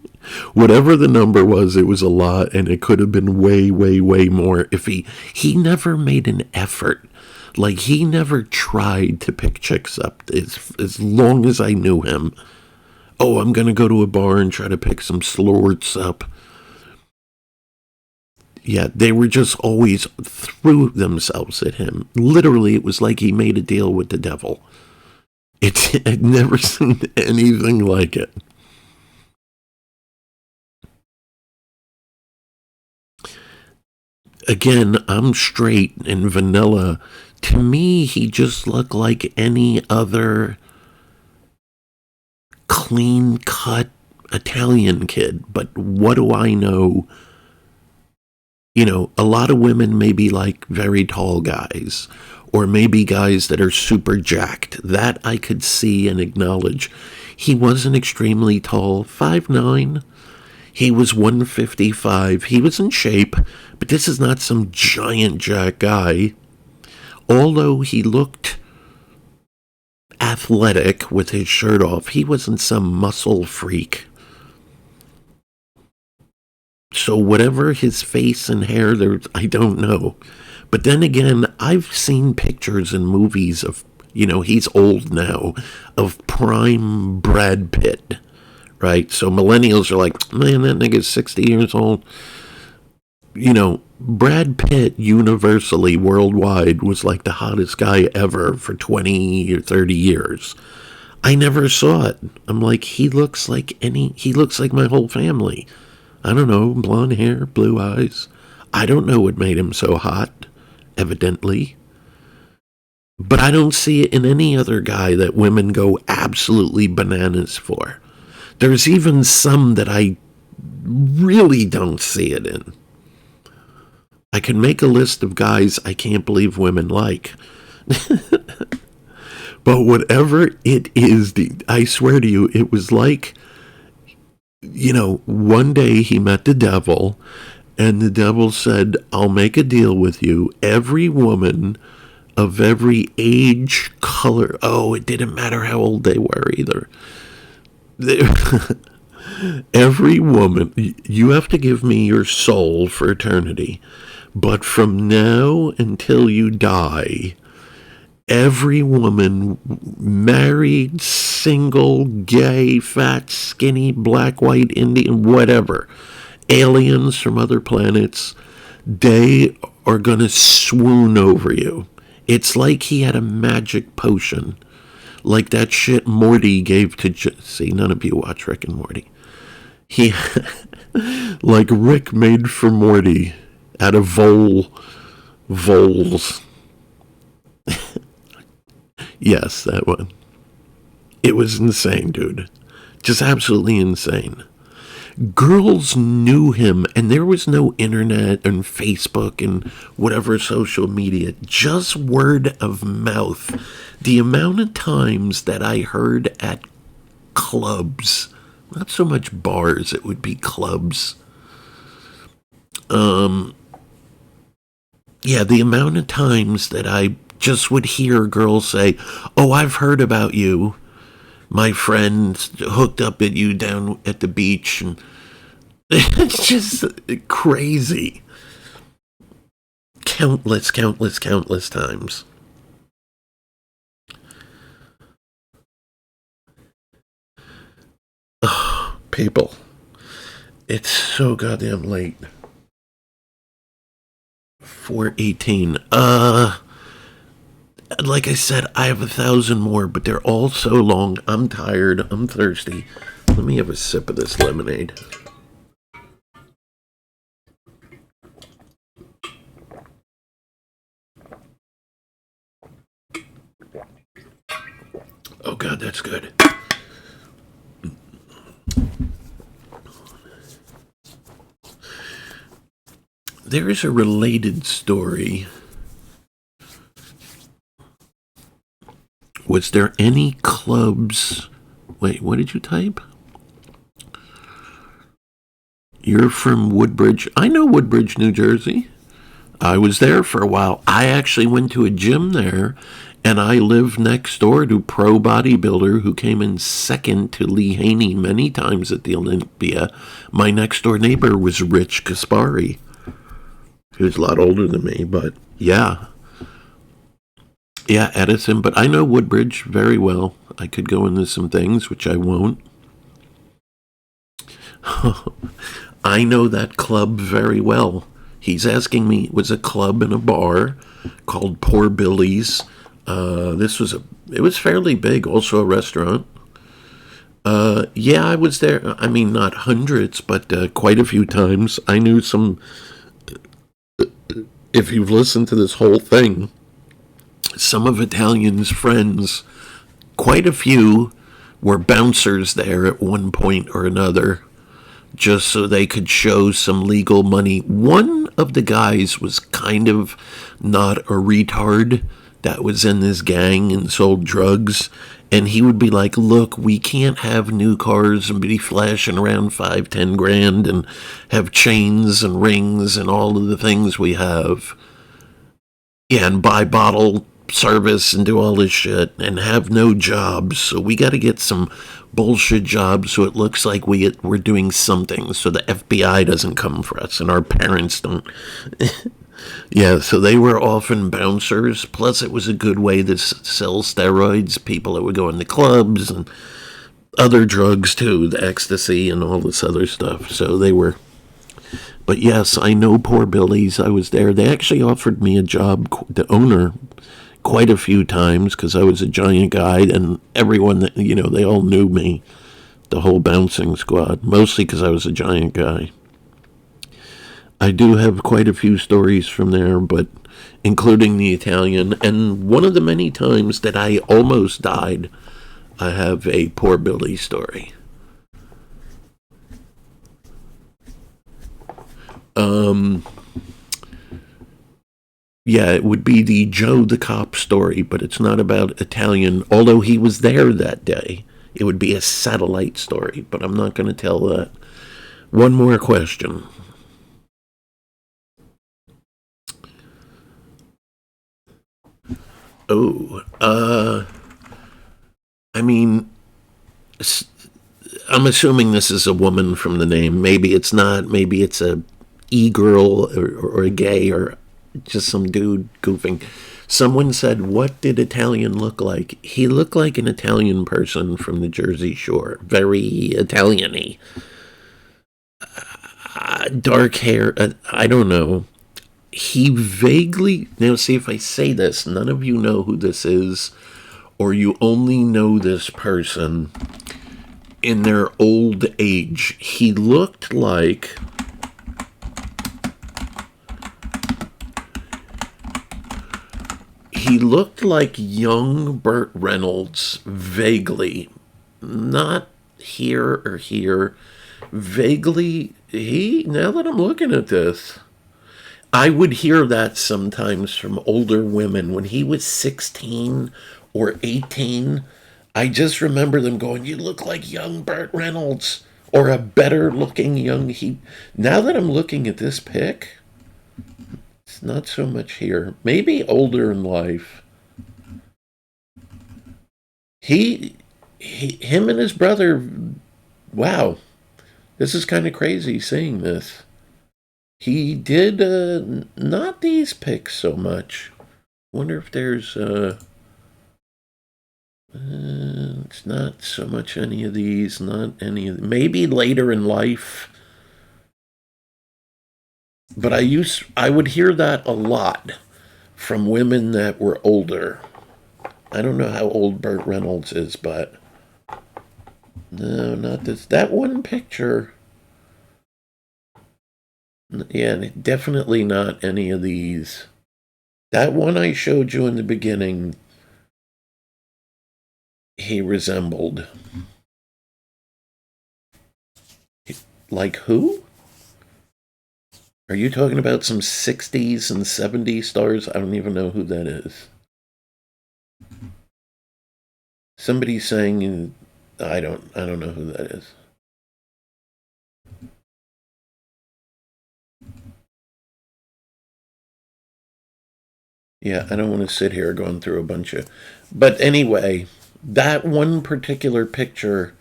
A: Whatever the number was, it was a lot, and it could have been way, way, way more if he never made an effort. Like, he never tried to pick chicks up as long as I knew him. Oh, I'm going to go to a bar and try to pick some slorts up. Yeah, they were just always threw themselves at him. Literally, it was like he made a deal with the devil. I'd never seen anything like it. Again, I'm straight and vanilla. To me, he just looked like any other clean-cut Italian kid. But what do I know? A lot of women maybe like very tall guys, or maybe guys that are super jacked. That I could see and acknowledge. He wasn't extremely tall, 5'9". He was 155. He was in shape, but this is not some giant jack guy. Although he looked athletic with his shirt off, he wasn't some muscle freak. So whatever his face and hair, I don't know. But then again, I've seen pictures in movies of, he's old now, of prime Brad Pitt. Right? So millennials are like, man, that nigga's 60 years old. Brad Pitt universally, worldwide, was like the hottest guy ever for 20 or 30 years. I never saw it. I'm like, he looks like my whole family. I don't know, blonde hair, blue eyes. I don't know what made him so hot, evidently. But I don't see it in any other guy that women go absolutely bananas for. There's even some that I really don't see it in. I can make a list of guys I can't believe women like. But whatever it is, I swear to you, it was like, one day he met the devil, and the devil said, I'll make a deal with you. Every woman of every age, color, it didn't matter how old they were either. Every woman, you have to give me your soul for eternity. But from now until you die, every woman, married, single, gay, fat, skinny, black, white, Indian, whatever, aliens from other planets, they are going to swoon over you. It's like he had a magic potion. Like that shit Morty gave to... See, none of you watch Rick and Morty. He... like Rick made for Morty out of voles. Yes, that one. It was insane, dude. Just absolutely insane. Girls knew him, and there was no internet and Facebook and whatever social media, just word of mouth. The amount of times that I heard at clubs, not so much bars, it would be clubs. Yeah, the amount of times that I just would hear girls say, "Oh, I've heard about you. My friend hooked up at you down at the beach," and it's just crazy. Countless, countless, countless times. People, it's so goddamn late. 4:18. Like I said, I have 1,000 more, but they're all so long. I'm tired. I'm thirsty. Let me have a sip of this lemonade. Oh God, that's good. There is a related story. Was there any clubs? Wait, what did you type? You're from Woodbridge. I know Woodbridge, New Jersey. I was there for a while. I actually went to a gym there, and I lived next door to pro bodybuilder who came in second to Lee Haney many times at the Olympia. My next door neighbor was Rich Kaspari. He was a lot older than me, but yeah. Yeah, Edison, but I know Woodbridge very well. I could go into some things, which I won't. I know that club very well. He's asking me, it was a club and a bar called Poor Billy's. It was fairly big, also a restaurant. Yeah, I was there. I mean, not hundreds, but quite a few times. I knew some, if you've listened to this whole thing, some of Italian's friends, quite a few, were bouncers there at one point or another, just so they could show some legal money. One of the guys was kind of not a retard that was in this gang and sold drugs. And he would be like, "Look, we can't have new cars and be flashing around 5, 10 grand and have chains and rings and all of the things we have. Yeah, and buy bottle service and do all this shit and have no jobs. So we got to get some bullshit jobs so it looks like we're doing something so the FBI doesn't come for us and our parents don't." Yeah, so they were often bouncers. Plus, it was a good way to sell steroids. People that would go into clubs and other drugs too, the ecstasy and all this other stuff. So they were. But yes, I know Poor Billy's. I was there. They actually offered me a job, the owner, quite a few times because I was a giant guy, and everyone that they all knew me, the whole bouncing squad, mostly because I was a giant guy. I do have quite a few stories from there, but including the Italian, and one of the many times that I almost died, I have a Poor Billy story. Yeah, it would be the Joe the Cop story, but it's not about Italian, although he was there that day. It would be a satellite story, but I'm not going to tell that. One more question. Oh, I mean, I'm assuming this is a woman from the name. Maybe it's not. Maybe it's a e-girl or a gay or just some dude goofing. Someone said, "What did Italian look like?" He looked like an Italian person from the Jersey Shore. Very Italian-y. Dark hair. I don't know. He vaguely. Now, see if I say this. None of you know who this is, or you only know this person in their old age. He looked like. He looked like young Burt Reynolds, vaguely. Not here or here. Vaguely, now that I'm looking at this, I would hear that sometimes from older women when he was 16 or 18. I just remember them going, "You look like young Burt Reynolds or a better looking young he." Now that I'm looking at this pic, it's not so much here. Maybe older in life. He, him and his brother, wow, this is kind of crazy seeing this. He did not these pics so much. Wonder if there's it's not so much any of these, not any of maybe later in life. But I would hear that a lot from women that were older. I don't know how old Burt Reynolds is, but no, not this. That one picture. Yeah, definitely not any of these. That one I showed you in the beginning, he resembled. Like who? Are you talking about some 60s and 70s stars? I don't even know who that is. Somebody's saying I don't know who that is. Yeah, I don't want to sit here going through a bunch of. But anyway, that one particular picture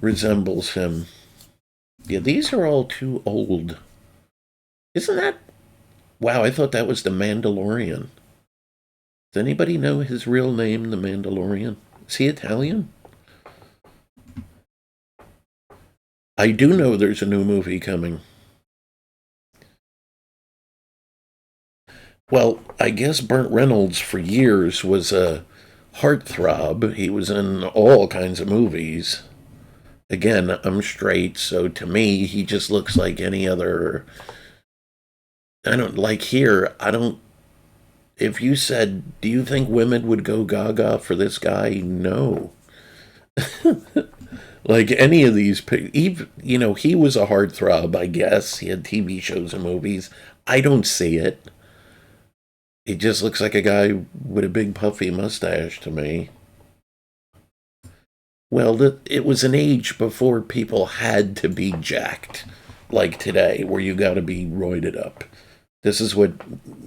A: resembles him. Yeah, these are all too old. Isn't that. Wow, I thought that was the Mandalorian. Does anybody know his real name, the Mandalorian? Is he Italian? I do know there's a new movie coming. Well, I guess Burt Reynolds for years was a heartthrob. He was in all kinds of movies. Again, I'm straight, so to me, he just looks like any other. I don't like here. I don't. If you said, do you think women would go gaga for this guy? No. Like any of these, he was a heartthrob, I guess. He had TV shows and movies. I don't see it. He just looks like a guy with a big puffy mustache to me. Well, it was an age before people had to be jacked like today, where you got to be roided up. This is what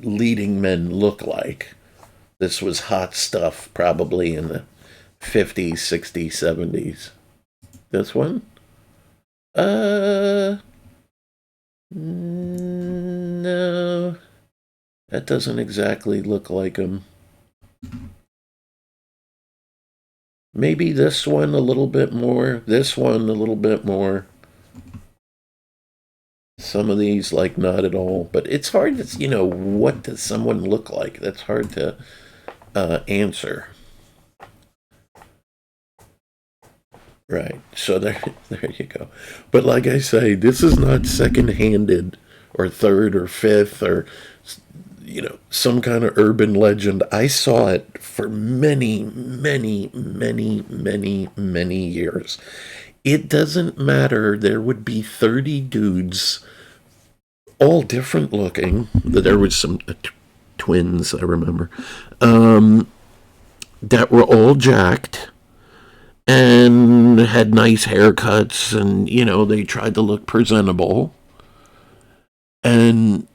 A: leading men look like. This was hot stuff probably in the 50s, 60s, 70s. This one? Uh, no. That doesn't exactly look like him. Maybe this one a little bit more. This one a little bit more. Some of these, like, not at all. But it's hard to, what does someone look like? That's hard to answer. Right. So there, there you go. But like I say, this is not second-handed or third or fifth or some kind of urban legend. I saw it for many, many, many, many, many years. It doesn't matter. There would be 30 dudes, all different looking. There was some twins, I remember, that were all jacked and had nice haircuts, and they tried to look presentable, and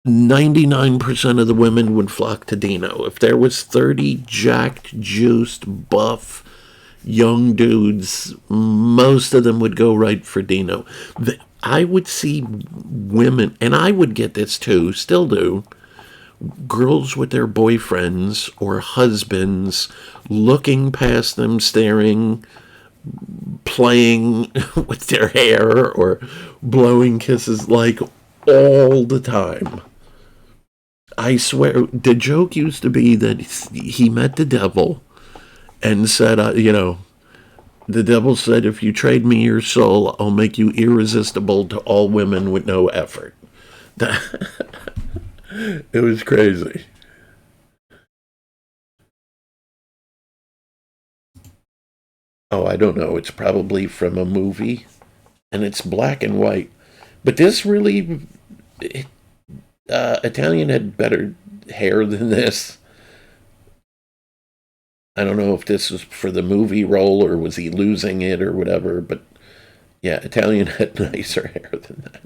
A: 99% of the women would flock to Dino. If there was 30 jacked, juiced, buff young dudes, most of them would go right for Dino. I would see women, and I would get this too, still do, girls with their boyfriends or husbands looking past them, staring, playing with their hair or blowing kisses, like, all the time. I swear, the joke used to be that he met the devil and said, the devil said, if you trade me your soul, I'll make you irresistible to all women with no effort. It was crazy. Oh, I don't know. It's probably from a movie. and it's black and white. But this really, Italian had better hair than this. I don't know if this was for the movie role or was he losing it or whatever, but yeah, Italian had nicer hair than that.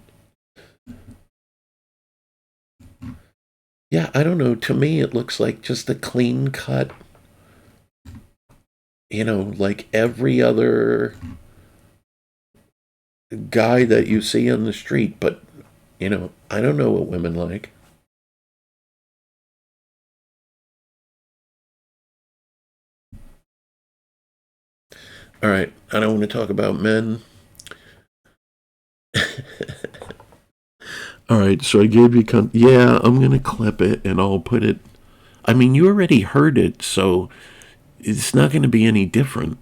A: Yeah, I don't know. To me, it looks like just a clean cut, like every other guy that you see on the street. But, I don't know what women like. All right, I don't want to talk about men. All right, so I gave you. Yeah, I'm going to clip it and I'll put it. I mean, you already heard it, so it's not going to be any different.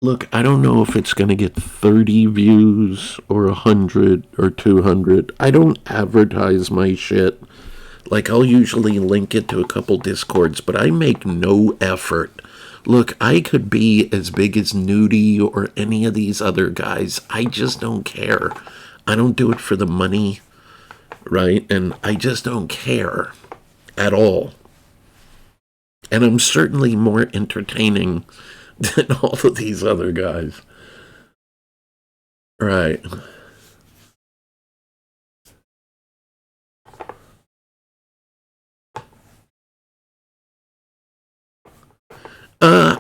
A: Look, I don't know if it's going to get 30 views or 100 or 200. I don't advertise my shit. Like, I'll usually link it to a couple Discords, but I make no effort. Look, I could be as big as Nudie or any of these other guys. I just don't care. I don't do it for the money, right? And I just don't care at all. And I'm certainly more entertaining than all of these other guys. Right.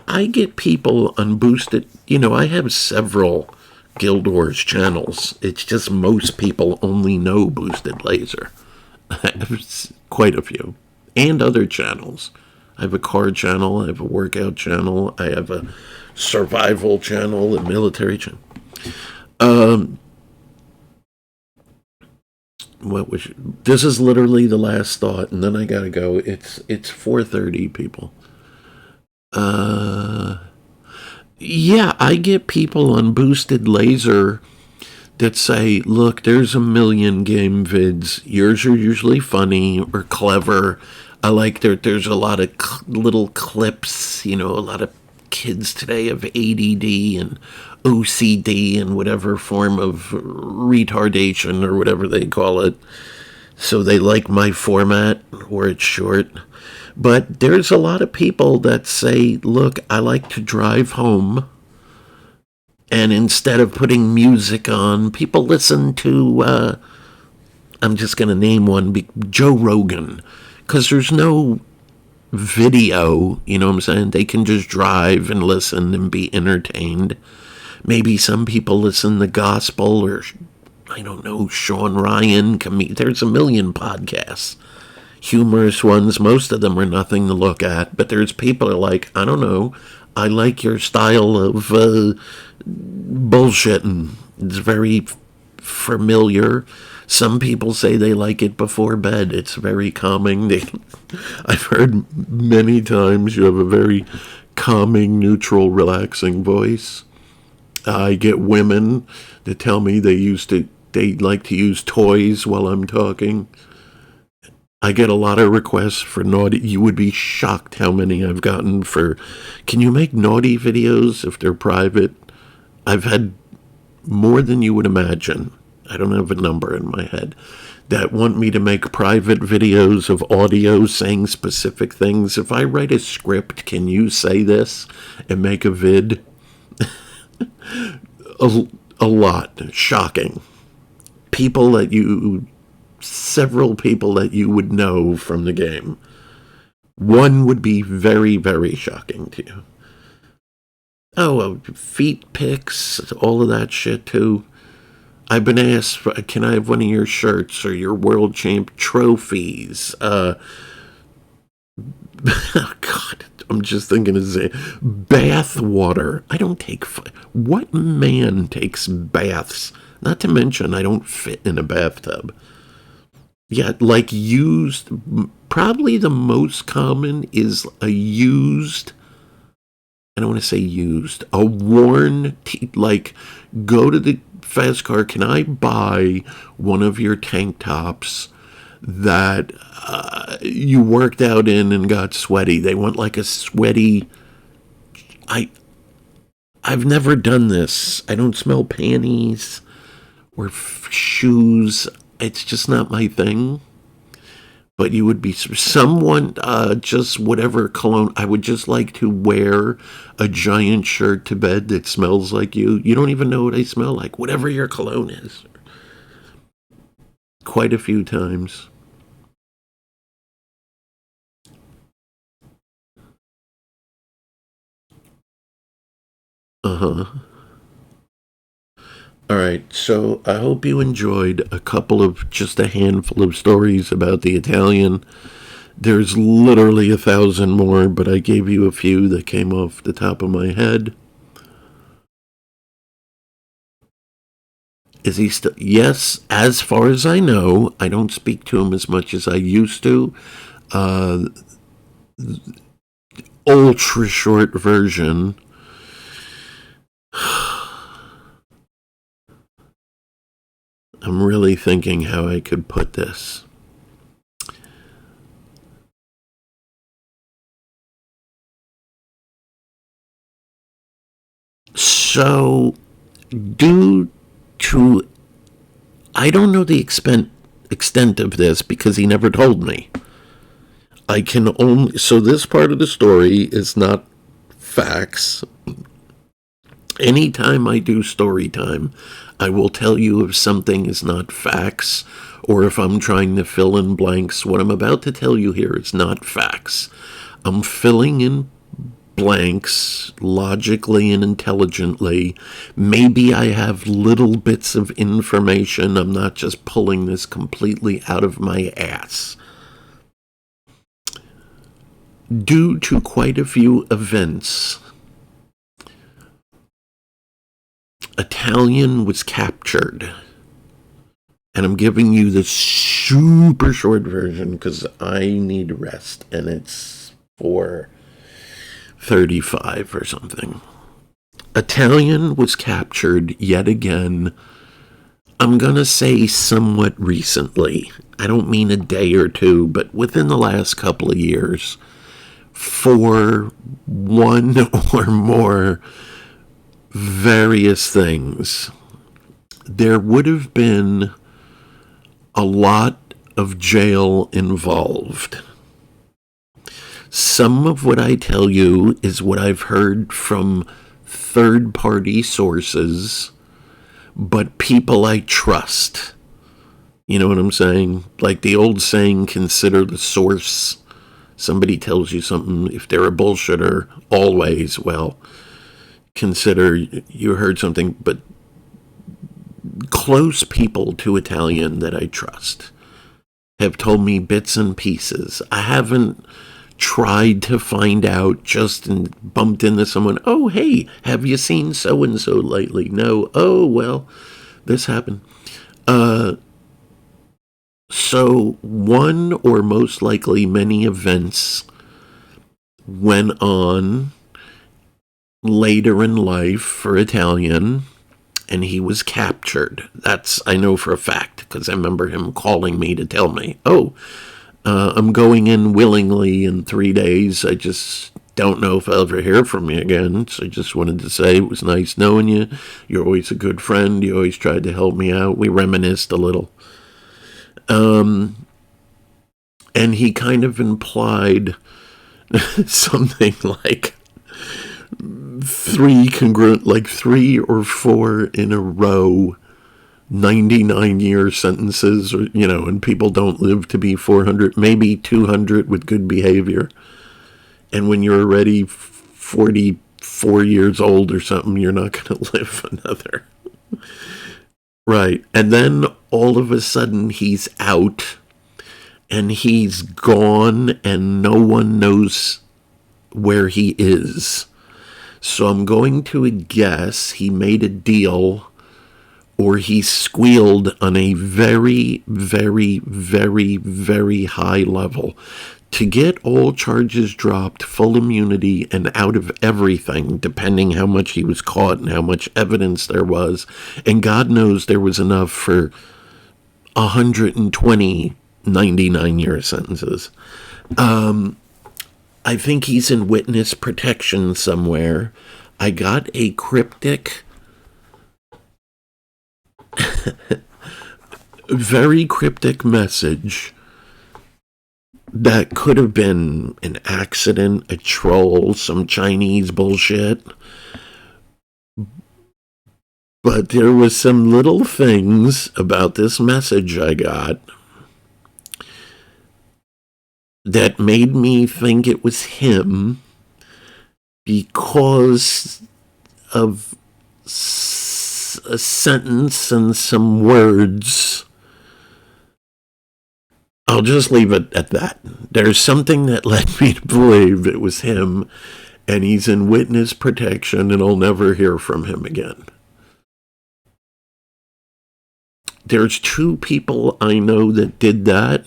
A: I get people on Boosted. I have several Guild Wars channels. It's just most people only know Boosted Laser. I have quite a few. And other channels. I have a car channel, I have a workout channel, I have a survival channel, a military channel. What was this is literally the last thought, and then I gotta go. It's 4:30, people. Uh, yeah, I get people on Boosted Laser that say, "Look, there's a million game vids. Yours are usually funny or clever. I like there's a lot of little clips. A lot of kids today have ADD and OCD and whatever form of retardation or whatever they call it. So they like my format where it's short." But there's a lot of people that say, "Look, I like to drive home. And instead of putting music on, people listen to, I'm just going to name one, Joe Rogan. Because there's no video, you know what I'm saying? They can just drive and listen and be entertained. Maybe some people listen to gospel or, I don't know, Sean Ryan. There's a million podcasts. Humorous ones. Most of them are nothing to look at. But there's people that are like, I don't know, I like your style of bullshitting. It's very familiar. Some people say they like it before bed. It's very calming. I've heard many times you have a very calming, neutral, relaxing voice. I get women that tell me they like to use toys while I'm talking. I get a lot of requests for naughty. You would be shocked how many I've gotten for, can you make naughty videos if they're private? I've had more than you would imagine. I don't have a number in my head that want me to make private videos of audio saying specific things. If I write a script, can you say this and make a vid? a lot. Shocking. Several people that you would know from the game. One would be very, very shocking to you. Oh, feet pics, all of that shit too. I've been asked, can I have one of your shirts or your world champ trophies? Oh God, I'm just thinking of bath water. I don't take. What man takes baths? Not to mention, I don't fit in a bathtub. Yeah, like used. Probably the most common is a used. I don't want to say used. A worn, like, go to the fast car. Can I buy one of your tank tops that you worked out in and got sweaty? They want like a sweaty. I've never done this. I don't smell panties or shoes. It's just not my thing. But you would be someone, just whatever cologne. I would just like to wear a giant shirt to bed that smells like you. You don't even know what I smell like. Whatever your cologne is. Quite a few times. Uh-huh. All right, so I hope you enjoyed just a handful of stories about the Italian. There's literally 1,000 more, but I gave you a few that came off the top of my head. Is he still? Yes, as far as I know. I don't speak to him as much as I used to. Uh, Ultra short version. I'm really thinking how I could put this. So, due to, I don't know the extent of this because he never told me. I can only, so this part of the story is not facts. Anytime I do story time, I will tell you if something is not facts or if I'm trying to fill in blanks. What I'm about to tell you here is not facts. I'm filling in blanks logically and intelligently. Maybe I have little bits of information. I'm not just pulling this completely out of my ass. Due to quite a few events, Italian was captured. And I'm giving you the super short version because I need rest and it's 4:35 or something. Italian was captured yet again. I'm going to say somewhat recently. I don't mean a day or two, but within the last couple of years, for one or more various things. There would have been a lot of jail involved. Some of what I tell you is what I've heard from third-party sources, but people I trust. You know what I'm saying? Like the old saying, consider the source. Somebody tells you something, if they're a bullshitter, always, well, consider you heard something, but close people to Italian that I trust have told me bits and pieces. I haven't tried to find out just and bumped into someone, oh, hey, have you seen so-and-so lately? No. Oh, well, this happened. So one or most likely many events went on later in life for Italian, and he was captured. That's, I know for a fact, because I remember him calling me to tell me, oh, I'm going in willingly in 3 days. I just don't know if I'll ever hear from you again. So I just wanted to say it was nice knowing you. You're always a good friend. You always tried to help me out. We reminisced a little. And he kind of implied something like three or four in a row 99-year sentences, or and people don't live to be 400, maybe 200 with good behavior. And when you're already 44 years old or something, you're not going to live another. Right. And then all of a sudden he's out and he's gone and no one knows where he is. So I'm going to guess he made a deal or he squealed on a very, very, very, very high level to get all charges dropped, full immunity, and out of everything, depending how much he was caught and how much evidence there was. And God knows there was enough for 120 99-year sentences. I think he's in witness protection somewhere. I got a cryptic, very cryptic message that could have been an accident, a troll, some Chinese bullshit. But there was some little things about this message I got that made me think it was him because of a sentence and some words. I'll just leave it at that. There's something that led me to believe it was him, and he's in witness protection, and I'll never hear from him again. There's 2 people I know that did that.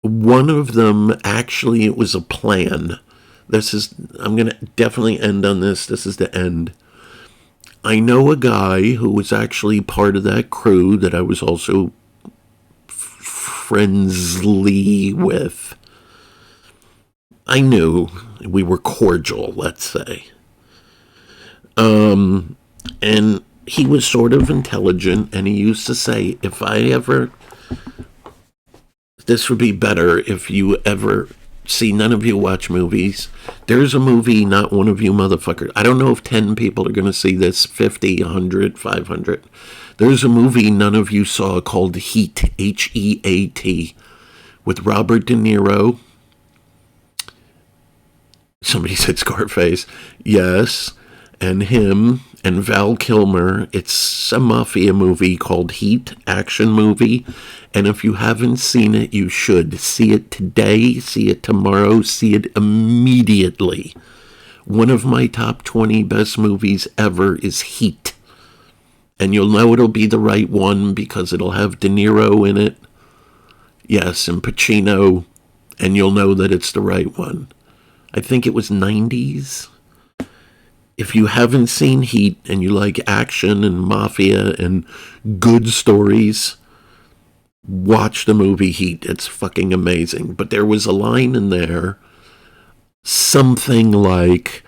A: One of them, actually, it was a plan. I'm going to definitely end on this. This is the end. I know a guy who was actually part of that crew that I was also friendly with. I knew we were cordial, let's say. And he was sort of intelligent, and he used to say, this would be better if you ever see, none of you watch movies. There's a movie, not one of you motherfuckers. I don't know if 10 people are going to see this, 50, 100, 500. There's a movie none of you saw called Heat, Heat, with Robert De Niro. Somebody said Scarface. Yes. And him and Val Kilmer. It's a mafia movie called Heat, action movie. And if you haven't seen it, you should. See it today, see it tomorrow, see it immediately. One of my top 20 best movies ever is Heat. And you'll know it'll be the right one because it'll have De Niro in it. Yes, and Pacino. And you'll know that it's the right one. I think it was 90s. If you haven't seen Heat and you like action and mafia and good stories, watch the movie Heat. It's fucking amazing. But there was a line in there, something like,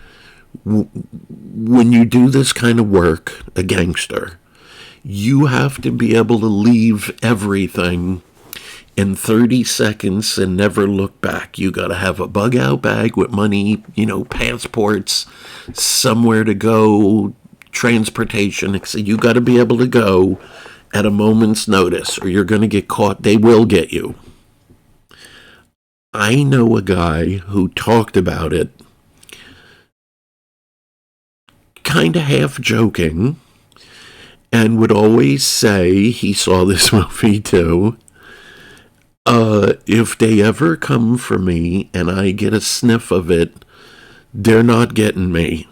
A: when you do this kind of work, a gangster, you have to be able to leave everything in 30 seconds and never look back. You got to have a bug out bag with money, passports, somewhere to go, transportation. You got to be able to go at a moment's notice or you're going to get caught. They will get you. I know a guy who talked about it, kind of half joking, and would always say he saw this movie too. If they ever come for me and I get a sniff of it, they're not getting me.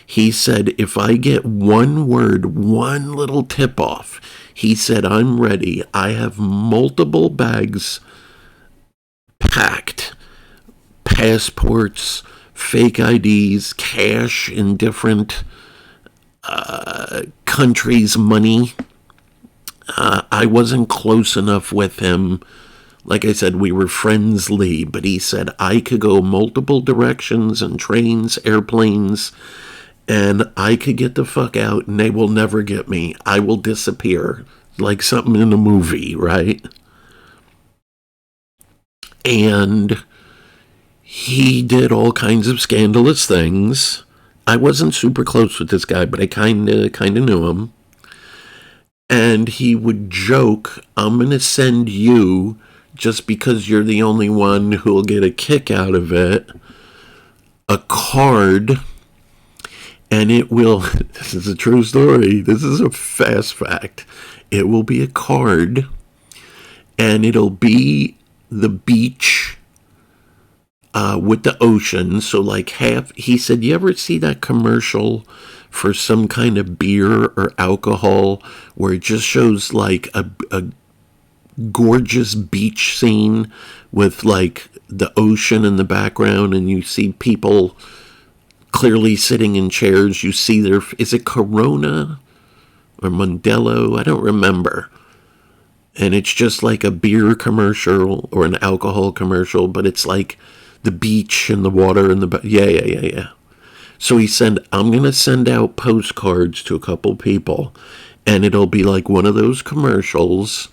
A: He said, if I get one word, one little tip off, he said, I'm ready. I have multiple bags packed. Passports, fake IDs, cash in different countries, money. I wasn't close enough with him. Like I said, we were friendly, but he said I could go multiple directions and trains, airplanes, and I could get the fuck out and they will never get me. I will disappear like something in a movie, right? And he did all kinds of scandalous things. I wasn't super close with this guy, but I kind of knew him. And he would joke, I'm going to send you, just because you're the only one who'll get a kick out of it, a card, and it will, this is a true story, this is a fast fact, it will be a card, and it'll be the beach with the ocean, so like half, he said, you ever see that commercial for some kind of beer or alcohol where it just shows like a gorgeous beach scene with like the ocean in the background and you see people clearly sitting in chairs. You see is it Corona or Modelo? I don't remember. And it's just like a beer commercial or an alcohol commercial, but it's like the beach and the water and yeah. So he said, I'm going to send out postcards to a couple people, and it'll be like one of those commercials,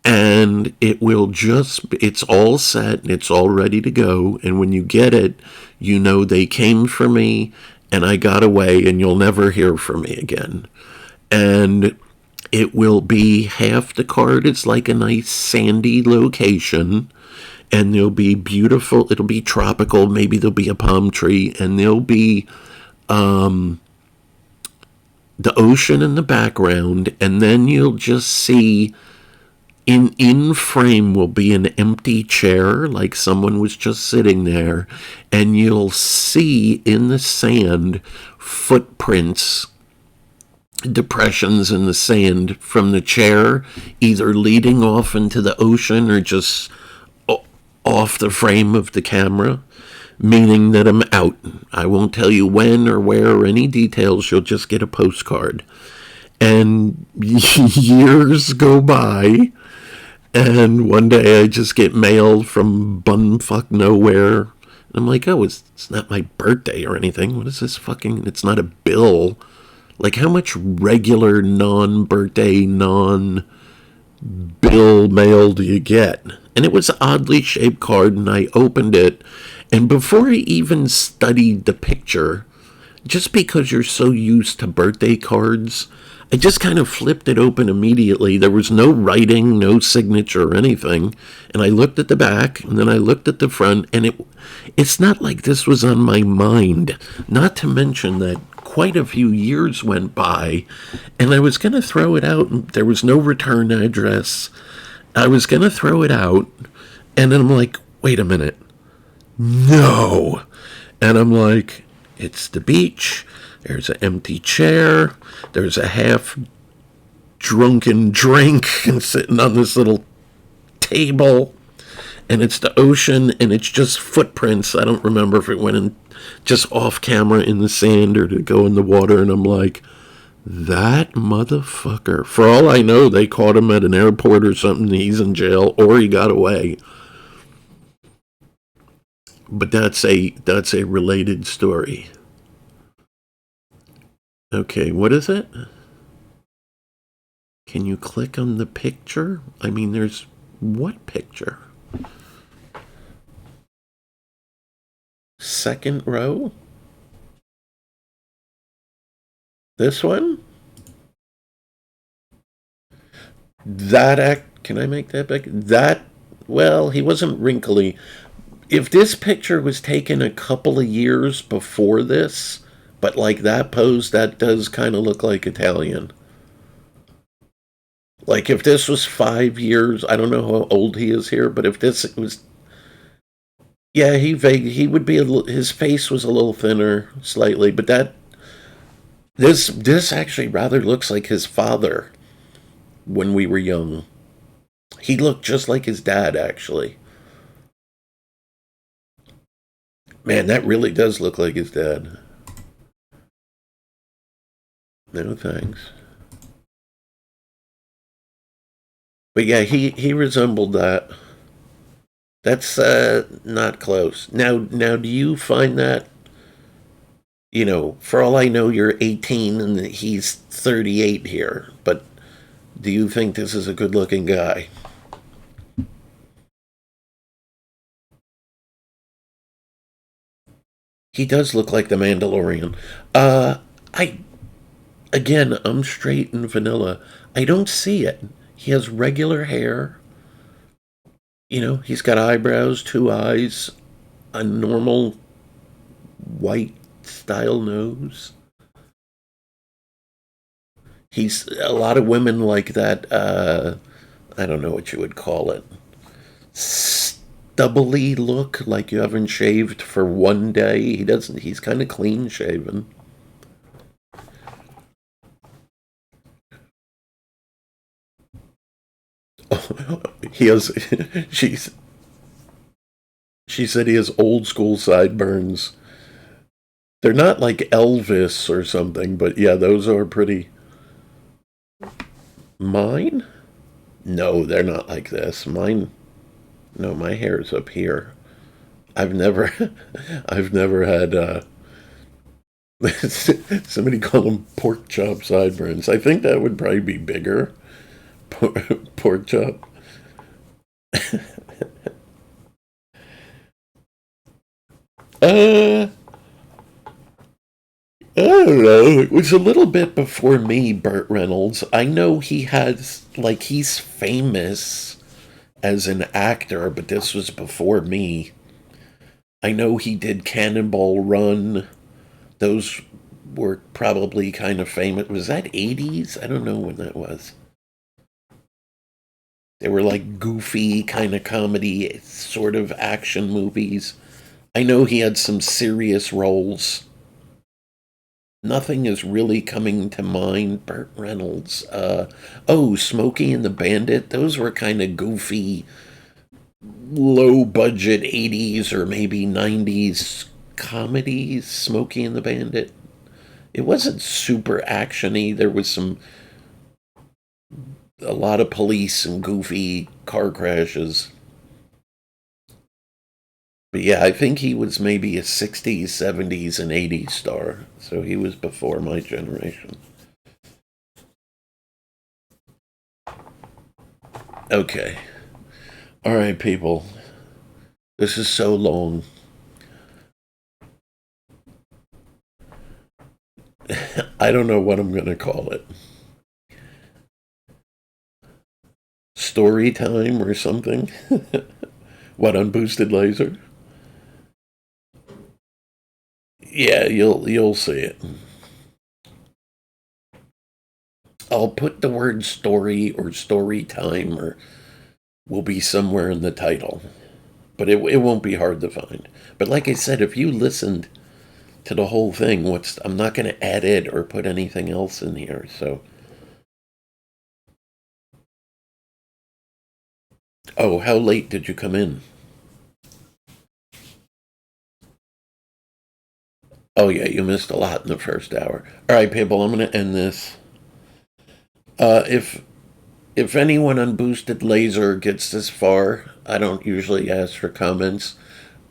A: and it's all set and it's all ready to go. And when you get it, you know they came for me and I got away, and you'll never hear from me again. And it will be half the card. It's like a nice sandy location, and there'll be beautiful, it'll be tropical, maybe there'll be a palm tree, and there'll be the ocean in the background, and then you'll just see in frame will be an empty chair, like someone was just sitting there, and you'll see in the sand footprints, depressions in the sand from the chair, either leading off into the ocean or just off the frame of the camera, meaning that I'm out. I won't tell you when or where or any details. You'll just get a postcard. And years go by, and one day I just get mail from bumfuck nowhere. And I'm like, oh, it's not my birthday or anything. What is this fucking... It's not a bill. Like, how much regular non-birthday, non-bill mail do you get? And it was an oddly shaped card, and I opened it. And before I even studied the picture, just because you're so used to birthday cards, I just kind of flipped it open immediately. There was no writing, no signature or anything. And I looked at the back, and then I looked at the front, and it's not like this was on my mind. Not to mention that quite a few years went by, and I was going to throw it out, and there was no return address. I was going to throw it out, and then I'm like, wait a minute. No. And I'm like, it's the beach. There's an empty chair. There's a half drunken drink sitting on this little table. And it's the ocean, and it's just footprints. I don't remember if it went in just off camera in the sand or to go in the water. And I'm like, that motherfucker. For all I know, they caught him at an airport or something. He's in jail, or he got away. But that's a related story. Okay, what is it? Can you click on the picture? I mean, there's what picture? Second row? This one? Can I make that big? Well, he wasn't wrinkly. If this picture was taken a couple of years before this, but like that pose, that does kind of look like Italian. Like if this was 5 years, I don't know how old he is here, but if this was, yeah, he would be his face was a little thinner, slightly, but this actually rather looks like his father when we were young. He looked just like his dad, actually. Man, that really does look like his dad. No thanks. But yeah, he resembled that. That's not close. Now do you find that, for all I know you're 18 and he's 38 here, but do you think this is a good-looking guy? He does look like the Mandalorian. I again, I'm straight and vanilla. I don't see it. He has regular hair. He's got eyebrows, two eyes, a normal white style nose. He's a lot of women like that. I don't know what you would call it. Stubbly look, like you haven't shaved for one day. He doesn't. He's kind of clean shaven. He has. she's. She said he has old school sideburns. They're not like Elvis or something, but yeah, those are pretty. Mine? No, they're not like this. Mine. No, my hair's up here. I've never, I've never had Somebody called them pork chop sideburns. I think that would probably be bigger. Pork chop. Uh, I don't know. It was a little bit before me, Burt Reynolds. I know he has, like, he's famous as an actor, but this was before me. I know he did Cannonball Run. Those were probably kind of famous. Was that 80s? I don't know when that was. They were like goofy kind of comedy, sort of action movies. I know he had some serious roles. Nothing is really coming to mind. Burt Reynolds. Oh, Smokey and the Bandit. Those were kind of goofy, low budget 80s or maybe 90s comedies. Smokey and the Bandit. It wasn't super actiony. There was a lot of police and goofy car crashes. But yeah, I think he was maybe a 60s, 70s, and 80s star. So he was before my generation. Okay. All right, people. This is so long. I don't know what I'm going to call it. Story time or something? What, unboosted laser? Yeah, you'll see it. I'll put the word story or story time or will be somewhere in the title. But it won't be hard to find. But like I said, if you listened to the whole thing, I'm not going to edit or put anything else in here. So, oh, how late did you come in? Oh yeah, you missed a lot in the first hour. All right, people, I'm going to end this. If anyone on Boosted Laser gets this far, I don't usually ask for comments.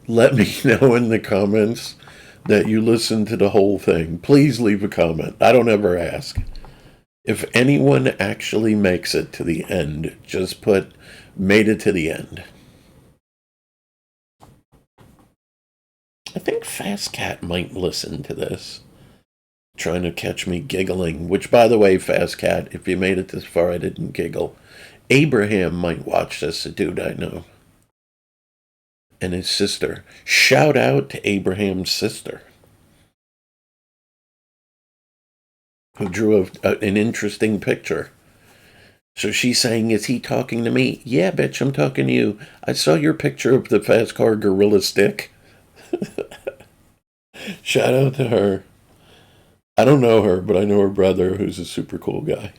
A: Let me know in the comments that you listened to the whole thing. Please leave a comment. I don't ever ask. If anyone actually makes it to the end, just put made it to the end. I think Fast Cat might listen to this, trying to catch me giggling. Which, by the way, Fast Cat, if you made it this far, I didn't giggle. Abraham might watch this, a dude I know, and his sister. Shout out to Abraham's sister, who drew an interesting picture. So she's saying, is he talking to me? Yeah, bitch, I'm talking to you. I saw your picture of the fast car gorilla stick. Shout out to her. I don't know her, but I know her brother, who's a super cool guy.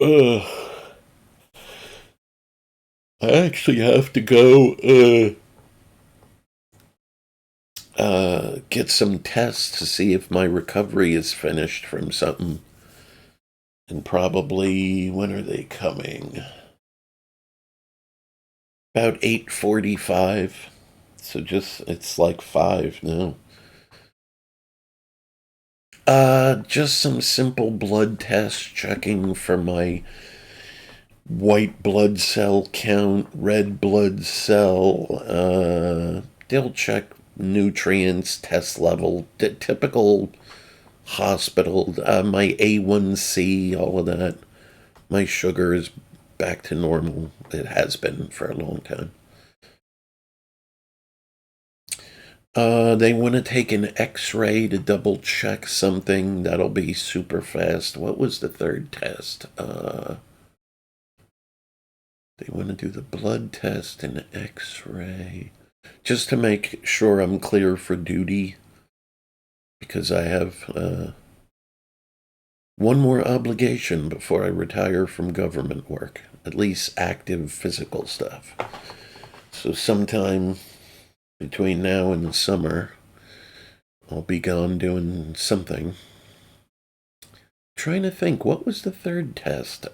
A: Ugh. I actually have to go get some tests to see if my recovery is finished from something. And probably, when are they coming? About 8:45. So it's like 5 now. Just some simple blood tests checking for my white blood cell count, red blood cell. They'll check nutrients, test level, typical hospital. My A1C, all of that. My sugar is back to normal. It has been for a long time. They want to take an x-ray to double check something. That'll be super fast. What was the third test? They want to do the blood test and x-ray. Just to make sure I'm clear for duty. Because I have one more obligation before I retire from government work. At least active physical stuff. So sometime between now and the summer, I'll be gone doing something. Trying to think, what was the third test?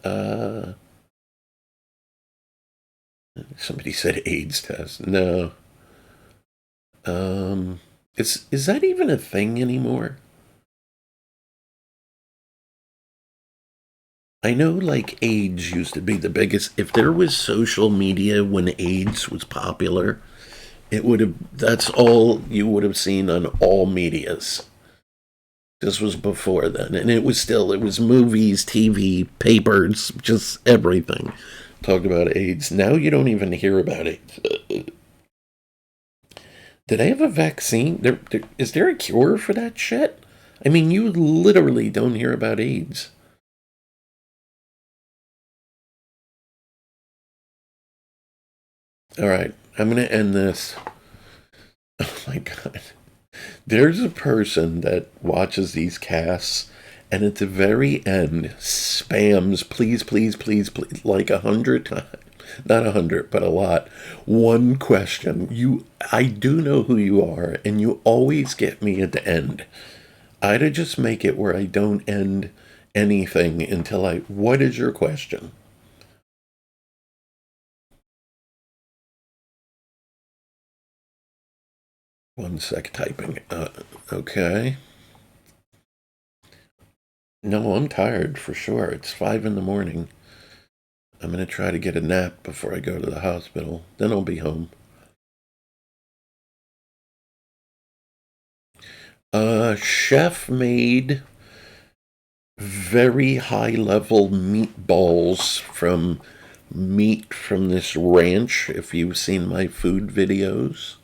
A: Somebody said AIDS test. No. Is that even a thing anymore? I know like AIDS used to be the biggest. If there was social media when AIDS was popular, it would have that's all you would have seen on all medias. This was before then, and it was movies, TV, papers, just everything talked about AIDS. Now you don't even hear about it. Did I have a vaccine? Is there a cure for that shit? I mean, you literally don't hear about AIDS. All right, I'm gonna end this. Oh my god. There's a person that watches these casts and at the very end spams, please, please, please, please, like 100 times. Not 100, but a lot. One question. I do know who you are, and you always get me at the end. I'd just make it where I don't end anything until I. What is your question? One sec typing. Okay. No, I'm tired for sure. It's 5 in the morning. I'm going to try to get a nap before I go to the hospital. Then I'll be home. Chef made very high level meatballs from meat from this ranch, if you've seen my food videos,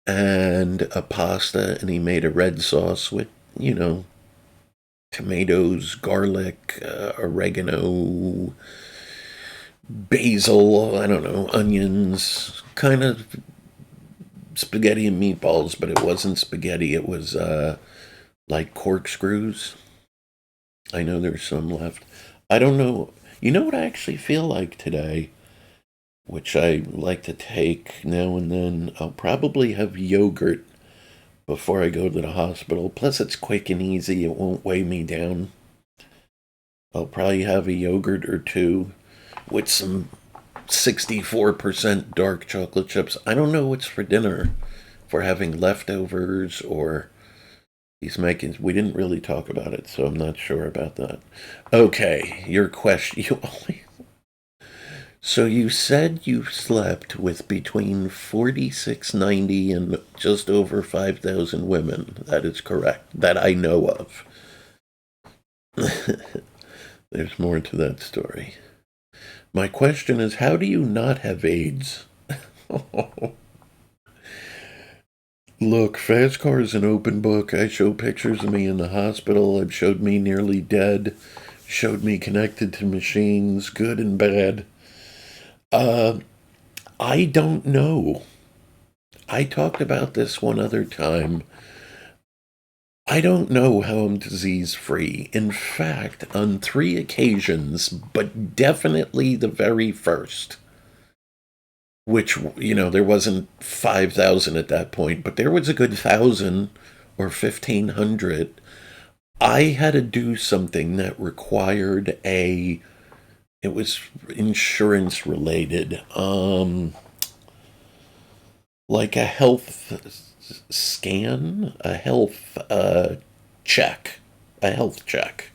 A: and a pasta, and he made a red sauce with, you know, tomatoes, garlic, oregano, basil, I don't know, onions, kind of spaghetti and meatballs, but it wasn't spaghetti. It was like corkscrews. I know there's some left. I don't know. You know what I actually feel like today, which I like to take now and then? I'll probably have yogurt before I go to the hospital. Plus, it's quick and easy. It won't weigh me down. I'll probably have a yogurt or two with some 64% dark chocolate chips. I don't know what's for dinner. If we're having leftovers or he's making. We didn't really talk about it, so I'm not sure about that. Okay, your question. So you said you slept with between 4690 and just over 5,000 women. That is correct. That I know of. There's more to that story. My question is, how do you not have AIDS? Look, Fast Car is an open book. I show pictures of me in the hospital. I've showed me nearly dead. Showed me connected to machines, good and bad. Uh, I don't know. I talked about this one other time. I don't know how I'm disease free. In fact, on 3 occasions, but definitely the very first, which, you know, there wasn't 5,000 at that point, but there was a good 1,000 or 1,500. I had to do something that required it was insurance related, like a health scan, a health check, a health check.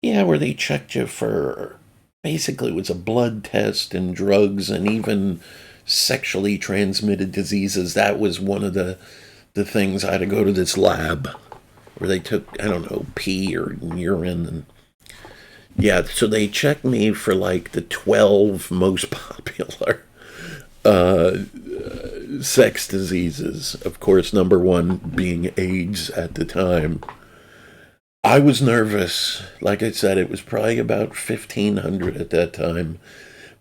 A: Yeah, where they checked you for basically it was a blood test and drugs and even sexually transmitted diseases. That was one of the things. I had to go to this lab where they took, I don't know, pee or urine, and yeah, so they checked me for like the 12 most popular uh, sex diseases. Of course, number one being AIDS at the time. I was nervous. Like I said, it was probably about 1,500 at that time.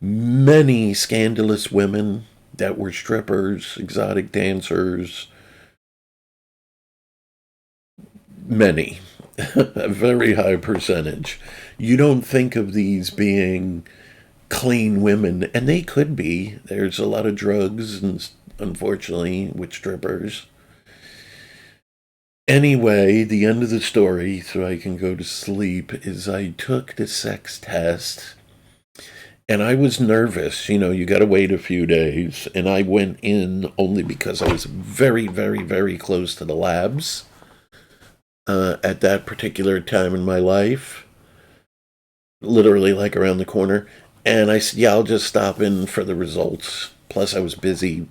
A: Many scandalous women that were strippers, exotic dancers, many. A very high percentage. You don't think of these being clean women, and they could be. There's a lot of drugs, and unfortunately, with strippers. Anyway, the end of the story, so I can go to sleep, is I took the sex test, And I was nervous. You got to wait a few days. And I went in only because I was very, very, very close to the labs at that particular time in my life, literally like around the corner. And I said, yeah, I'll just stop in for the results. Plus, I was busy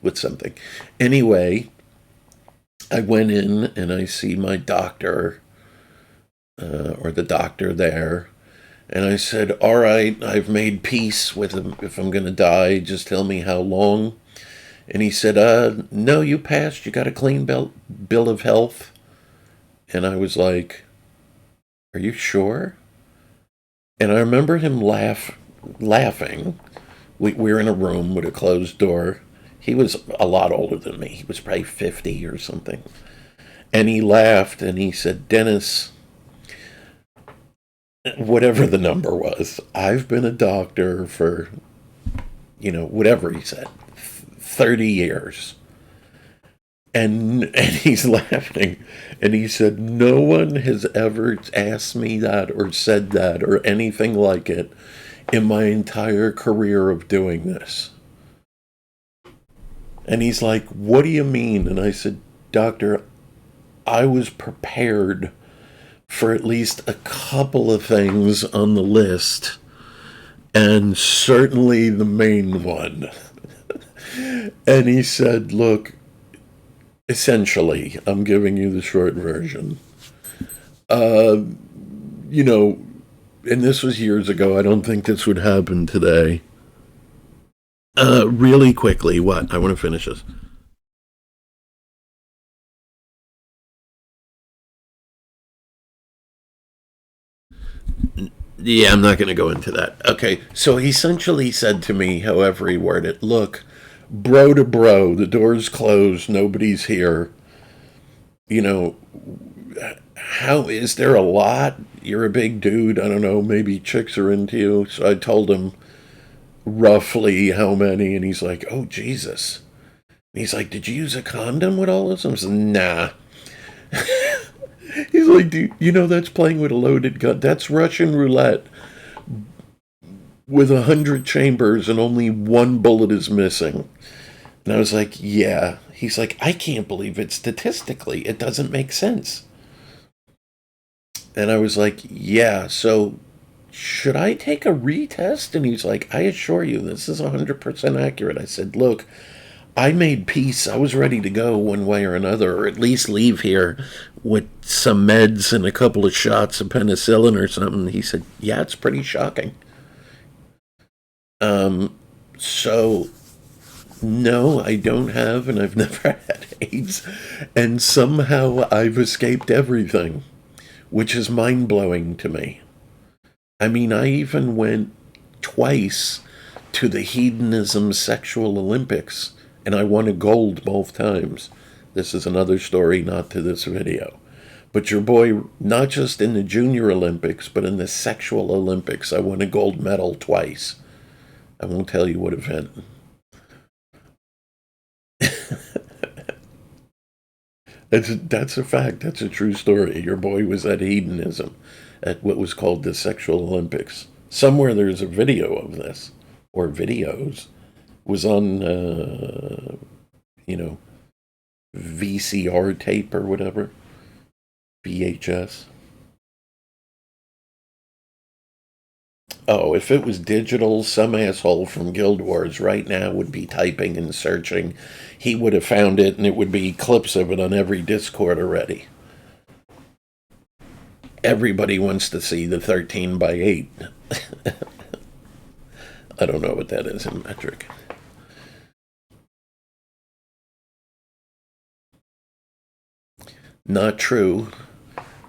A: with something. Anyway, I went in and I see my doctor, or the doctor there. And I said, all right, I've made peace with him. If I'm going to die, just tell me how long. And he said, no, you passed. You got a clean bill of health. And I was like, are you sure? And I remember him laughing. We were in a room with a closed door. He was a lot older than me. He was probably 50 or something. And he laughed and he said, Dennis, whatever the number was, I've been a doctor for, whatever he said, 30 years. And he's laughing. And he said, no one has ever asked me that or said that or anything like it in my entire career of doing this. And he's like, what do you mean? And I said, Doctor, I was prepared for at least a couple of things on the list, and certainly the main one. And he said, look, essentially, I'm giving you the short version. Uh, you know, and this was years ago. I don't think this would happen today. Really quickly, what? I want to finish this. Yeah, I'm not going to go into that. Okay, so he essentially said to me, however he worded it, look, bro to bro, the door's closed, nobody's here. You know, how is there a lot? You're a big dude. I don't know. Maybe chicks are into you. So I told him roughly how many, and he's like, "Oh Jesus!" And he's like, "Did you use a condom with all this?" I'm like, "Nah." He's like, "Dude, that's playing with a loaded gun. That's Russian roulette with 100 chambers, and only one bullet is missing." And I was like, "Yeah." He's like, "I can't believe it. Statistically, it doesn't make sense." And I was like, yeah, so should I take a retest? And he's like, I assure you, this is 100% accurate. I said, look, I made peace. I was ready to go one way or another, or at least leave here with some meds and a couple of shots of penicillin or something. He said, yeah, it's pretty shocking. So no, I don't have, and I've never had AIDS. And somehow I've escaped everything, which is mind blowing to me. I mean, I even went twice to the Hedonism Sexual Olympics, and I won a gold both times. This is another story, not to this video. But your boy, not just in the Junior Olympics, but in the Sexual Olympics, I won a gold medal twice. I won't tell you what event. That's a fact. That's a true story. Your boy was at Hedonism, at what was called the Sexual Olympics. Somewhere there's a video of this, or videos. It was on, you know, VCR tape or whatever, VHS. Oh, if it was digital, some asshole from Guild Wars right now would be typing and searching. He would have found it, and it would be clips of it on every Discord already. Everybody wants to see the 13 by 8. I don't know what that is in metric. Not true.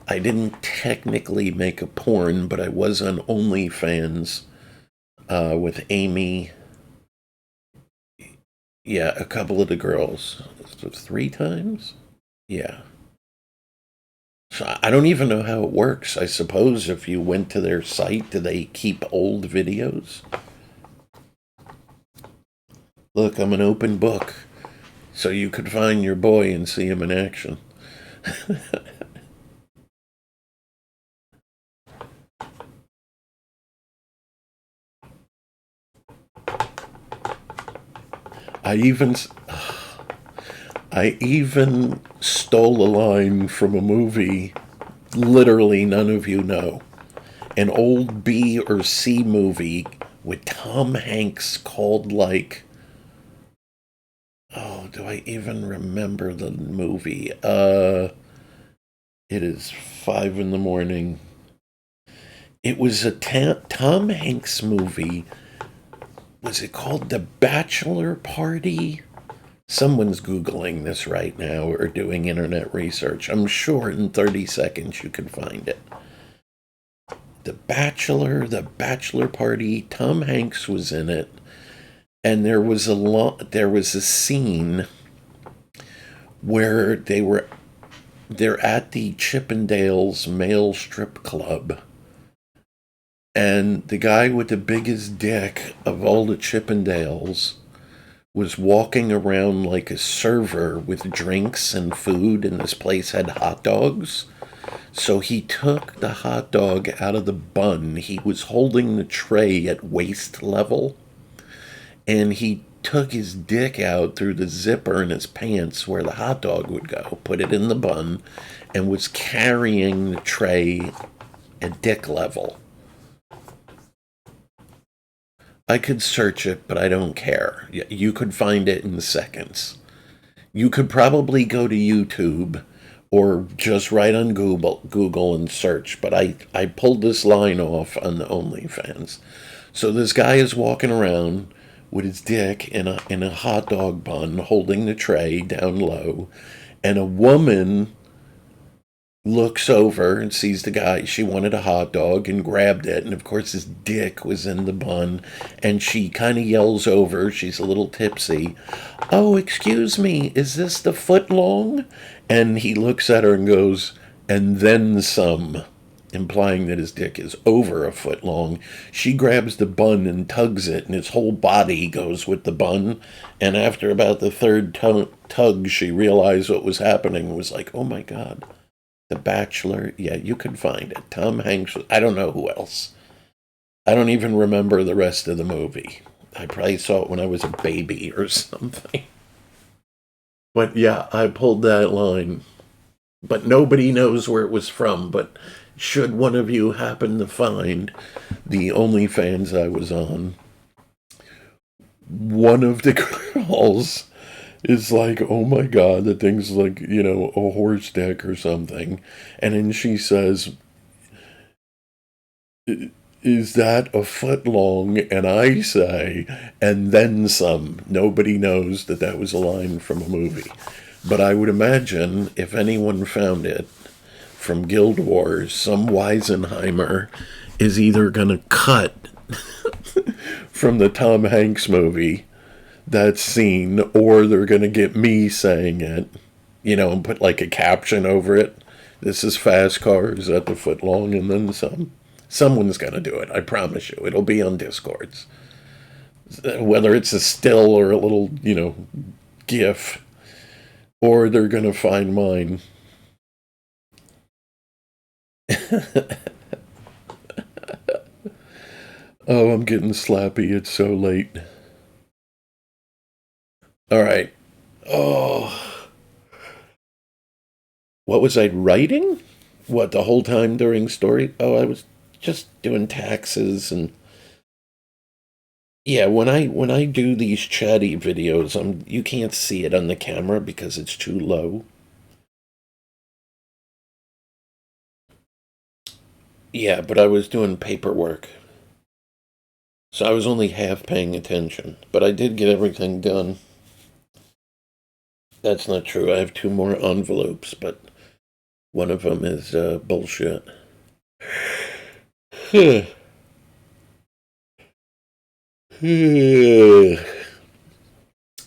A: I didn't technically make a porn, but I was on OnlyFans with Amy. Yeah, a couple of the girls. 3 times? Yeah. So I don't even know how it works. I suppose if you went to their site, do they keep old videos? Look, I'm an open book. So you could find your boy and see him in action. I even I even stole a line from a movie literally none of you know. An old B or C movie with Tom Hanks called like, oh, do I even remember the movie? It is 5 in the morning. It was a Tom Hanks movie. Was it called The Bachelor Party? Someone's Googling this right now or doing internet research. I'm sure in 30 seconds you can find it. The Bachelor Party. Tom Hanks was in it, and there was a scene where they're at the Chippendales male strip club, and the guy with the biggest dick of all the Chippendales was walking around like a server with drinks and food, and this place had hot dogs. So he took the hot dog out of the bun. He was holding the tray at waist level, and he took his dick out through the zipper in his pants where the hot dog would go, put it in the bun, and was carrying the tray at dick level. I could search it, but I don't care. You could find it in seconds. You could probably go to YouTube or just write on Google and search, but I pulled this line off on the OnlyFans. So this guy is walking around with his dick in a hot dog bun, holding the tray down low, and a woman looks over and sees the guy. She wanted a hot dog and grabbed it, and of course his dick was in the bun, and she kind of yells over, she's a little tipsy, "Oh, excuse me, is this the foot long?" And he looks at her and goes, "And then some," implying that his dick is over a foot long. She grabs the bun and tugs it, and his whole body goes with the bun, and after about the third tug, she realized what was happening and was like, "Oh my God." The Bachelor, yeah, you can find it. Tom Hanks, I don't know who else. I don't even remember the rest of the movie. I probably saw it when I was a baby or something. But yeah, I pulled that line. But nobody knows where it was from. But should one of you happen to find the OnlyFans I was on, one of the girls is like, "Oh my God, the thing's like, a horse dick or something." And then she says, "Is that a foot long?" And I say, "And then some." Nobody knows that that was a line from a movie. But I would imagine if anyone found it from Guild Wars, some Weisenheimer is either going to cut from the Tom Hanks movie that scene, or they're going to get me saying it, and put like a caption over it. "This is fast cars at the foot long and then some." Someone's going to do it, I promise you. It'll be on Discords. Whether it's a still or a little, GIF, or they're going to find mine. Oh, I'm getting slappy. It's so late. All right. Oh, what was I writing? What, the whole time during story? Oh, I was just doing taxes and yeah. When I do these chatty videos, you can't see it on the camera because it's too low. Yeah, but I was doing paperwork, so I was only half paying attention. But I did get everything done. That's not true. I have two more envelopes, but one of them is bullshit.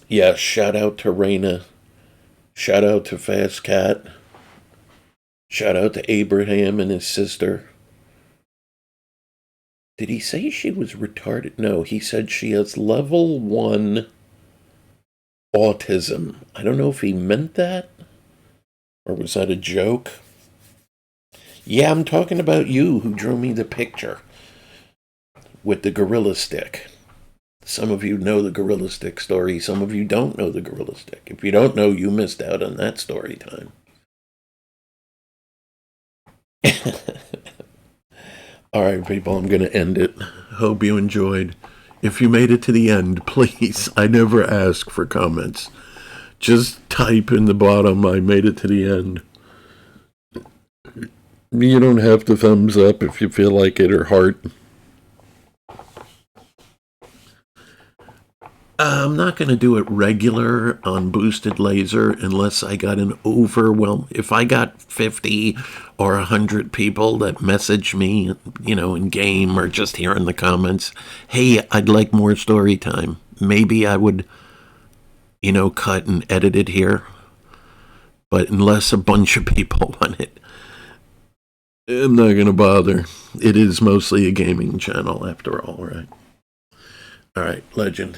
A: Yeah, shout out to Raina. Shout out to Fast Cat. Shout out to Abraham and his sister. Did he say she was retarded? No, he said she has level 1 autism. I don't know if he meant that, or was that a joke? Yeah, I'm talking about you who drew me the picture with the gorilla stick. Some of you know the Gorilla Stick story. Some of you don't know the Gorilla Stick. If you don't know, you missed out on that story time. All right, people, I'm going to end it. Hope you enjoyed. If you made it to the end, please, I never ask for comments. Just type in the bottom, I made it to the end. You don't have to thumbs up if you feel like it or heart. I'm not going to do it regular on Boosted Laser unless I got an overwhelm. If I got 50 or 100 people that message me, in game or just here in the comments, hey, I'd like more story time. Maybe I would, cut and edit it here. But unless a bunch of people want it, I'm not going to bother. It is mostly a gaming channel after all, right? All right, legend.